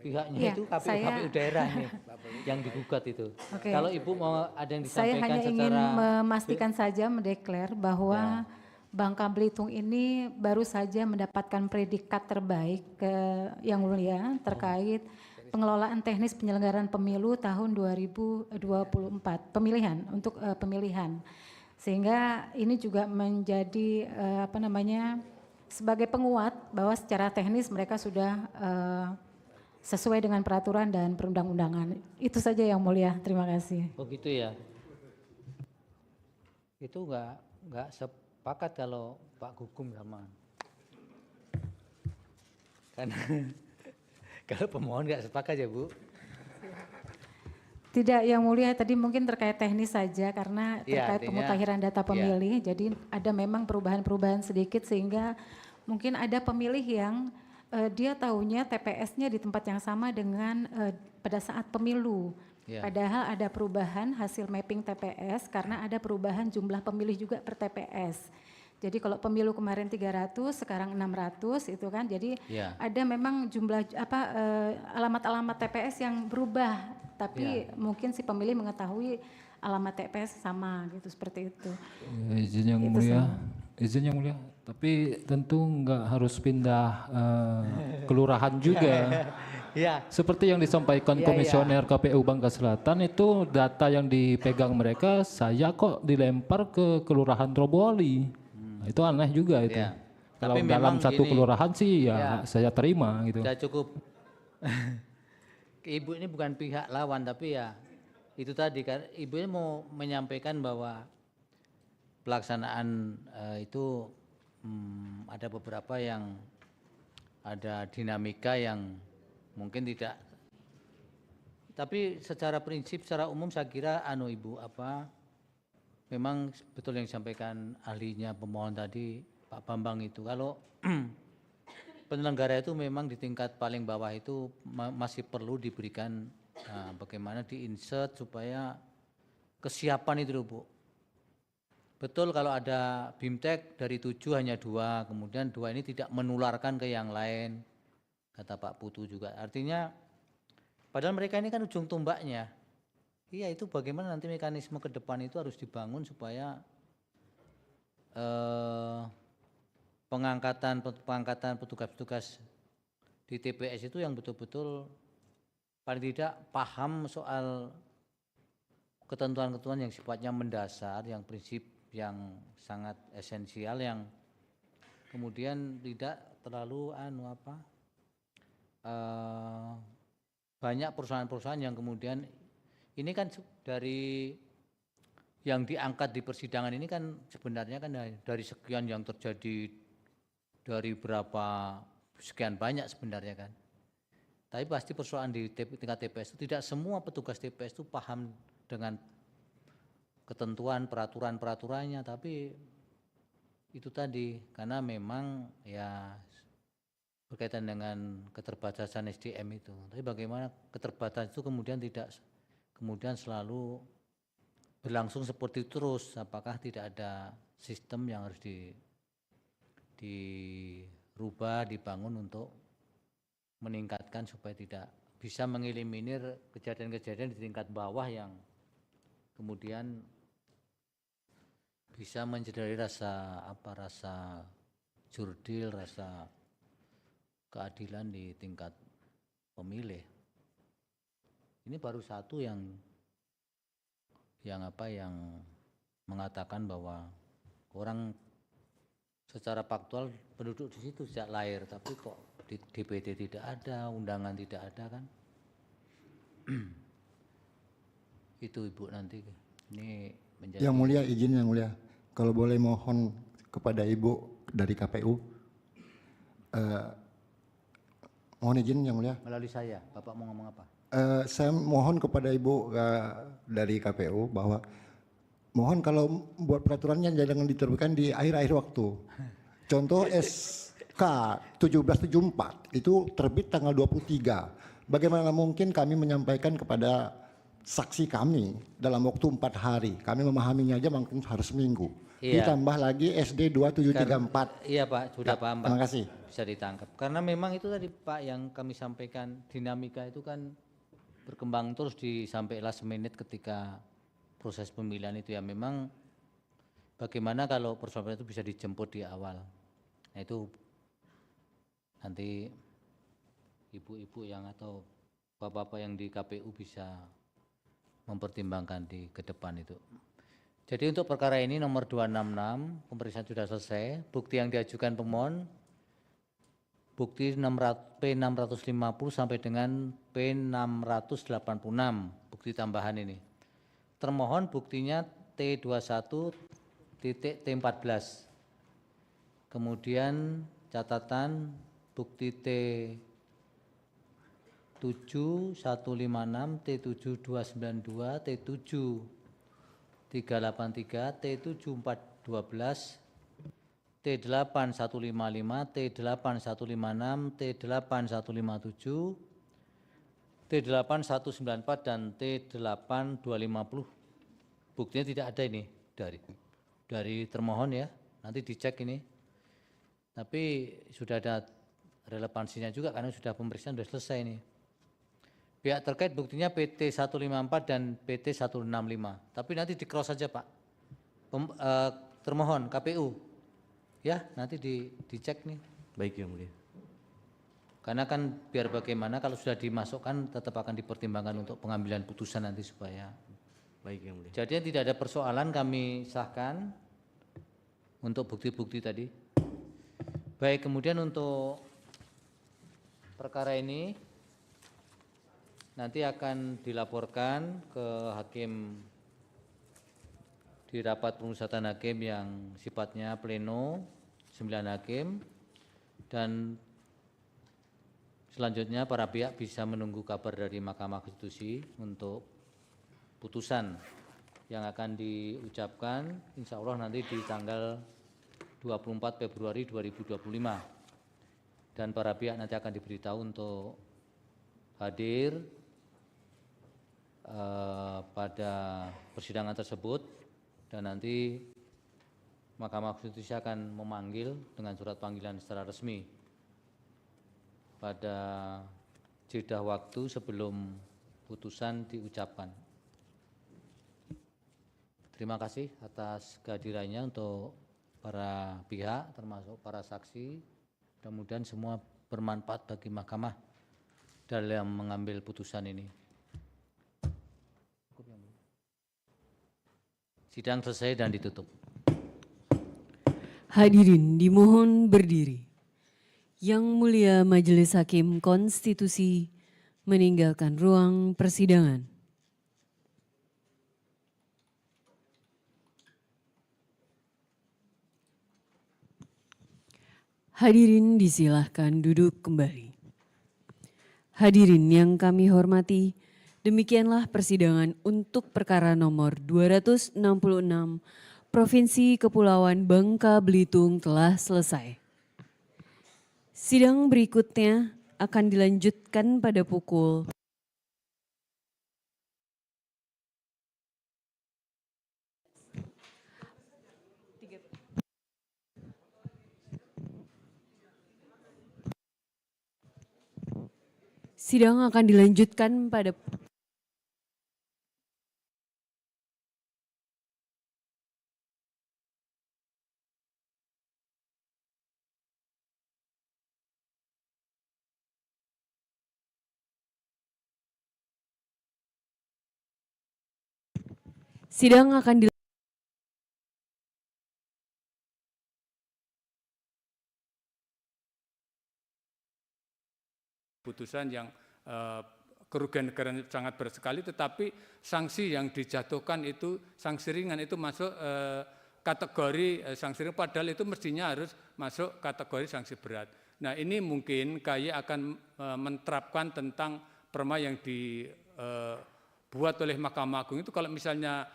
Pihaknya Ya, itu KPU daerah nih yang digugat itu. Oke. Kalau Ibu mau ada yang Saya disampaikan hanya secara ingin memastikan saja, mendeklar bahwa Bangka Belitung ini baru saja mendapatkan predikat terbaik Yang Mulia terkait pengelolaan teknis penyelenggaraan pemilu tahun 2024, pemilihan untuk pemilihan. Sehingga ini juga menjadi sebagai penguat bahwa secara teknis mereka sudah sesuai dengan peraturan dan perundang-undangan. Itu saja Yang Mulia. Terima kasih. Oh gitu ya. Itu enggak sepakat kalau Pak Gugum sama. Karena kalau pemohon enggak sepakat ya Bu. Tidak Yang Mulia, tadi mungkin terkait teknis saja karena terkait pemutahiran data pemilih. Jadi ada memang perubahan-perubahan sedikit sehingga mungkin ada pemilih yang dia tahunya TPS-nya di tempat yang sama dengan pada saat pemilu. Padahal ada perubahan hasil mapping TPS karena ada perubahan jumlah pemilih juga per TPS. Jadi kalau pemilu kemarin 300, sekarang 600 itu kan. Jadi ada memang jumlah alamat-alamat TPS yang berubah. Tapi mungkin si pemilih mengetahui alamat TPS sama gitu, seperti itu. Ya, izin Yang Mulia. Izin Yang Mulia. Tapi tentu enggak harus pindah kelurahan juga. Seperti yang disampaikan Komisioner KPU Bangka Selatan itu data yang dipegang mereka saya kok dilempar ke Kelurahan Troboli. Nah, itu aneh juga itu. Kalau Tapi dalam satu gini, kelurahan sih saya terima gitu. Sudah cukup. Ibu ini bukan pihak lawan tapi ya itu tadi kan Ibu ini mau menyampaikan bahwa pelaksanaan itu ada beberapa yang ada dinamika yang mungkin tidak, tapi secara prinsip secara umum saya kira Ibu memang betul yang disampaikan ahlinya pemohon tadi Pak Bambang itu kalau penyelenggara itu memang di tingkat paling bawah itu masih perlu diberikan bagaimana di-insert supaya kesiapan itu Bu. Betul kalau ada BIMTEK dari 7 hanya 2, kemudian 2 ini tidak menularkan ke yang lain, kata Pak Putu juga. Artinya padahal mereka ini kan ujung tombaknya. Iya itu bagaimana nanti mekanisme ke depan itu harus dibangun supaya pengangkatan petugas-petugas di TPS itu yang betul-betul paling tidak paham soal ketentuan-ketentuan yang sifatnya mendasar, yang prinsip yang sangat esensial yang kemudian tidak terlalu banyak perusahaan-perusahaan yang kemudian ini kan dari yang diangkat di persidangan ini kan sebenarnya kan dari sekian yang terjadi dari berapa sekian banyak sebenarnya kan. Tapi pasti persoalan di tingkat TPS itu tidak semua petugas TPS itu paham dengan ketentuan peraturan-peraturannya, tapi itu tadi karena memang ya berkaitan dengan keterbatasan SDM itu. Tapi bagaimana keterbatasan itu kemudian tidak kemudian selalu berlangsung seperti itu terus, apakah tidak ada sistem yang harus dirubah, dibangun untuk meningkatkan supaya tidak bisa mengeliminir kejadian-kejadian di tingkat bawah yang kemudian bisa mencederai rasa jurdil, rasa keadilan di tingkat pemilih. Ini baru satu yang mengatakan bahwa orang secara faktual penduduk di situ sejak lahir, tapi kok di DPT tidak ada, undangan tidak ada kan? Itu Ibu nanti ini menjadi. Yang Mulia, izin Yang Mulia, kalau boleh mohon kepada Ibu dari KPU. Mohon izin Yang Mulia. Melalui saya, Bapak mau ngomong apa? Saya mohon kepada Ibu dari KPU bahwa mohon kalau buat peraturannya jangan diterbitkan di akhir-akhir waktu. Contoh SK 1774 itu terbit tanggal 23. Bagaimana mungkin kami menyampaikan kepada saksi kami dalam waktu 4 hari. Kami memahaminya aja mungkin harus seminggu. Iya. Ditambah lagi SD 2734. Iya Pak, sudah paham Pak. Terima kasih. Bisa ditangkap. Karena memang itu tadi Pak yang kami sampaikan, dinamika itu kan berkembang terus sampai last minute ketika proses pemilihan itu ya, memang bagaimana kalau persoalan itu bisa dijemput di awal. Nah itu nanti ibu-ibu yang atau bapak-bapak yang di KPU bisa mempertimbangkan ke depan itu. Jadi untuk perkara ini nomor 266 pemeriksaan sudah selesai. Bukti yang diajukan pemohon bukti P650 sampai dengan P686 bukti tambahan ini. Termohon buktinya T21.T14. Kemudian catatan bukti T7156, T7292, T7383, T7412, T8155, T8156, T8157, T8194 dan T8250. Buktinya tidak ada ini dari termohon ya. Nanti dicek ini. Tapi sudah ada relevansinya juga karena sudah pemeriksaan sudah selesai ini. Pihak terkait buktinya PT 154 dan PT 165. Tapi nanti di cross saja Pak. Termohon KPU. Ya, nanti dicek nih. Baik Yang Mulia. Karena kan biar bagaimana kalau sudah dimasukkan tetap akan dipertimbangkan untuk pengambilan putusan nanti supaya. Baik Yang Mulia. Jadi tidak ada persoalan, kami sahkan untuk bukti-bukti tadi. Baik, kemudian untuk perkara ini nanti akan dilaporkan ke hakim di rapat pemusatan hakim yang sifatnya pleno 9 hakim, dan selanjutnya para pihak bisa menunggu kabar dari Mahkamah Konstitusi untuk putusan yang akan diucapkan insya Allah nanti di tanggal 24 Februari 2025, dan para pihak nanti akan diberitahu untuk hadir pada persidangan tersebut, dan nanti Mahkamah Konstitusi akan memanggil dengan surat panggilan secara resmi pada jeda waktu sebelum putusan diucapkan. Terima kasih atas kehadirannya untuk para pihak termasuk para saksi. Mudah-mudahan semua bermanfaat bagi mahkamah dalam mengambil putusan ini. Sidang selesai dan ditutup. Hadirin dimohon berdiri. Yang Mulia Majelis Hakim Konstitusi meninggalkan ruang persidangan. Hadirin disilahkan duduk kembali. Hadirin yang kami hormati, demikianlah persidangan untuk perkara nomor 266 Provinsi Kepulauan Bangka Belitung telah selesai. Sidang berikutnya akan dilanjutkan pada pukul Sidang akan dilanjutkan pada Sidang akan putusan yang kerugian negara sangat berat sekali, tetapi sanksi yang dijatuhkan itu sanksi ringan itu masuk kategori sanksi ringan, padahal itu mestinya harus masuk kategori sanksi berat. Nah ini mungkin KAY akan menerapkan tentang perma yang dibuat oleh Mahkamah Agung itu kalau misalnya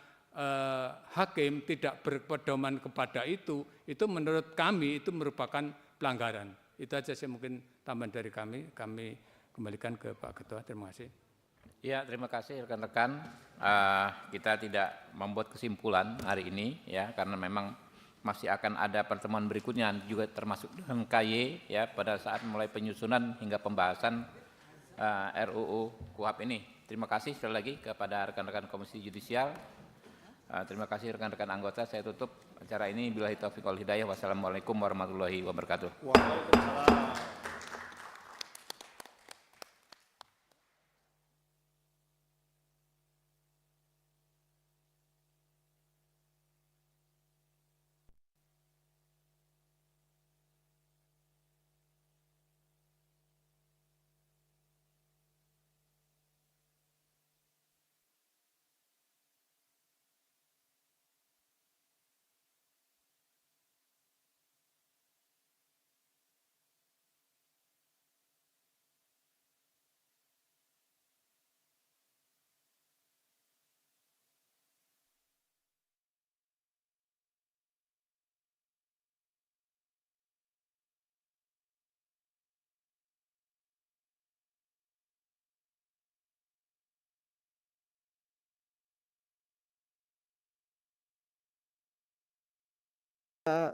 hakim tidak berpedoman kepada itu menurut kami itu merupakan pelanggaran. Itu aja sih mungkin tambahan dari kami kembalikan ke Pak Ketua. Terima kasih. Ya, terima kasih rekan-rekan. Kita tidak membuat kesimpulan hari ini ya, karena memang masih akan ada pertemuan berikutnya juga termasuk dengan KY ya pada saat mulai penyusunan hingga pembahasan RUU KUHP ini. Terima kasih sekali lagi kepada rekan-rekan Komisi Yudisial. Terima kasih rekan-rekan anggota. Saya tutup acara ini. Billahi taufiq wal hidayah. Wassalamualaikum warahmatullahi wabarakatuh. Waalaikumsalam.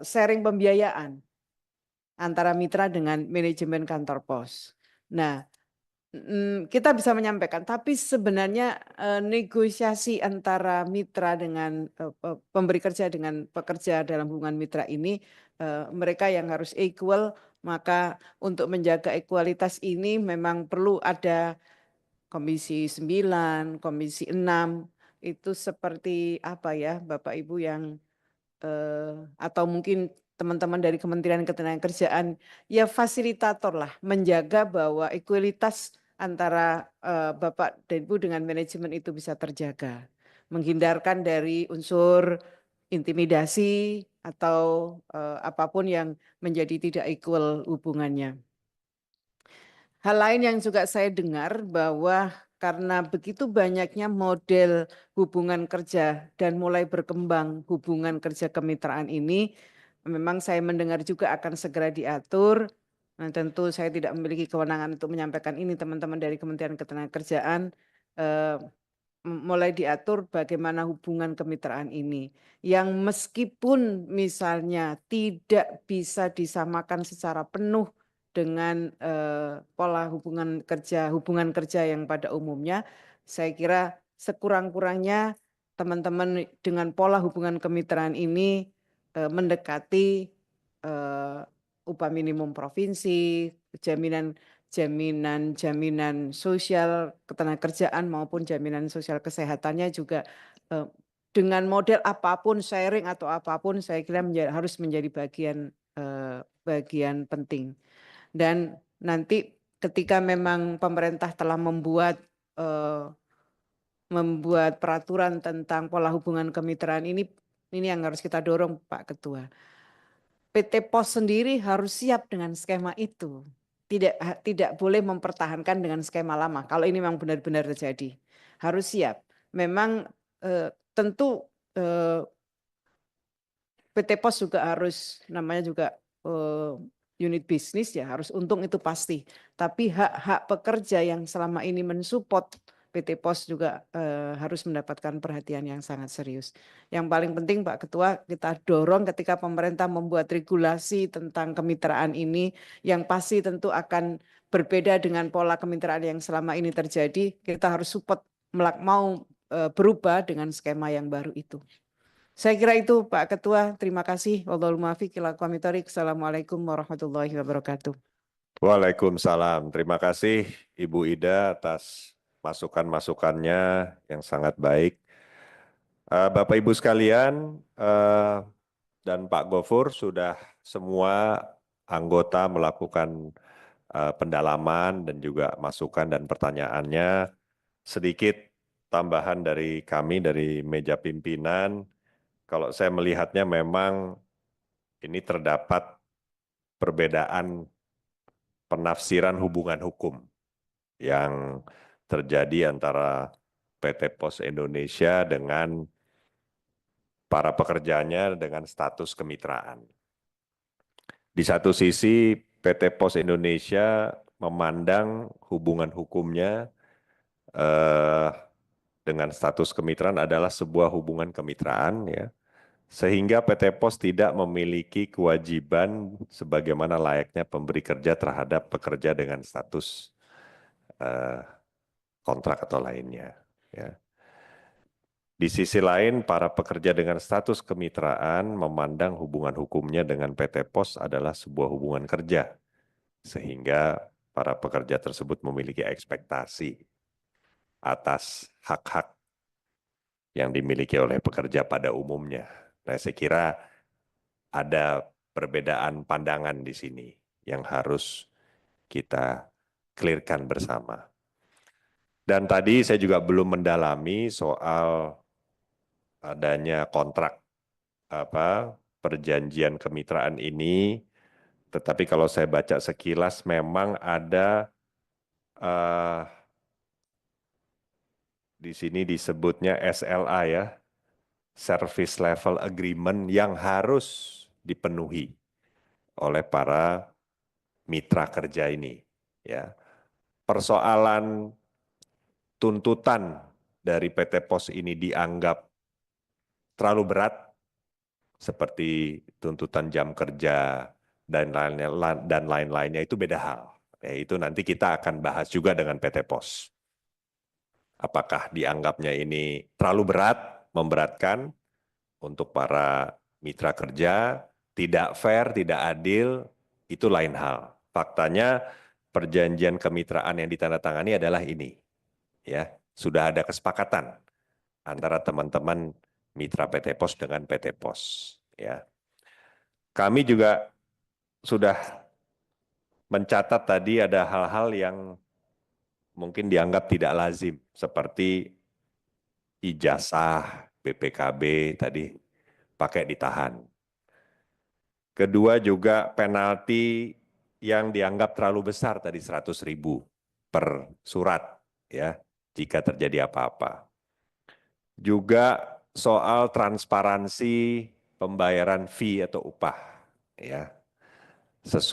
Sharing pembiayaan antara mitra dengan manajemen kantor pos. Nah, kita bisa menyampaikan, tapi sebenarnya negosiasi antara mitra dengan pemberi kerja dengan pekerja dalam hubungan mitra ini, mereka yang harus equal, maka untuk menjaga ekualitas ini memang perlu ada Komisi 9, Komisi 6, itu seperti apa ya Bapak Ibu yang atau mungkin teman-teman dari Kementerian Ketenagakerjaan ya fasilitator lah menjaga bahwa ekualitas antara Bapak dan Ibu dengan manajemen itu bisa terjaga, menghindarkan dari unsur intimidasi atau apapun yang menjadi tidak equal hubungannya. Hal lain yang juga saya dengar bahwa karena begitu banyaknya model hubungan kerja dan mulai berkembang hubungan kerja kemitraan ini, memang saya mendengar juga akan segera diatur. Nah, tentu saya tidak memiliki kewenangan untuk menyampaikan ini, teman-teman dari Kementerian Ketenagakerjaan mulai diatur bagaimana hubungan kemitraan ini. Yang meskipun misalnya tidak bisa disamakan secara penuh dengan pola hubungan kerja yang pada umumnya, saya kira sekurang-kurangnya teman-teman dengan pola hubungan kemitraan ini mendekati upah minimum provinsi, jaminan sosial ketenagakerjaan maupun jaminan sosial kesehatannya juga dengan model apapun, sharing atau apapun, saya kira harus menjadi bagian penting. Dan nanti ketika memang pemerintah telah membuat peraturan tentang pola hubungan kemitraan ini yang harus kita dorong Pak Ketua. PT POS sendiri harus siap dengan skema itu. Tidak boleh mempertahankan dengan skema lama. Kalau ini memang benar-benar terjadi, harus siap. Memang tentu PT POS juga harus namanya juga unit bisnis ya, harus untung itu pasti. Tapi hak-hak pekerja yang selama ini mensupport PT POS juga harus mendapatkan perhatian yang sangat serius. Yang paling penting Pak Ketua, kita dorong ketika pemerintah membuat regulasi tentang kemitraan ini, yang pasti tentu akan berbeda dengan pola kemitraan yang selama ini terjadi, kita harus support mau berubah dengan skema yang baru itu. Saya kira itu Pak Ketua, terima kasih. Wallahul muwaffiq ila aqwamit thoriq. Assalamualaikum warahmatullahi wabarakatuh. Waalaikumsalam. Terima kasih Ibu Ida atas masukan-masukannya yang sangat baik. Bapak Ibu sekalian dan Pak Gofur sudah semua anggota melakukan pendalaman dan juga masukan dan pertanyaannya. Sedikit tambahan dari kami dari meja pimpinan, kalau saya melihatnya memang ini terdapat perbedaan penafsiran hubungan hukum yang terjadi antara PT Pos Indonesia dengan para pekerjanya dengan status kemitraan. Di satu sisi PT Pos Indonesia memandang hubungan hukumnya dengan status kemitraan adalah sebuah hubungan kemitraan, ya, sehingga PT Pos tidak memiliki kewajiban sebagaimana layaknya pemberi kerja terhadap pekerja dengan status kontrak atau lainnya. Ya. Di sisi lain, para pekerja dengan status kemitraan memandang hubungan hukumnya dengan PT Pos adalah sebuah hubungan kerja, sehingga para pekerja tersebut memiliki ekspektasi atas hak-hak yang dimiliki oleh pekerja pada umumnya. Nah, saya kira ada perbedaan pandangan di sini yang harus kita clearkan bersama. Dan tadi saya juga belum mendalami soal adanya kontrak perjanjian kemitraan ini, tetapi kalau saya baca sekilas memang ada di sini disebutnya SLA, ya, Service Level Agreement, yang harus dipenuhi oleh para mitra kerja ini. Ya. Persoalan tuntutan dari PT Pos ini dianggap terlalu berat, seperti tuntutan jam kerja dan lain-lainnya, itu beda hal. Ya, itu nanti kita akan bahas juga dengan PT Pos. Apakah dianggapnya ini terlalu berat, memberatkan untuk para mitra kerja, tidak fair, tidak adil, itu lain hal. Faktanya perjanjian kemitraan yang ditandatangani adalah ini. Ya, sudah ada kesepakatan antara teman-teman mitra PT Pos dengan PT Pos. Ya. Kami juga sudah mencatat tadi ada hal-hal yang mungkin dianggap tidak lazim, seperti ijazah, BPKB tadi pakai ditahan. Kedua juga penalti yang dianggap terlalu besar tadi 100.000 per surat, ya, jika terjadi apa-apa. Juga soal transparansi pembayaran fee atau upah, ya, sesuai